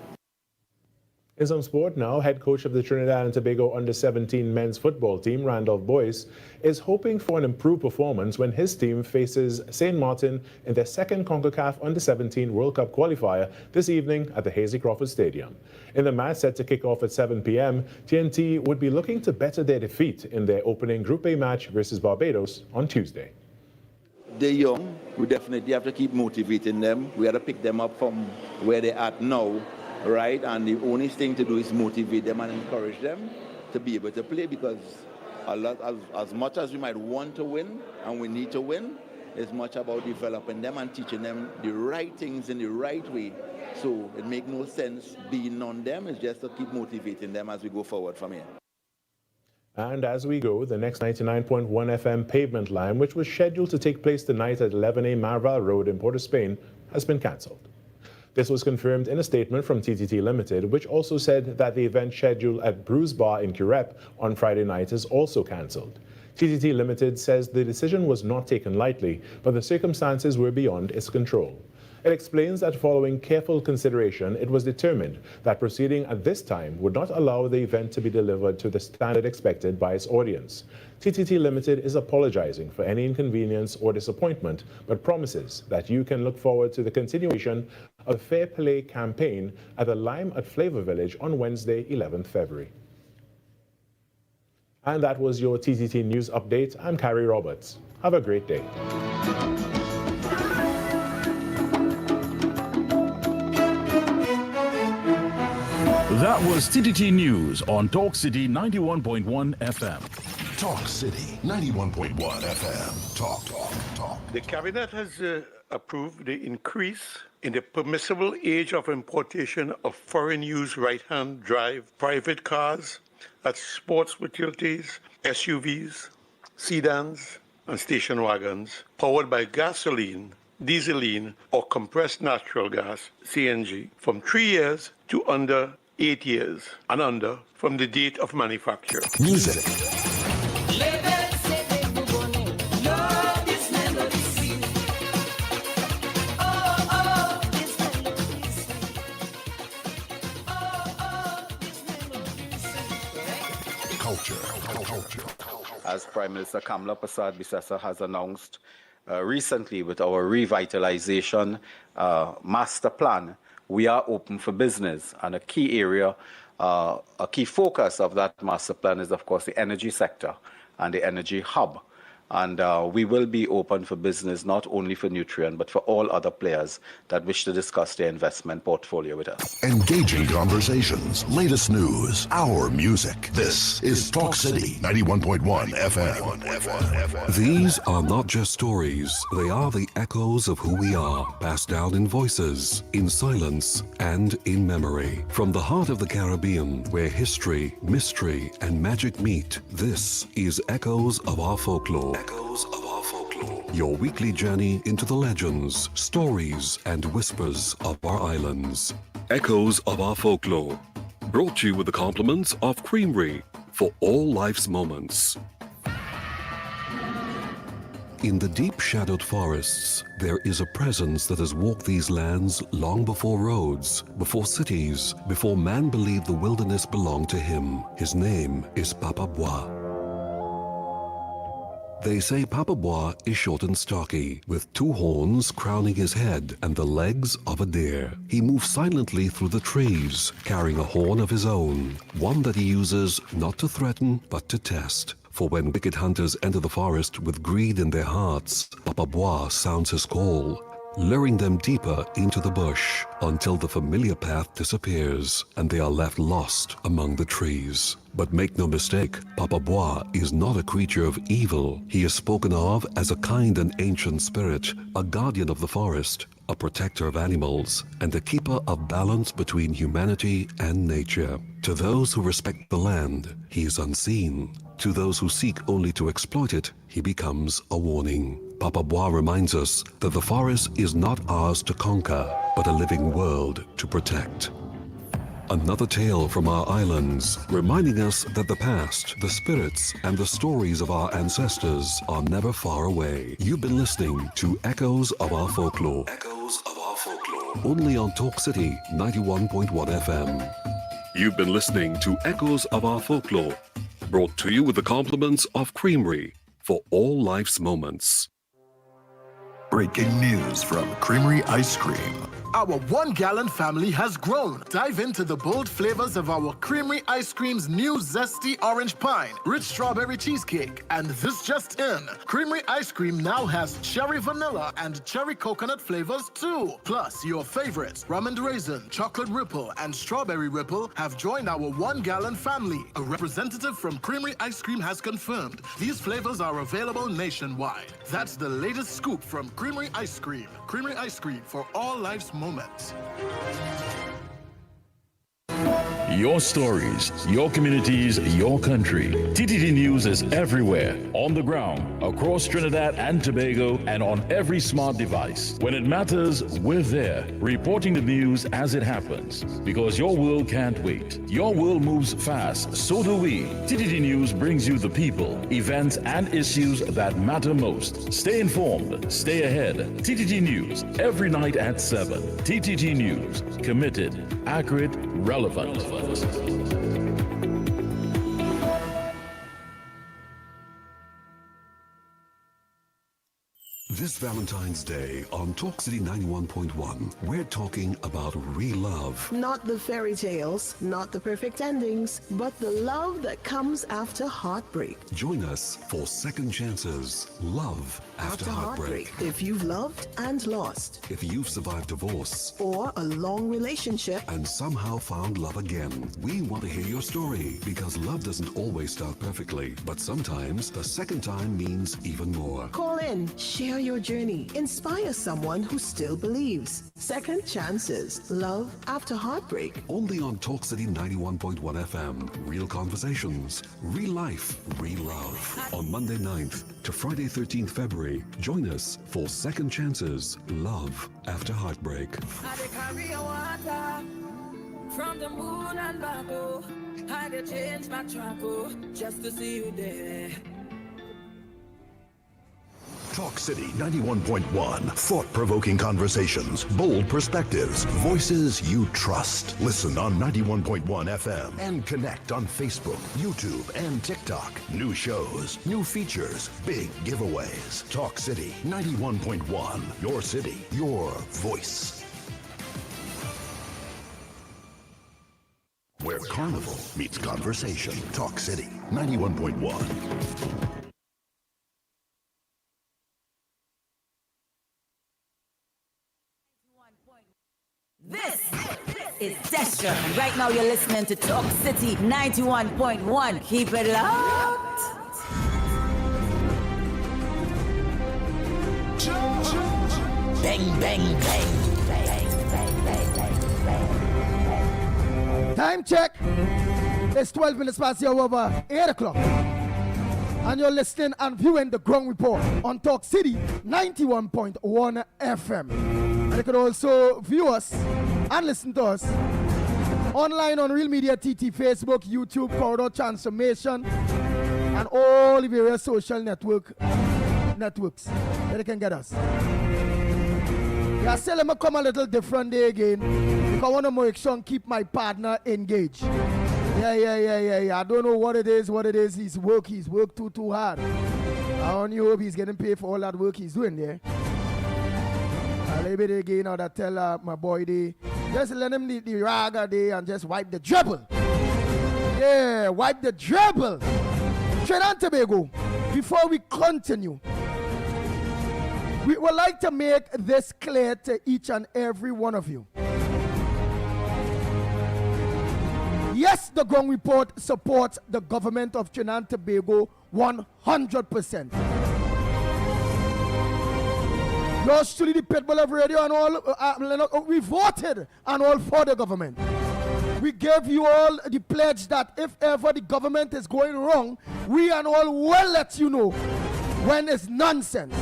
In some sport now, head coach of the Trinidad and Tobago under-17 men's football team, Randolph Boyce, is hoping for an improved performance when his team faces St. Martin in their second CONCACAF under-17 World Cup qualifier this evening at the Hazy Crawford Stadium. In the match set to kick off at 7 p.m., TNT would be looking to better their defeat in their opening Group A match versus Barbados on Tuesday. They're young. We definitely have to keep motivating them. We have to pick them up from where they're at now. Right, and the only thing to do is motivate them and encourage them to be able to play, because as much as we might want to win and we need to win, it's much about developing them and teaching them the right things in the right way. So it makes no sense being on them. It's just to keep motivating them as we go forward from here. And as we go, the next 99.1 FM pavement line, which was scheduled to take place tonight at 11A Marval Road in Port of Spain, has been cancelled. This was confirmed in a statement from TTT Limited, which also said that the event scheduled at Bruce Bar in Curep on Friday night is also cancelled. TTT Limited says the decision was not taken lightly, but the circumstances were beyond its control. It explains that following careful consideration, it was determined that proceeding at this time would not allow the event to be delivered to the standard expected by its audience. TTT Limited is apologizing for any inconvenience or disappointment, but promises that you can look forward to the continuation of the Fair Play campaign at the Lime at Flavor Village on Wednesday, 11th February. And that was your TTT News Update. I'm Carrie Roberts. Have a great day. That was TTT News on Talk City 91.1 FM. Talk City 91.1 FM. Talk. The Cabinet has approved the increase in the permissible age of importation of foreign-use right-hand drive private cars at sports utilities, SUVs, sedans, and station wagons powered by gasoline, dieseline, or compressed natural gas, CNG, from 3 years to under 8 years and under from the date of manufacture. Music. Culture. As Prime Minister Kamla Prasad Bisesa has announced recently with our revitalization master plan, we are open for business, and a key area, a key focus of that master plan is, of course, the energy sector and the energy hub. And we will be open for business, not only for Nutrien, but for all other players that wish to discuss their investment portfolio with us. Engaging conversations, latest news, our music. This is Talk City 91.1 FM. These are not just stories. They are the echoes of who we are, passed down in voices, in silence, and in memory. From the heart of the Caribbean, where history, mystery, and magic meet, this is Echoes of Our Folklore. Echoes of Our Folklore. Your weekly journey into the legends, stories, and whispers of our islands. Echoes of Our Folklore. Brought to you with the compliments of Creamery for all life's moments. In the deep shadowed forests, there is a presence that has walked these lands long before roads, before cities, before man believed the wilderness belonged to him. His name is Papa Bois. They say Papa Bois is short and stocky, with 2 horns crowning his head and the legs of a deer. He moves silently through the trees, carrying a horn of his own, one that he uses not to threaten, but to test. For when wicked hunters enter the forest with greed in their hearts, Papa Bois sounds his call, luring them deeper into the bush until the familiar path disappears and they are left lost among the trees. But make no mistake, Papa Bois is not a creature of evil. He is spoken of as a kind and ancient spirit, a guardian of the forest, a protector of animals, and a keeper of balance between humanity and nature. To those who respect the land, he is unseen. To those who seek only to exploit it, he becomes a warning. Papa Bois reminds us that the forest is not ours to conquer, but a living world to protect. Another tale from our islands, reminding us that the past, the spirits, and the stories of our ancestors are never far away. You've been listening to Echoes of Our Folklore. Echoes of Our Folklore. Only on Talk City 91.1 FM. You've been listening to Echoes of Our Folklore, brought to you with the compliments of Creamery for all life's moments. Breaking news from Creamery Ice Cream. Our 1-gallon family has grown. Dive into the bold flavors of our Creamery Ice Cream's new zesty orange pine, rich strawberry cheesecake, and this just in, Creamery Ice Cream now has cherry vanilla and cherry coconut flavors too. Plus, your favorites, rum and raisin, chocolate ripple, and strawberry ripple have joined our 1-gallon family. A representative from Creamery Ice Cream has confirmed these flavors are available nationwide. That's the latest scoop from Creamery Ice Cream. Creamery Ice Cream for all life's moments. Your stories, your communities, your country. TTT News is everywhere, on the ground, across Trinidad and Tobago, and on every smart device. When it matters, we're there, reporting the news as it happens. Because your world can't wait. Your world moves fast, so do we. TTT News brings you the people, events, and issues that matter most. Stay informed, stay ahead. TTT News, every night at 7. TTT News, committed, accurate, relevant. This Valentine's Day on Talk City 91.1, we're talking about real love. Not the fairy tales, not the perfect endings, but the love that comes after heartbreak. Join us for Second Chances, Love After Heartbreak. If you've loved and lost. If you've survived divorce. Or a long relationship. And somehow found love again. We want to hear your story because love doesn't always start perfectly, but sometimes the second time means even more. Call in, share your journey, inspire someone who still believes. Second Chances, Love After Heartbreak. Only on Talk City 91.1 FM. Real conversations, real life, real love. On Monday 9th to Friday 13th February, join us for Second Chances, Love After Heartbreak. I carry a water from the moon and back, oh. I change my track, oh, just to see you there. Talk City 91.1. Thought-provoking conversations, bold perspectives, voices you trust. Listen on 91.1 FM and connect on Facebook, YouTube, and TikTok. New shows, new features, big giveaways. Talk City 91.1. Your city, your voice. Where carnival meets conversation. Talk City 91.1. This is Destra, and right now you're listening to Talk City 91.1. Keep it locked. Bang, bang, bang. Time check. It's 12 minutes past the hour, 8 o'clock. And you're listening and viewing the Ground Report on Talk City 91.1 FM. And you can also view us and listen to us online on Real Media TT, Facebook, YouTube, Corridor Transformation, and all the various social networks that you can get us. Yeah, I said let me come a little different day again because I want to make sure and keep my partner engaged. Yeah. I don't know what it is. He's worked too hard. I only hope he's getting paid for all that work he's doing there. A little bit again now that tell my boy they just let him the raga day and just wipe the dribble. Yeah, wipe the dribble. Trinidad and Tobago, before we continue, we would like to make this clear to each and every one of you. Yes, the Ground Report supports the government of Trinidad and Tobago 100%. Yours truly, the Pitbull of Radio and all, we voted and all for the government. We gave you all the pledge that if ever the government is going wrong, we and all will let you know when it's nonsense.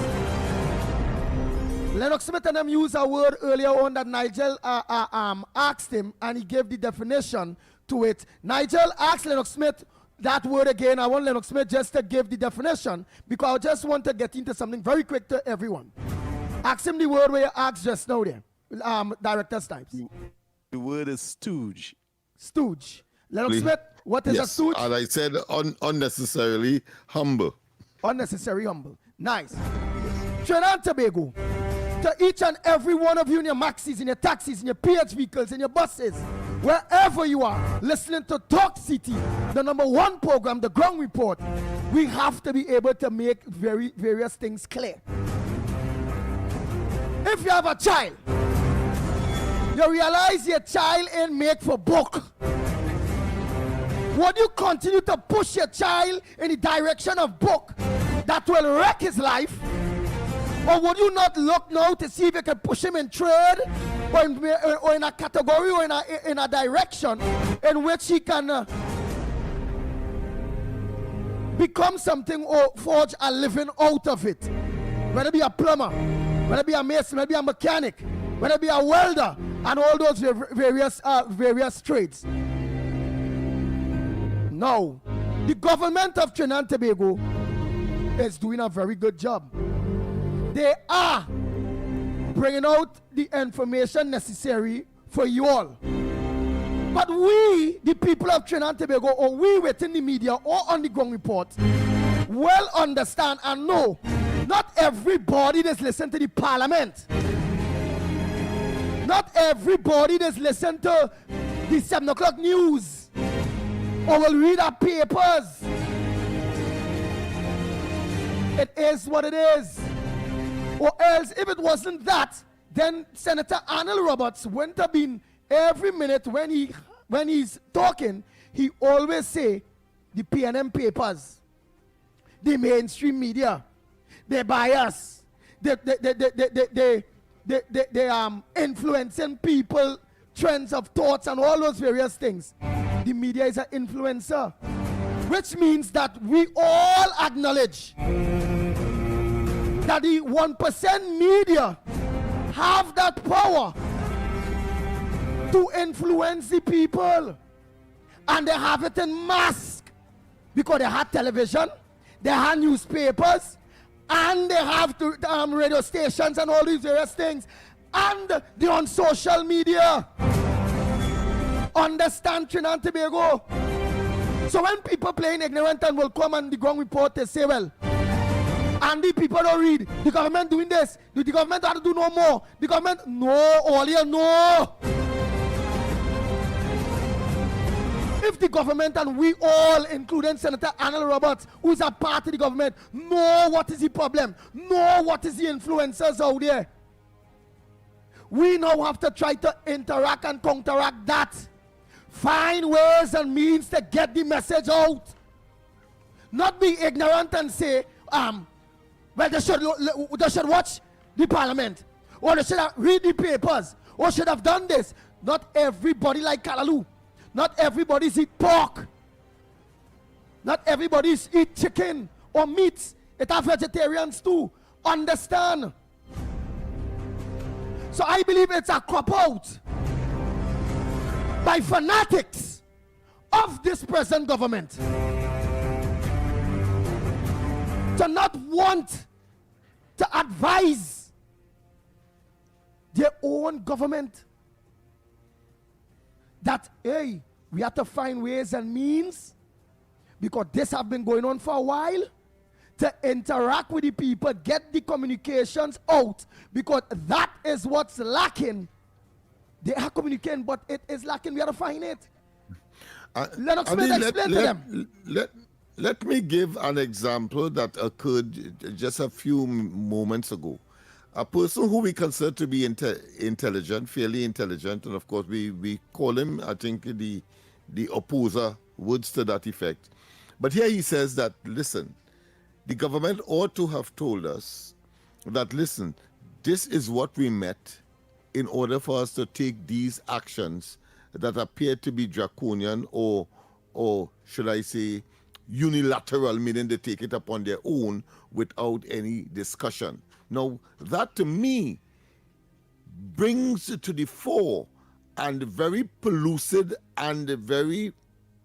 Lennox Smith and them used a word earlier on that Nigel asked him, and he gave the definition to it. Nigel asked Lennox Smith that word again. I want Lennox Smith just to give the definition because I just want to get into something very quick to everyone. Ask him the word where you asked just now there, Director Snipes. The word is stooge. Stooge. Lennox Smith, what is a stooge? As I said, unnecessarily humble. Unnecessary humble. Nice. Trinidad and Tobago, to each and every one of you in your maxis, in your taxis, in your PH vehicles, in your buses, wherever you are, listening to Talk City, the #1 program, The Ground Report, we have to be able to make various things clear. If you have a child, you realize your child ain't made for book. Would you continue to push your child in the direction of book that will wreck his life? Or would you not look now to see if you can push him in trade or in a category or in a direction in which he can become something or forge a living out of it? Whether it be a plumber, whether it be a mason, whether it be a mechanic, whether it be a welder, and all those various trades. No, the government of Trinidad and Tobago is doing a very good job. They are bringing out the information necessary for you all. But we, the people of Trinidad and Tobago, or we within the media or on the Ground Report, well understand and know not everybody that's listening to the parliament. Not everybody that's listening to the 7 o'clock news or will read our papers. It is what it is. Or else, if it wasn't that, then Senator Arnold Roberts wouldn't have been every minute when he's talking, he always say the PNM papers, the mainstream media, they bias, they influencing people, trends of thoughts and all those various things. The media is an influencer, which means that we all acknowledge that the 1% media have that power to influence the people, and they have it in mass because they have television, they have newspapers, and they have radio stations and all these various things, and they're on social media. Understand Trinidad and Tobago? So when people playing ignorant and will come on the Ground Report, they say, well, and the people don't read. The government doing this. The government have to do no more. The government, no, all here, no. If the government and we all, including Senator Arnold Roberts, who is a part of the government, know what is the problem, know what is the influencers out there, we now have to try to interact and counteract that. Find ways and means to get the message out. Not be ignorant and say, well, they should watch the parliament, or they should have read the papers, or should have done this. Not everybody like Kalaloo. Not everybody eat pork. Not everybody eat chicken or meat. It are vegetarians too. Understand? So I believe it's a cop out by fanatics of this present government to not want to advise their own government that, hey, we have to find ways and means because this have been going on for a while. to interact with the people, get the communications out, because that is what's lacking. They are communicating, but it is lacking. We have to find it. Lennox Smith, explain to them. Let me give an example that occurred just a few moments ago. A person who we consider to be intelligent, fairly intelligent, and of course we call him, I think, the opposer, words to that effect. But here he says that, listen, the government ought to have told us that, listen, this is what we met in order for us to take these actions that appear to be draconian or should I say, unilateral, meaning they take it upon their own without any discussion. Now, that to me brings to the fore and very pellucid and very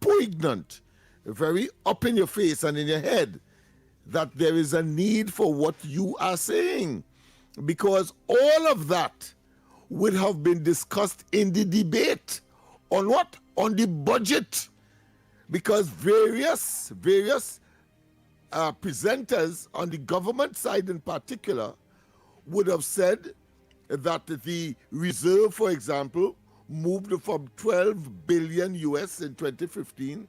poignant, very up in your face and in your head, that there is a need for what you are saying. Because all of that would have been discussed in the debate on what? On the budget. Because various presenters on the government side in particular would have said that the reserve, for example, moved from 12 billion US in 2015,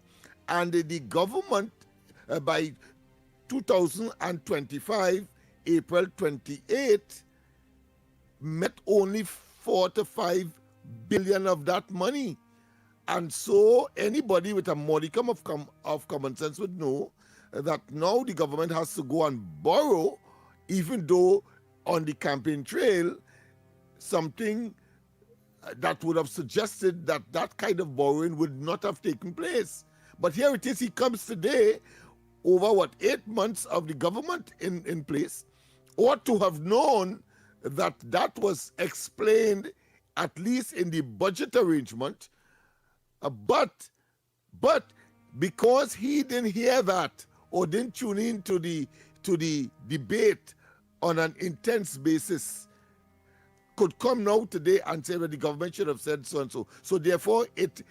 and the government by 2025, April 28, met only 4 to 5 billion of that money. And so anybody with a modicum of common sense would know that now the government has to go and borrow, even though on the campaign trail, something that would have suggested that that kind of borrowing would not have taken place. But here it is, he comes today, over 8 months of the government in place, ought to have known that that was explained at least in the budget arrangement. But because he didn't hear that or didn't tune in to the debate on an intense basis, could come now today and say, well, the government should have said so and so. So therefore, it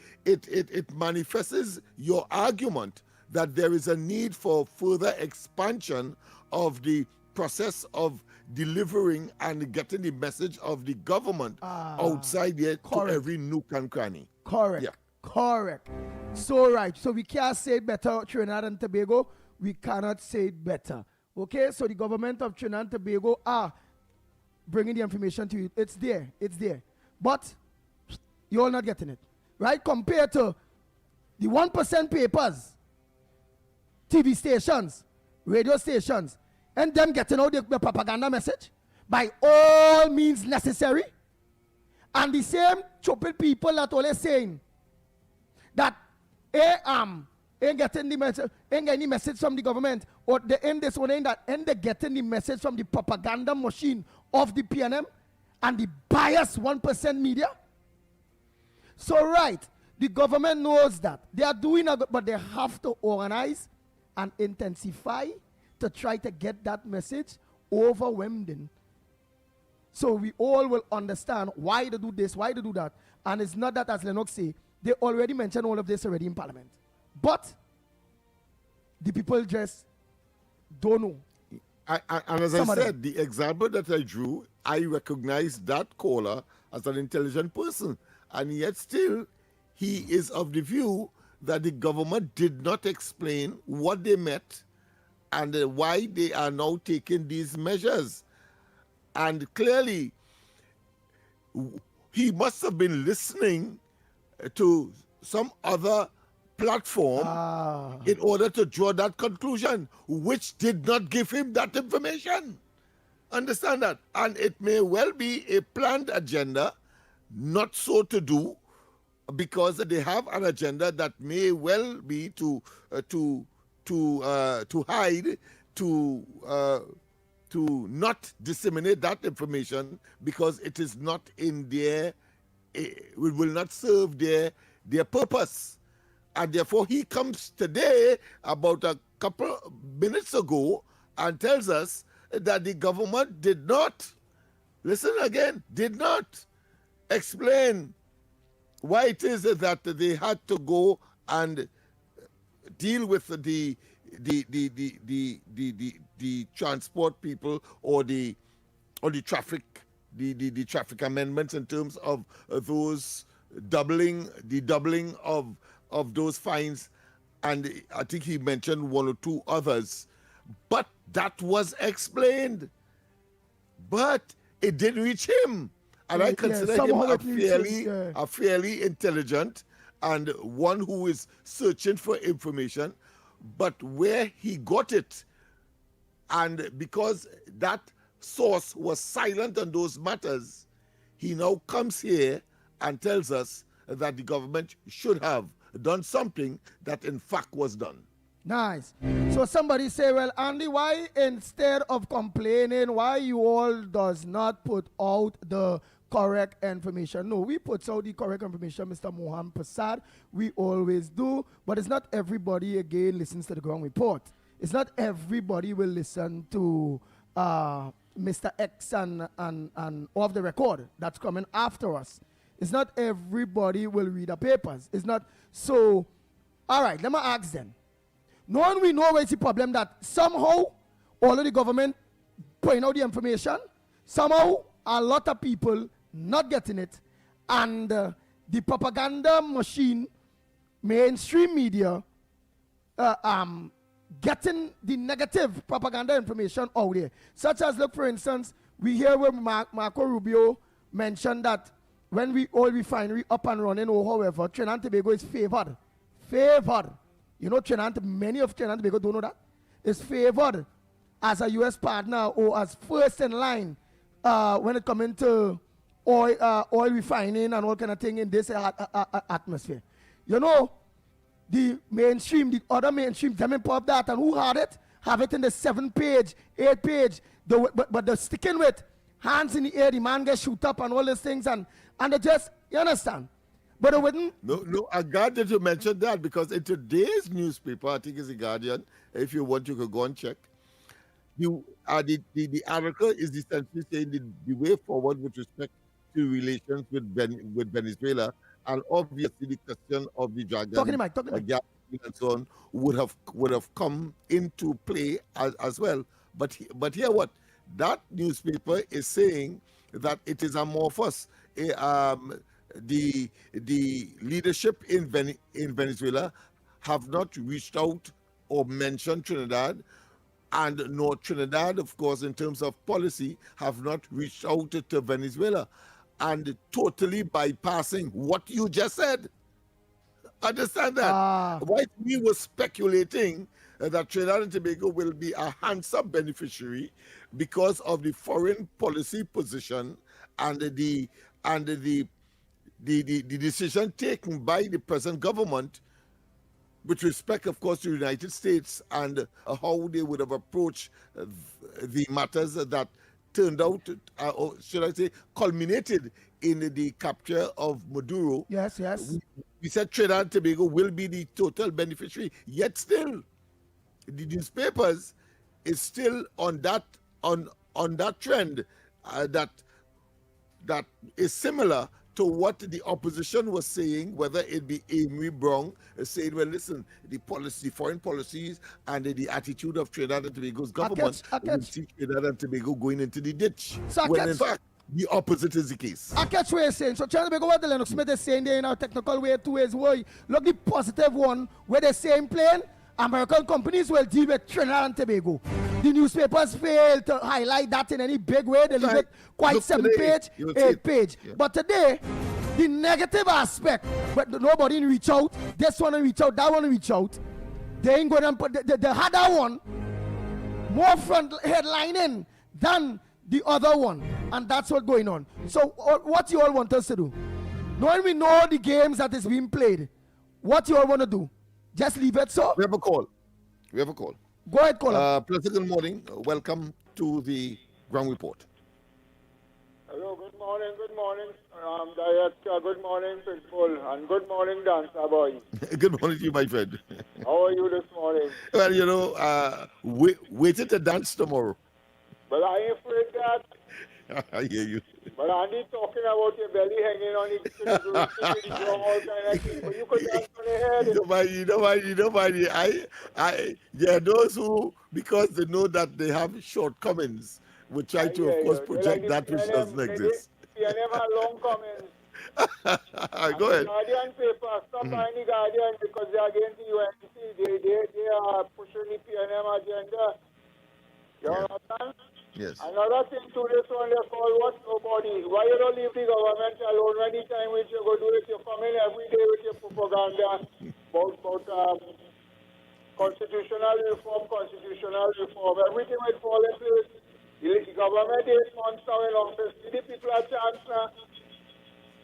manifests your argument that there is a need for further expansion of the process of delivering and getting the message of the government outside here to every nook and cranny. Correct. Yeah. Correct. So right. So we can't say it better, Trinidad and Tobago. We cannot say it better. Okay? So the government of Trinidad and Tobago are bringing the information to you. It's there. It's there. But you're all not getting it. Right? Compared to the 1% papers, TV stations, radio stations, and them getting out the propaganda message by all means necessary. And the same stupid people that always saying that ain't getting the message, ain't getting the message from the government, or they end this one, that ain't they getting the message from the propaganda machine of the PNM and the biased 1% media. So right, the government knows that they are doing a good, but they have to organize and intensify to try to get that message overwhelming. So we all will understand why they do this, why they do that. And it's not that, as Lennox say, they already mentioned all of this already in Parliament. But the people just don't know. And as I said, the example that I drew, I recognize that caller as an intelligent person. And yet still, he is of the view that the government did not explain what they meant and why they are now taking these measures. And clearly, he must have been listening to some other platform in order to draw that conclusion, which did not give him that information. Understand that? And it may well be a planned agenda, not so to do, because they have an agenda that may well be to hide, to not disseminate that information, because it is not in their, it will not serve their purpose. And therefore he comes today, about a couple minutes ago, and tells us that the government did not, listen again, did not explain why it is that they had to go and deal with the the transport people or the traffic the traffic amendments in terms of those doubling of those fines, and I think he mentioned one or two others, but that was explained, but it didn't reach him, and I consider him a fairly intelligent and one who is searching for information, but where he got it, and because that source was silent on those matters, he now comes here and tells us that the government should have done something that in fact was done. Nice. So somebody say, well, Andy, why instead of complaining, why you all does not put out the correct information? No, we put out the correct information, Mr. Mohan Prasad. We always do, but it's not everybody, again, listens to the ground report. It's not everybody will listen to Mr. X and off the record that's coming after us. It's not everybody will read the papers. It's not. So, all right, let me ask them. Knowing we know where's the problem, that somehow all of the government putting out the information, somehow a lot of people not getting it, and the propaganda machine, mainstream media, getting the negative propaganda information out there. Such as, look, for instance, we hear where Marco Rubio mentioned that when we all refinery up and running, or however, Trinidad and Tobago is favored. Favored. You know, many of Trinidad and Tobago don't know that. Is favored as a U.S. partner or as first in line when it comes into oil refining and all kind of thing in this atmosphere. You know, the mainstream, the other mainstream, them pop that, and who had it? Have it in the 7-page, 8-page, but they're sticking with hands in the air, the man gets shoot up and all these things, and they just, you understand? But it wouldn't. No, I'm glad that you mentioned that, because in today's newspaper, I think it's The Guardian, if you want, you could go and check. The article is essentially saying the way forward with respect to relations with Venezuela, and obviously the question of the dragon, gas and so on would have come into play as well. But here what that newspaper is saying, that it is amorphous. The leadership in Venezuela have not reached out or mentioned Trinidad, and nor Trinidad, of course, in terms of policy, have not reached out to Venezuela, and totally bypassing what you just said. Understand that? Why we were speculating that Trinidad and Tobago will be a handsome beneficiary because of the foreign policy position and the decision taken by the present government with respect, of course, to the United States, and how they would have approached the matters that turned out, or should I say, culminated in the capture of Maduro. Yes. We said Trinidad and Tobago will be the total beneficiary, yet still, the newspapers is still on that trend that is similar to what the opposition was saying, whether it be Amy Brown saying, well, listen, the foreign policies and the attitude of Trinidad and Tobago's government will see Trinidad and Tobago going into the ditch. When in fact, the opposite is the case. I catch what you're saying. So Trinidad and Tobago, what the Lennox Smith is saying there in our technical way, 2 ways. Look, the positive one, where they're saying plain, American companies will deal with Trinidad and Tobago. The newspapers fail to highlight that in any big way. They leave it quite 7-page, 8-page. Yeah. But today, the negative aspect, but nobody reach out. This one reach out, that one reach out. They ain't going to put the harder one more front headlining than the other one. And that's what's going on. So what you all want us to do? Knowing we know the games that is being played, what you all want to do? Just leave it so? We have a call. Go ahead, caller. Pleasant good morning. Welcome to the ground report. Hello, good morning, Director, good morning, Principal, and good morning, Dancer Boy. Good morning to you, my friend. How are you this morning? Well, you know, waiting to dance tomorrow. But I ain't afraid that. I hear you. But Andy talking about your belly hanging on it, all kind of things. But you could dance on your head. Nobody. Yeah, those who, because they know that they have shortcomings, will try to, of course, project that which doesn't exist. PNM have long comments. Go ahead. Guardian paper, stop buying the Guardian because they are against the UNC. They are pushing the PNM agenda. You understand? Yes. Another thing to this one, they call what nobody. Why you don't leave the government alone? Anytime which you go do it, you come in every day with your propaganda about constitutional reform. Everything will fall in place. The government 8 months now in office. Give the people a chance now.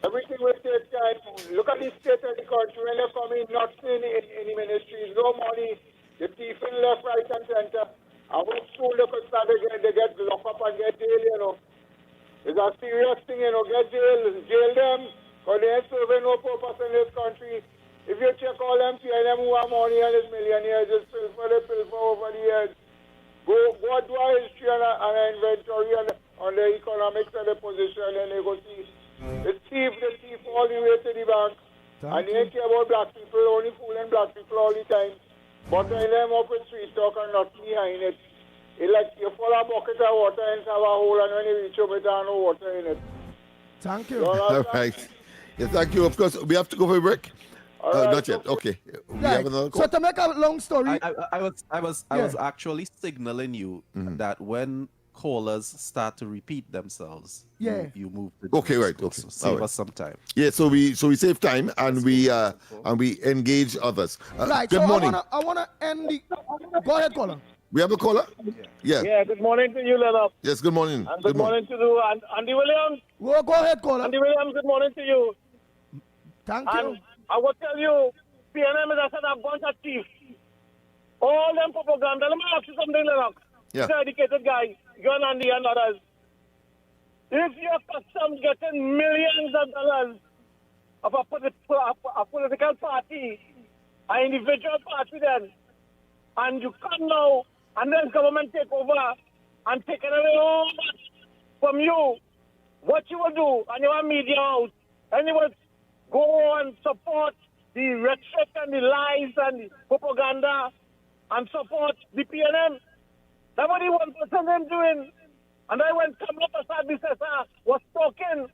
Everything will take time. Look at the state of the country when they come in, not in any ministries, no money. The thief in left, right, and center. And when school they could start again, they get locked up and get jail, you know. It's a serious thing, you know. Get jail them, because they ain't serving no purpose in this country. If you check all them PNM who have money and is millionaires, just pill for over the years. Go do a history and an inventory on the economics and the position, and they go see. The thief all the way to the bank. And they ain't care about black people, only fooling black people all the time. Bottling them up with sweet talk and not behind it. It's like you fill a bucket of water and have a hole, and when you reach over there, no water in it. Thank you. All right. Yeah, thank you. Of course, we have to go for a break. Not yet. Okay. We have another call. So to make a long story, I was actually signaling you that when callers start to repeat themselves, you move to the okay, right. Okay. So save us some time. Yeah, so we save time and we engage others. right. Good so morning. I wanna end the. Go ahead, caller. We have a caller? Yeah. Yeah, good morning to you, Lennox. Yes, good morning. And good morning to you, Andy Williams. Well, go ahead, caller. Andy Williams, good morning to you. Thank and you. I will tell you, PNM is a bunch of thieves. All them propaganda. Let me ask you something, Lennox. Yeah. You're an educated guy, you and Andy and others. If your custom getting millions of dollars of a political party, an individual party then, and you come now, and then government take over and take away all that from you, what you will do, and you have media out, and you will go and support the rhetoric and the lies and the propaganda and support the PNM. That's what the 1% them doing. And I went come up as was talking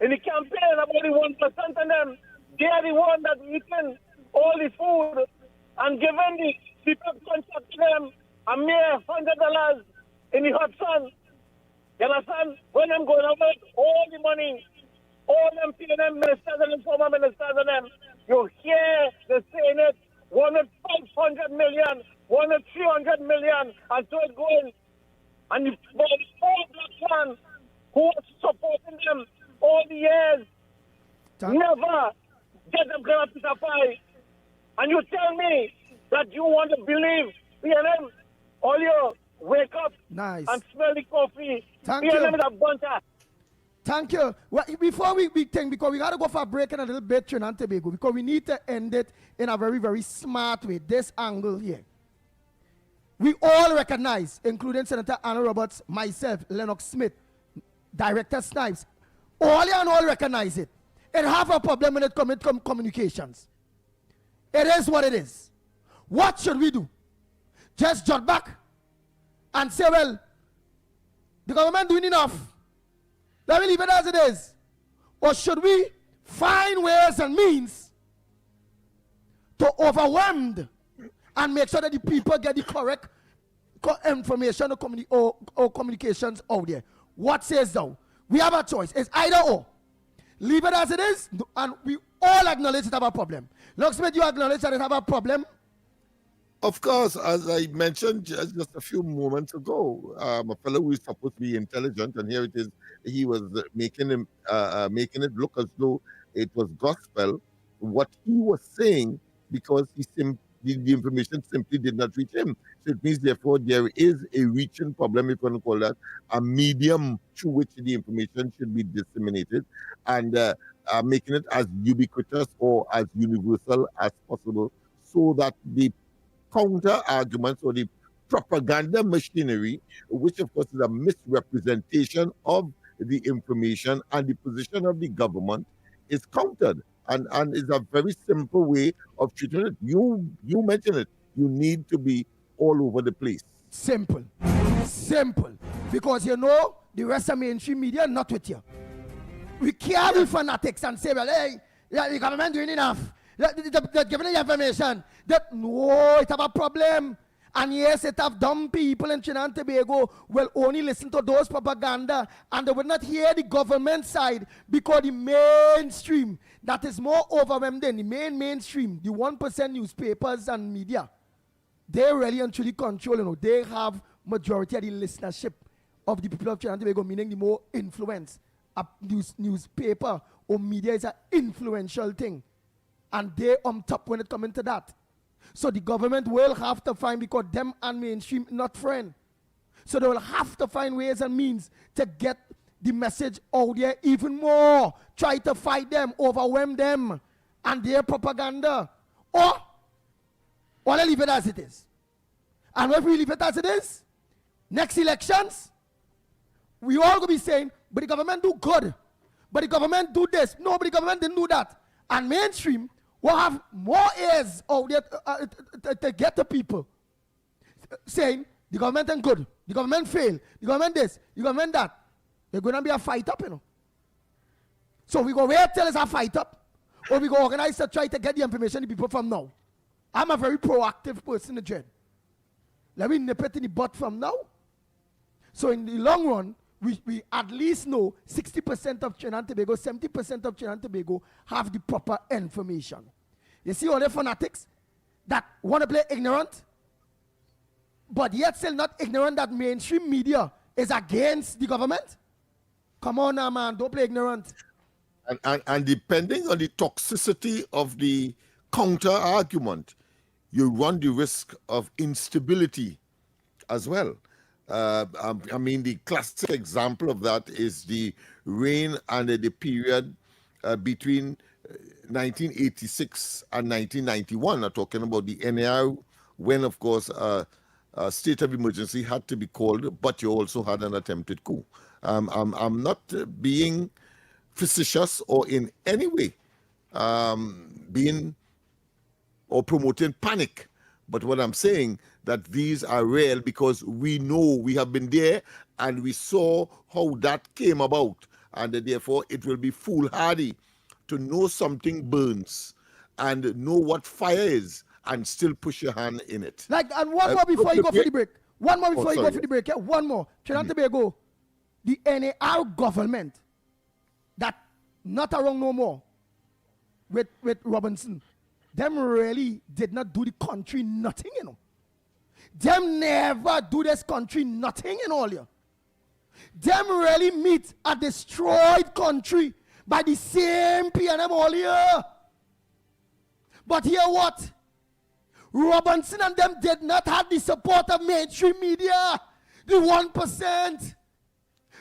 in the campaign about the 1% and them. They are the one that eating all the food and giving the people contract to them a mere $100 in the hot sun. You understand? When I'm going over all the money, all them PNM ministers and former ministers and them, you hear they're saying it, one at 500 million, one at 300 million, and so it's going. And the four black man who was supporting them all the years never get them kind of piece of pie. And you tell me that you want to believe PNM, all you wake up and smell the coffee. Thank PNM you. is a bunch of... Thank you. Well, before we think, because we got to go for a break in a little bit, Trinidad and Tobago, because we need to end it in a very, very smart way. This angle here. We all recognize, including Senator Anna Roberts, myself, Lennox Smith, Director Snipes, all and all recognize it. And have a problem when it comes to communications. It is what it is. What should we do? Just jot back and say, well, the government doing enough. Let me leave it as it is. Or should we find ways and means to overwhelm and make sure that the people get the correct information or communications out there? What says thou? We have a choice. It's either or. Leave it as it is, and we all acknowledge it have a problem. Locksmith, you acknowledge that it have a problem? Of course, as I mentioned just a few moments ago, a fellow who is supposed to be intelligent, and here it is, he was making it look as though it was gospel, what he was saying, because the information simply did not reach him. So it means, therefore, there is a reaching problem, if you want to call that, a medium through which the information should be disseminated, and making it as ubiquitous or as universal as possible, so that the counter arguments or the propaganda machinery, which of course is a misrepresentation of the information, and the position of the government is countered. And it's a very simple way of treating it. You mentioned it. You need to be all over the place. Simple. Because the rest of mainstream media not with you. We can't be fanatics and say, well, hey, the government doing enough. They're giving the information. No, it have a problem. And yes, it have dumb people in Trinidad and Tobago will only listen to those propaganda and they will not hear the government side because the mainstream that is more overwhelmed than the mainstream, the 1% newspapers and media, they really and truly control, they have majority of the listenership of the people of Trinidad and Tobago, meaning the more influence. A newspaper or media is an influential thing. And they on top when it comes into that. So the government will have to find, because them and mainstream not friend. So they will have to find ways and means to get the message out there even more. Try to fight them, overwhelm them, and their propaganda. Or they leave it as it is. And if we leave it as it is, next elections, we all going to be saying, but the government do good. But the government do this. No, but the government didn't do that. And mainstream will have more ears out there to get the people saying the government ain't good, the government failed, the government this, the government that. There's going to be a fight up, So we go wait till it's a fight up, or we go organize to try to get the information to people from now. I'm a very proactive person, Jed. Let me nip it in the butt from now. So in the long run, we at least know 60% of Trinidad and Tobago, 70% of Trinidad and Tobago have the proper information. You see all the fanatics that want to play ignorant, but yet still not ignorant that mainstream media is against the government? Come on now, man, don't play ignorant. And depending on the toxicity of the counter argument, you run the risk of instability as well. I mean, the classic example of that is the reign under the period between 1986 and 1991. I'm talking about the NAR, when, of course, a state of emergency had to be called, but you also had an attempted coup. I'm not being facetious or in any way being or promoting panic. But what I'm saying that these are real because we know we have been there and we saw how that came about. And therefore, it will be foolhardy to know something burns and know what fire is and still push your hand in it. And one more before you go for the break. One more before you go for the break. Yeah? One more. Trinidad and Tobago, the NAR government that not around no more with Robinson, them really did not do the country nothing, Them never do this country nothing in all here. Them really meet a destroyed country by the same PNM all here. But here what? Robinson and them did not have the support of mainstream media. The 1%.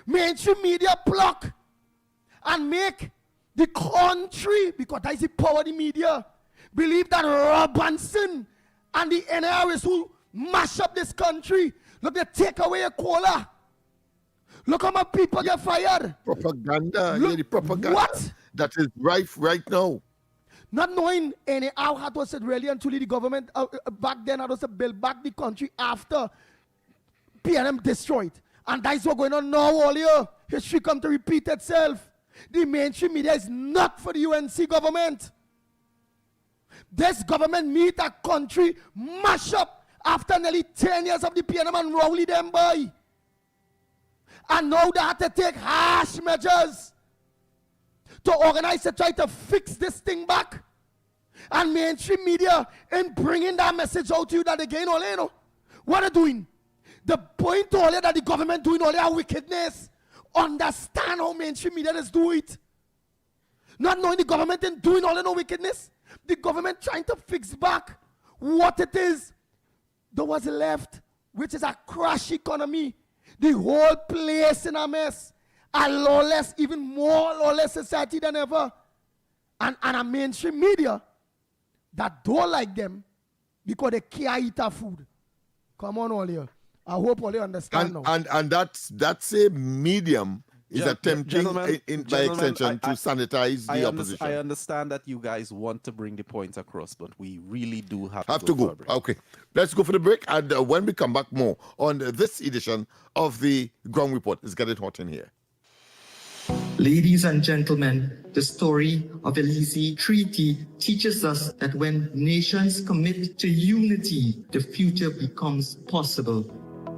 Mainstream media block and make the country, because that is the power of the media, believe that Robinson and the NRS who mash up this country. Look, they take away a cola. Look how many people get fired. Propaganda. Look, the propaganda. What? That is rife right now. Not knowing how hard was it really and truly the government back then had also build back the country after PNM destroyed. And that's what's going on now all year. History come to repeat itself. The mainstream media is not for the UNC government. This government meet a country mash up after nearly 10 years of the PNM and rowley them by. And now they have to take harsh measures to organize to try to fix this thing back. And mainstream media in bringing that message out to you that again, what are they doing? The point all that the government doing all their wickedness. Understand how mainstream media is do it. Not knowing the government and doing all the wickedness. The government trying to fix back what it is that was left, which is a crash economy. The whole place in a mess. A lawless, even more lawless society than ever. And a mainstream media that don't like them because they can't eat our food. Come on, all here. I hope all you understand now. And that's a medium is attempting, by extension, to sanitize the opposition. I understand that you guys want to bring the point across, but we really do have to go. Okay, let's go for the break, and when we come back, more on this edition of the Ground Report. It's getting hot in here. Ladies and gentlemen, the story of the Elysee Treaty teaches us that when nations commit to unity, the future becomes possible.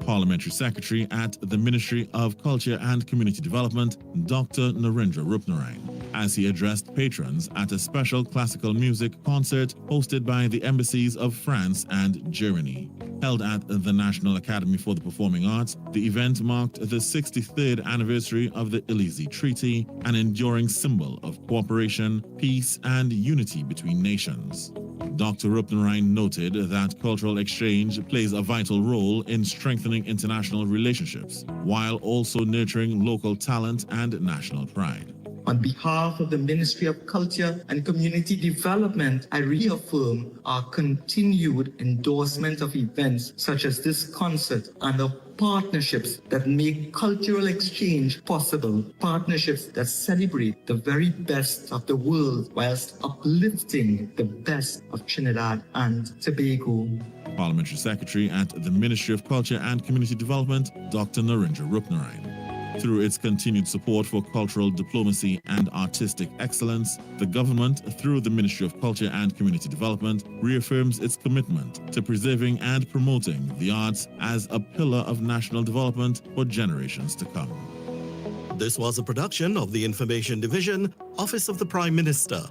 Parliamentary Secretary at the Ministry of Culture and Community Development, Dr. Narendra Rupnarine, as he addressed patrons at a special classical music concert hosted by the embassies of France and Germany. Held at the National Academy for the Performing Arts, the event marked the 63rd anniversary of the Elysee Treaty, an enduring symbol of cooperation, peace, and unity between nations. Dr. Rupnarine noted that cultural exchange plays a vital role in strengthening international relationships, while also nurturing local talent and national pride. On behalf of the Ministry of Culture and Community Development, I reaffirm our continued endorsement of events such as this concert and of partnerships that make cultural exchange possible, partnerships that celebrate the very best of the world whilst uplifting the best of Trinidad and Tobago. Parliamentary Secretary at the Ministry of Culture and Community Development, Dr. Narendra Rupnarine. Through its continued support for cultural diplomacy and artistic excellence, the government, through the Ministry of Culture and Community Development, reaffirms its commitment to preserving and promoting the arts as a pillar of national development for generations to come. This was a production of the Information Division, Office of the Prime Minister.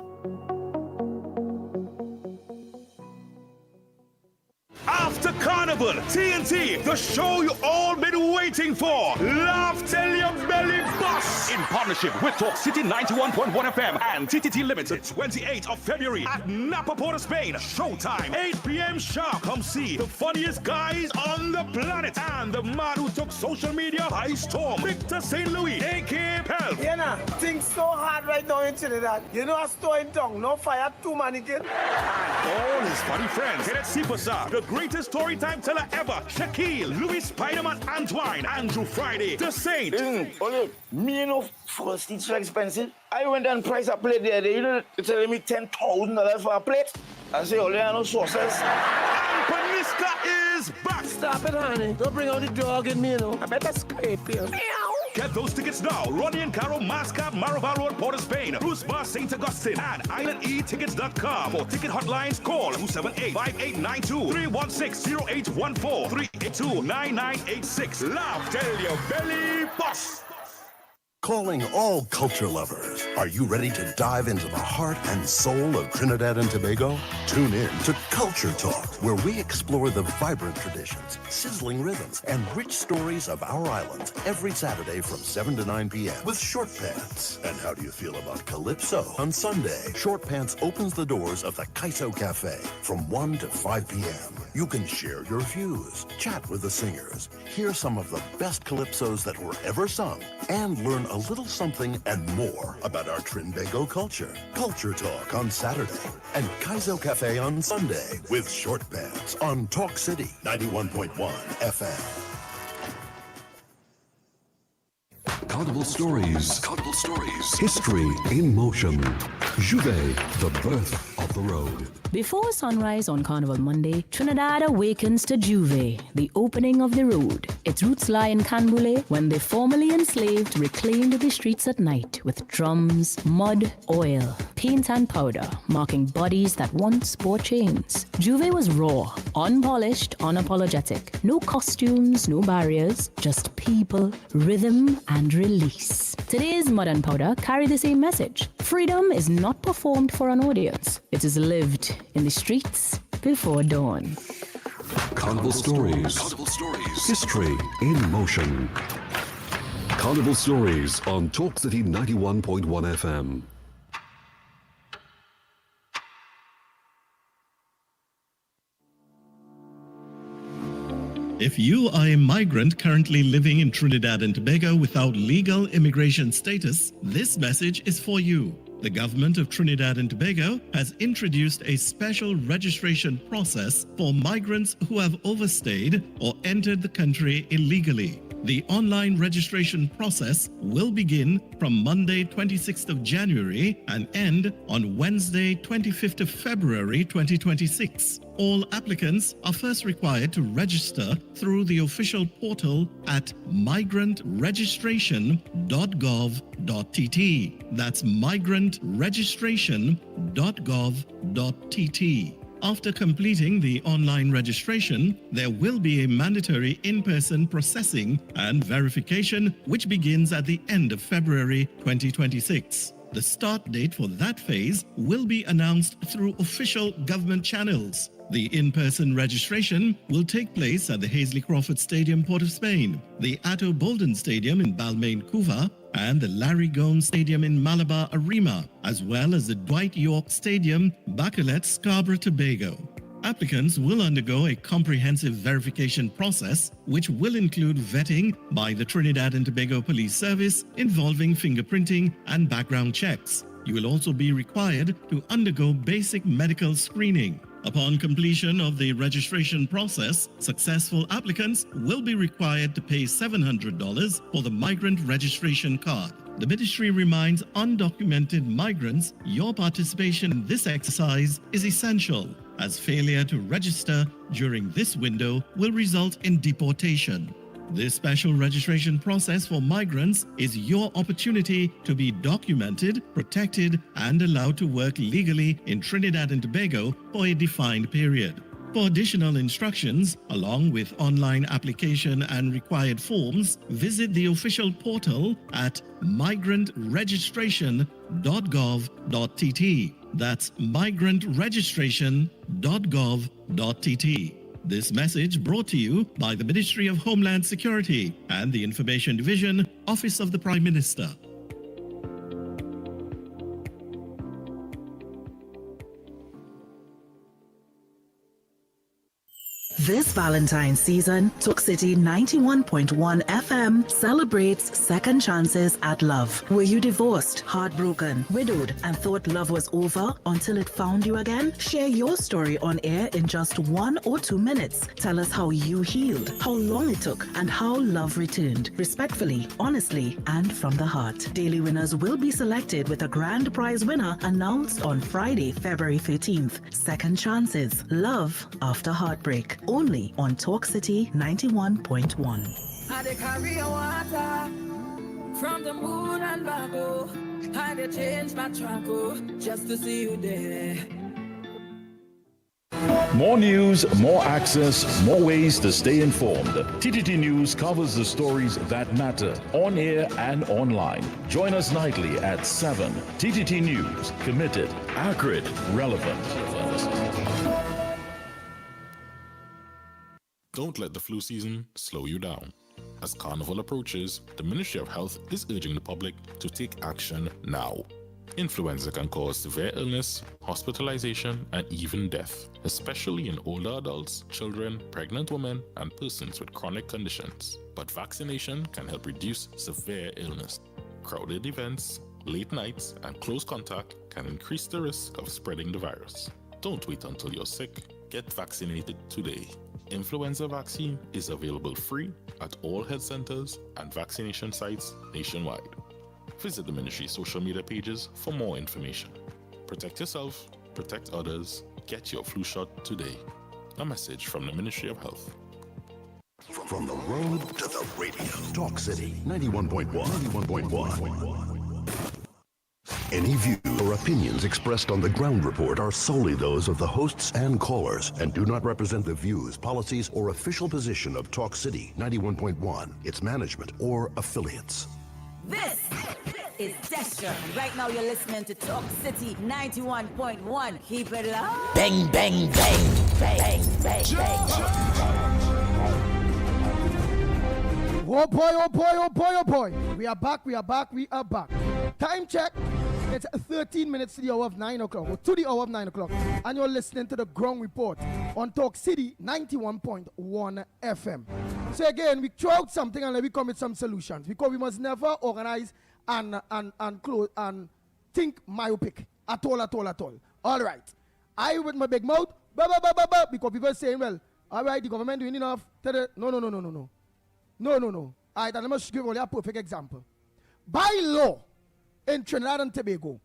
After Carnival, TNT, the show you all been waiting for. Laugh till your belly busts. In partnership with Talk City 91.1 FM and TTT Limited. 28th of February at Napa, Port of Spain. Showtime, 8 p.m. sharp. Come see the funniest guys on the planet and the man who took social media by storm. Victor St. Louis, a.k.a. Pelp. You know, things so hard right now in Trinidad. You know, a store in town, no fire, 2 mannequins. All his funny friends. Kenneth Sipasa, the greatest storytime teller ever. Shaquille, Louis Spider-Man Antoine, Andrew Friday, The Saint. Listen, okay, me know first it's so expensive. I went and priced a plate there. You know, they're telling me $10,000 for a plate. I say, oh, there are no sauces. And Paniska is back. Stop it, honey. Don't bring out the dog in me, you know. I better scrape you. Get those tickets now. Ronnie and Caro, Mascot, Maraval Road, Port of Spain, Bruce Bar, St. Augustine, and islandetickets.com. For ticket hotlines, call 278-5892-316-0814, 382-9986. Laugh till your belly busts. Calling all culture lovers. Are you ready to dive into the heart and soul of Trinidad and Tobago? Tune in to Culture Talk, where we explore the vibrant traditions, sizzling rhythms, and rich stories of our islands every Saturday from 7 to 9 p.m. with Short Pants. And how do you feel about Calypso? On Sunday, Short Pants opens the doors of the Kaiso Cafe from 1 to 5 p.m. You can share your views, chat with the singers, hear some of the best calypsos that were ever sung, and learn a little something and more about our Trinbago culture. Culture Talk on Saturday and Kaiso Cafe on Sunday with Short Pants on Talk City 91.1 FM. Carnival Stories. Carnival Stories. History in motion. Juve, the birth of the road. Before sunrise on Carnival Monday, Trinidad awakens to Juve, the opening of the road. Its roots lie in Canboulay, when the formerly enslaved reclaimed the streets at night with drums, mud, oil, paint and powder, marking bodies that once bore chains. Juve was raw, unpolished, unapologetic. No costumes, no barriers, just people, rhythm, and release. Today's mud and powder carry the same message. Freedom is not performed for an audience. It is lived in the streets before dawn. Carnival Stories. Carnival Stories. History in motion. Carnival Stories on Talk City 91.1 FM. If you are a migrant currently living in Trinidad and Tobago without legal immigration status, this message is for you. The government of Trinidad and Tobago has introduced a special registration process for migrants who have overstayed or entered the country illegally. The online registration process will begin from Monday 26th of January and end on Wednesday 25th of February 2026. All applicants are first required to register through the official portal at migrantregistration.gov.tt. That's migrantregistration.gov.tt. After completing the online registration, there will be a mandatory in-person processing and verification which begins at the end of February 2026. The start date for that phase will be announced through official government channels. The in-person registration will take place at the Hazley Crawford Stadium, Port of Spain, the Atto Bolden Stadium in Balmain, Couva, and the Larry Gomes Stadium in Malabar, Arima, as well as the Dwight York Stadium, Bacalet, Scarborough, Tobago. Applicants will undergo a comprehensive verification process, which will include vetting by the Trinidad and Tobago Police Service involving fingerprinting and background checks. You will also be required to undergo basic medical screening. Upon completion of the registration process, successful applicants will be required to pay $700 for the migrant registration card. The ministry reminds undocumented migrants your participation in this exercise is essential, as failure to register during this window will result in deportation. This special registration process for migrants is your opportunity to be documented, protected, and allowed to work legally in Trinidad and Tobago for a defined period. For additional instructions, along with online application and required forms, visit the official portal at migrantregistration.gov.tt. That's migrantregistration.gov.tt. This message brought to you by the Ministry of Homeland Security and the Information Division, Office of the Prime Minister. This Valentine's season, Talk City 91.1 FM celebrates second chances at love. Were you divorced, heartbroken, widowed, and thought love was over until it found you again? Share your story on air in just 1 or 2 minutes. Tell us how you healed, how long it took, and how love returned. Respectfully, honestly, and from the heart. Daily winners will be selected with a grand prize winner announced on Friday, February 13th. Second chances, love after heartbreak. Only on Talk City 91.1. I dey carry a water from the moon and back, oh. I dey change my track, oh, just to see you there. More news, more access, more ways to stay informed. TTT News covers the stories that matter on air and online. Join us nightly at 7. TTT News, committed, accurate, relevant. Don't let the flu season slow you down. As Carnival approaches, the Ministry of Health is urging the public to take action now. Influenza can cause severe illness, hospitalization, and even death, especially in older adults, children, pregnant women, and persons with chronic conditions. But vaccination can help reduce severe illness. Crowded events, late nights, and close contact can increase the risk of spreading the virus. Don't wait until you're sick. Get vaccinated today. Influenza vaccine is available free at all health centers and vaccination sites nationwide. Visit the ministry's social media pages for more information. Protect yourself, protect others, get your flu shot today. A message from the Ministry of Health. From the road to the radio. Talk City 91.1. Any views or opinions expressed on the ground report are solely those of the hosts and callers and do not represent the views, policies, or official position of Talk City 91.1, its management, or affiliates. This is Destra. Right now you're listening to Talk City 91.1. Keep it low. Bang, bang, bang, bang, bang, bang, bang. Oh boy, oh boy, oh boy, oh boy. We are back, we are back, we are back. Time check. It's 13 minutes to the hour of 9 o'clock, or to the hour of 9 o'clock. And you're listening to the Ground Report on Talk City 91.1 FM. So again, we throw out something and then we come with some solutions, because we must never organize and close and think myopic at all. All right. I with my big mouth, because people are saying, well, all right, the government doing enough. No. All right, and let me give you a perfect example. By law, in Trinidad and Tobago,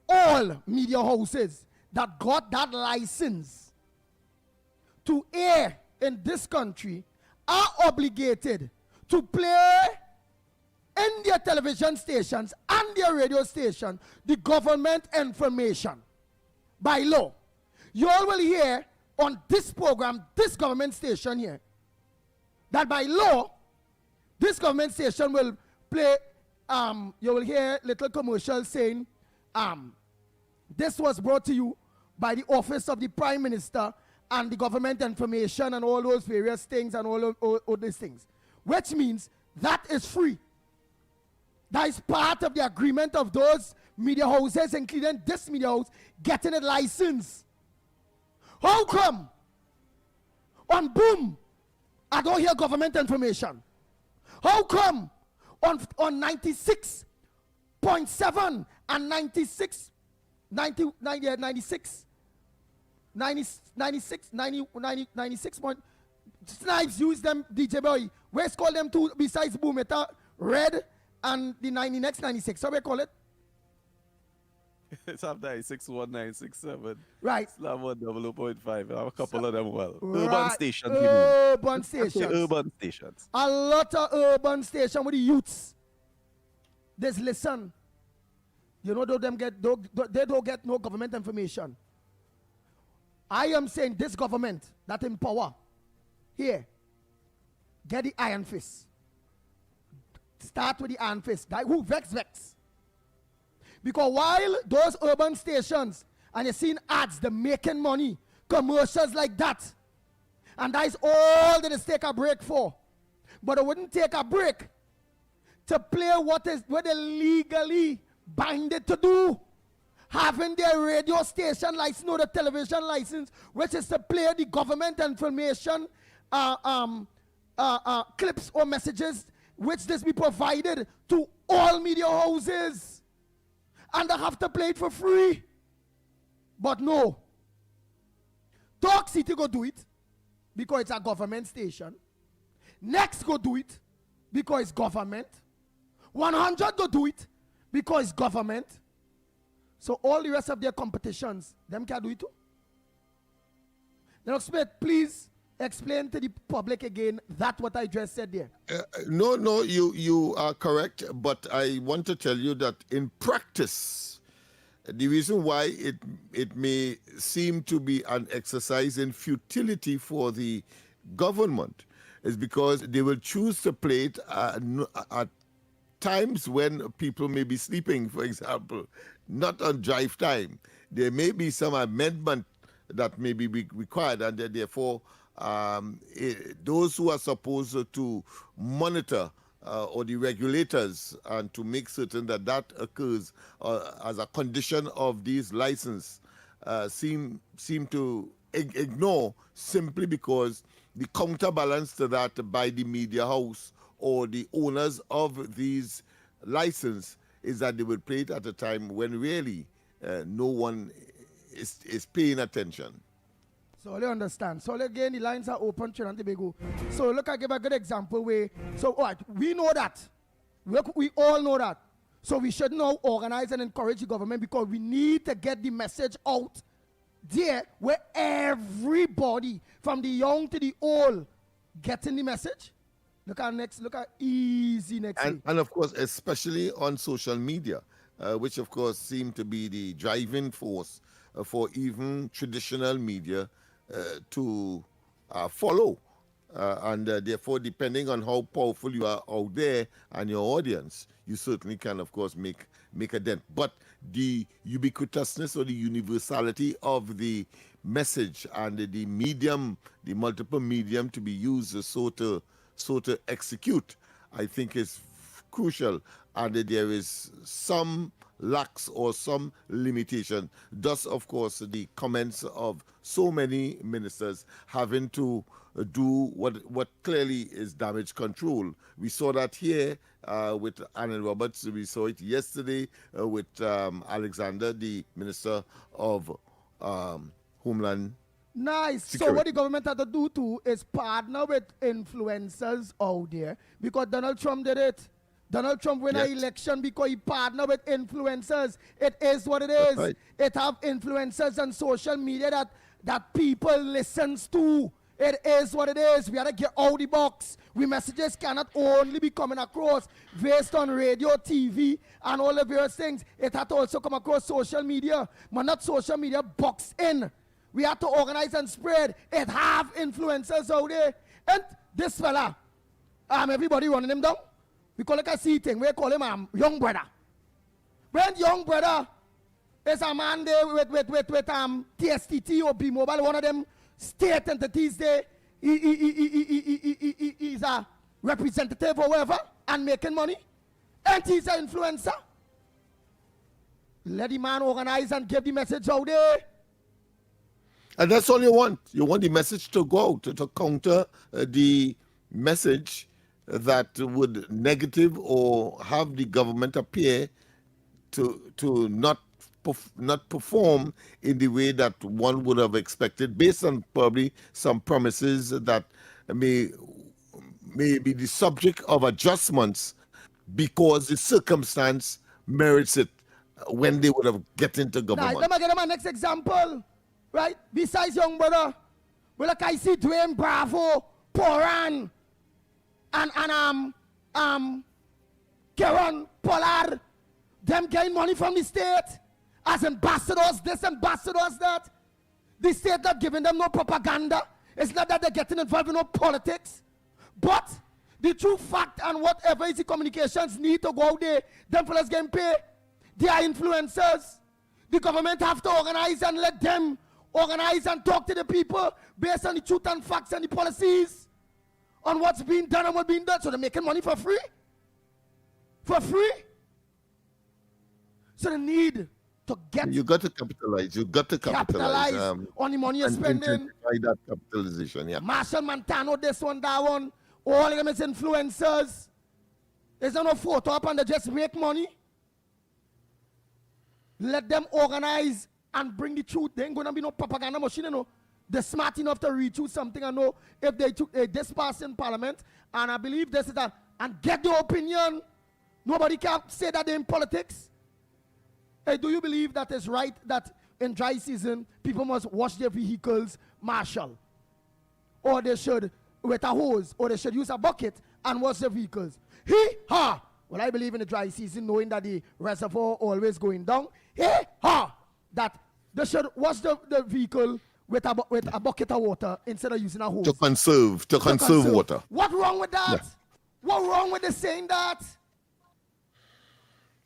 all media houses that got that license to air in this country are obligated to play in their television stations and their radio station the government information by law. You all will hear on this program, this government station here, that by law, this government station will play, you will hear little commercials saying, this was brought to you by the Office of the Prime Minister and the government information and all those various things and all these things. Which means that is free. That is part of the agreement of those media houses, including this media house, getting a license. How come on Boom I don't hear government information? How come on 96.7 and 96 point Snipes use them DJ boy. Where's call them two besides Boom? It Red and the 90 next 96. How we call it? It's up 961967. Right. Slam 100.5. I have a couple of them well. Right. Urban stations. Urban stations. Urban stations. A lot of urban stations with the youths. Just listen. You know, they don't get no government information. I am saying this government that in power, here, get the iron fist. Start with the iron fist. Who vex. Because while those urban stations, and you're seeing ads, they're making money, commercials like that, and that is all that is take a break for. But they wouldn't take a break to play what they legally binded to do. Having their radio station license or the television license, which is to play the government information clips or messages, which this be provided to all media houses. And they have to play it for free. But no. Talk City go do it because it's a government station. Next go do it because it's government. 100 go do it because it's government. So all the rest of their competitions, them can do it too. Lennox Smith, please explain to the public again that what I just said there. No, you are correct, but I want to tell you that in practice, the reason why it may seem to be an exercise in futility for the government is because they will choose to play it at times when people may be sleeping, for example, not on drive time. There may be some amendment that may be required, and therefore those who are supposed to monitor or the regulators and to make certain that occurs as a condition of these license seem to ignore simply because the counterbalance to that by the media house or the owners of these license is that they will play it at a time when really no one is paying attention. So you understand. So again, the lines are open, Trinidad and Tobago. So look, I give a good example where, so all right, we know that. We all know that. So we should now organize and encourage the government because we need to get the message out there where everybody, from the young to the old, getting the message. Look at easy next week. And of course, especially on social media, which of course seem to be the driving force for even traditional media to follow. And therefore, depending on how powerful you are out there and your audience, you certainly can, of course, make a dent. But the ubiquitousness or the universality of the message and the medium, the multiple medium to be used so to execute, I think is crucial. And there is some lacks or some limitation. Thus, of course, the comments of so many ministers having to do what clearly is damage control. We saw that here with Annan Roberts. We saw it yesterday with Alexander, the Minister of Homeland Nice. Security. So what the government had to do too is partner with influencers out there, because Donald Trump did it. Donald Trump win an election because he partnered with influencers. It is what it is. Right. It have influencers on social media that people listens to. It is what it is. We have to get out the box. We messages cannot only be coming across based on radio, TV, and all the various things. It had to also come across social media. But not social media box in. We have to organize and spread. It have influencers out there. And this fella, everybody running him down. We call it a C thing. We call him young brother. When young brother is a man there with TSTT or B-Mobile, one of them state entities there, he's a representative or whatever and making money, and he's an influencer. Let the man organize and give the message out there. And that's all you want. You want the message to go out to counter the message that would negative or have the government appear to not perform in the way that one would have expected, based on probably some promises that may be the subject of adjustments because the circumstance merits it when they would have get into government. Now, let me get my next example, right? Besides young brother, well, like I see Dwayne Bravo, Poran, and Karen Pollard, them getting money from the state as ambassadors, this ambassadors that. The state not giving them no propaganda. It's not that they're getting involved in no politics. But the true fact and whatever is the communications need to go out there, them fellas getting paid. They are influencers. The government have to organize and let them organize and talk to the people based on the truth and facts and the policies on what's being done and what's being done. So they're making money for free. For free. So they need to get... You got to capitalize. You got to capitalize on the money you're spending. Intensify that capitalization, yeah. Marshall Montano, this one, that one. All of them is influencers. There's no photo up and they just make money. Let them organize and bring the truth. There ain't going to be no propaganda machine, you know. They're smart enough to read through something and know if they took this pass in parliament, and I believe this is that, and get their opinion. Nobody can say that they're in politics. Hey, do you believe that it's right that in dry season people must wash their vehicles, Marshall? Or they should, with a hose, or they should use a bucket and wash their vehicles? Hee-ha! Well, I believe in the dry season, knowing that the reservoir always going down. Hee-ha! That they should wash the vehicle with a bucket of water instead of using a hose. To conserve water. What wrong with that? Yeah. What wrong with the saying that?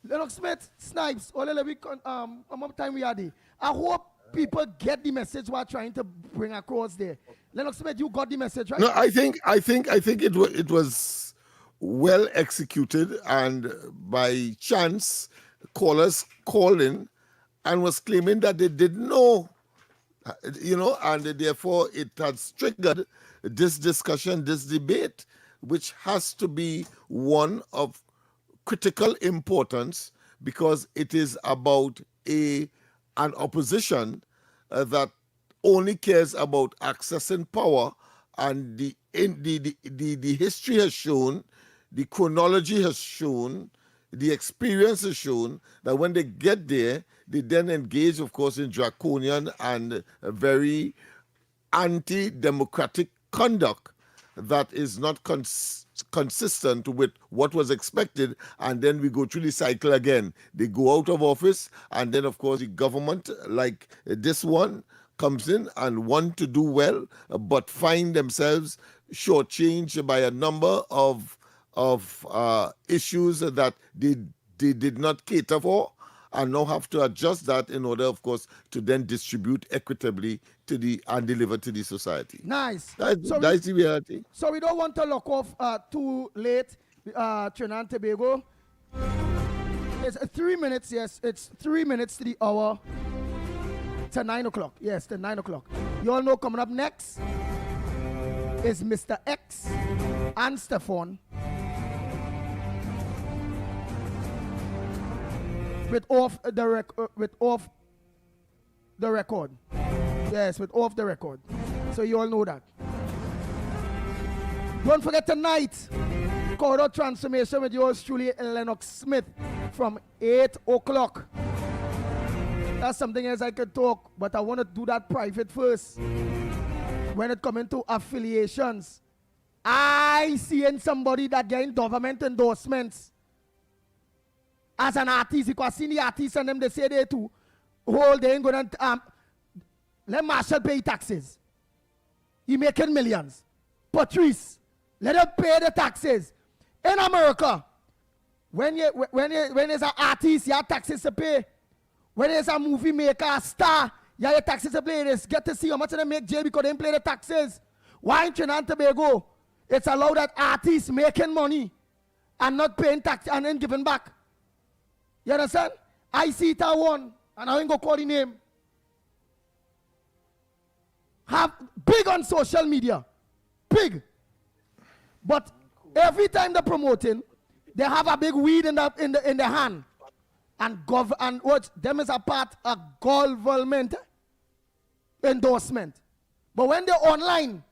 Lennox Smith, Snipes, all the week, how much time we are there? I hope people get the message we're trying to bring across there. Lennox Smith, you got the message, right? No, I think it was well executed, and by chance, callers called in and was claiming that they didn't know, and therefore it has triggered this discussion, this debate, which has to be one of critical importance, because it is about an opposition that only cares about accessing power, and the history has shown, the chronology has shown, the experience has shown that when they get there, they then engage, of course, in draconian and very anti-democratic conduct that is not consistent with what was expected, and then we go through the cycle again. They go out of office, and then, of course, the government, like this one, comes in and want to do well, but find themselves shortchanged by a number of issues that they did not cater for, and now have to adjust that in order, of course, to then distribute equitably and deliver to the society. Nice. That's the reality. So we don't want to lock off too late, Trinidad and Tobago. It's 3 minutes, yes. It's 3 minutes to the hour. To 9 o'clock. Yes, to 9 o'clock. You all know coming up next is Mr. X and Stephon. with off the record. Yes, with off the record. So you all know that. Don't forget tonight, Corridor Transformation with yours truly, Lennox Smith, from 8 o'clock. That's something else I could talk, but I want to do that private first. When it comes to affiliations, I see somebody that getting government endorsements as an artist, because I see the artists and them, they say they too, they ain't gonna, let Marshall pay taxes. He making millions. Patrice, let him pay the taxes. In America, when there's an artist, you have taxes to pay. When there's a movie maker, a star, you have taxes to pay. They get to see how much they make jail because they didn't pay the taxes. Why in Trinidad and Tobago, it's allowed that artists making money and not paying tax and then giving back? You understand? I see it at one, and I ain't go call the name. Have big on social media. Big. But every time they're promoting, they have a big weed in the hand. And what them is a part of government endorsement. But when they're online,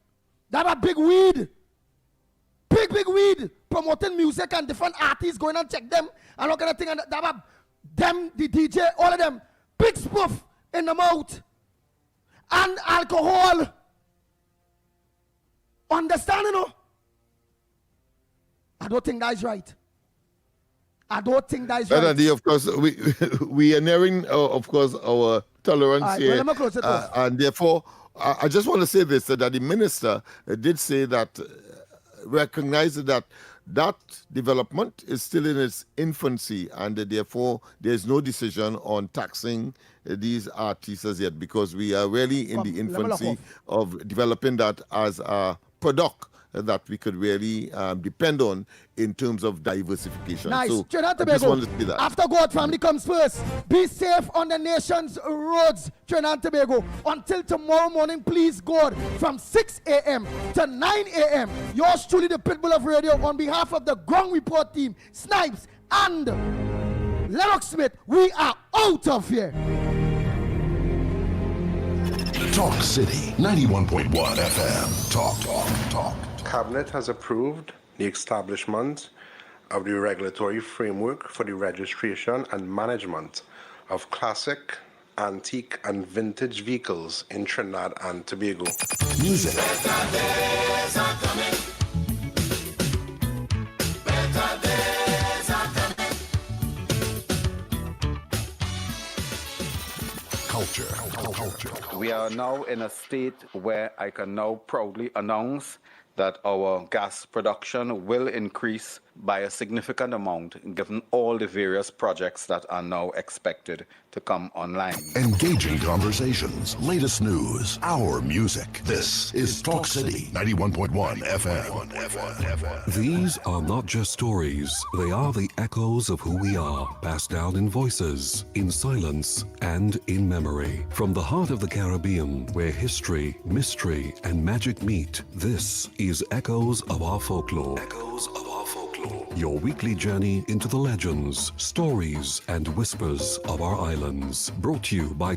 they have a big weed. Big weed. Promoting music and different artists going and check them and all kind of thing. And they have them, the DJ, all of them. Big spoof in the mouth. And alcohol. Understand, you know? I don't think that is right. I don't think that is right. Andy, of course, we are nearing, of course, our tolerance here. Well, and therefore, I just want to say this, that the minister did say that, recognized that development is still in its infancy, and therefore there's no decision on taxing these artists as yet, because we are really in the infancy of developing that as a product that we could really depend on in terms of diversification. Nice. So Trinidad I just Tobago, wanted to say that. after God family comes first, be safe on the nation's roads, Trinidad and Tobago. Until tomorrow morning, please God, from 6 a.m. to 9 a.m. Yours truly, the Pitbull of Radio, on behalf of the Ground Report team, Snipes and Lennox Smith, we are out of here. Talk City 91.1 FM. Talk. Cabinet has approved the establishment of the regulatory framework for the registration and management of classic, antique, and vintage vehicles in Trinidad and Tobago. Music. Culture. We are now in a state where I can now proudly announce that our gas production will increase by a significant amount, given all the various projects that are now expected to come online. Engaging conversations, latest news, our music. This is Talk City 91.1 FM. These are not just stories, they are the echoes of who we are, passed down in voices, in silence, and in memory. From the heart of the Caribbean, where history, mystery, and magic meet, this is Echoes of Our Folklore. Echoes of Our Folklore. Your weekly journey into the legends, stories, and whispers of our islands. Brought to you by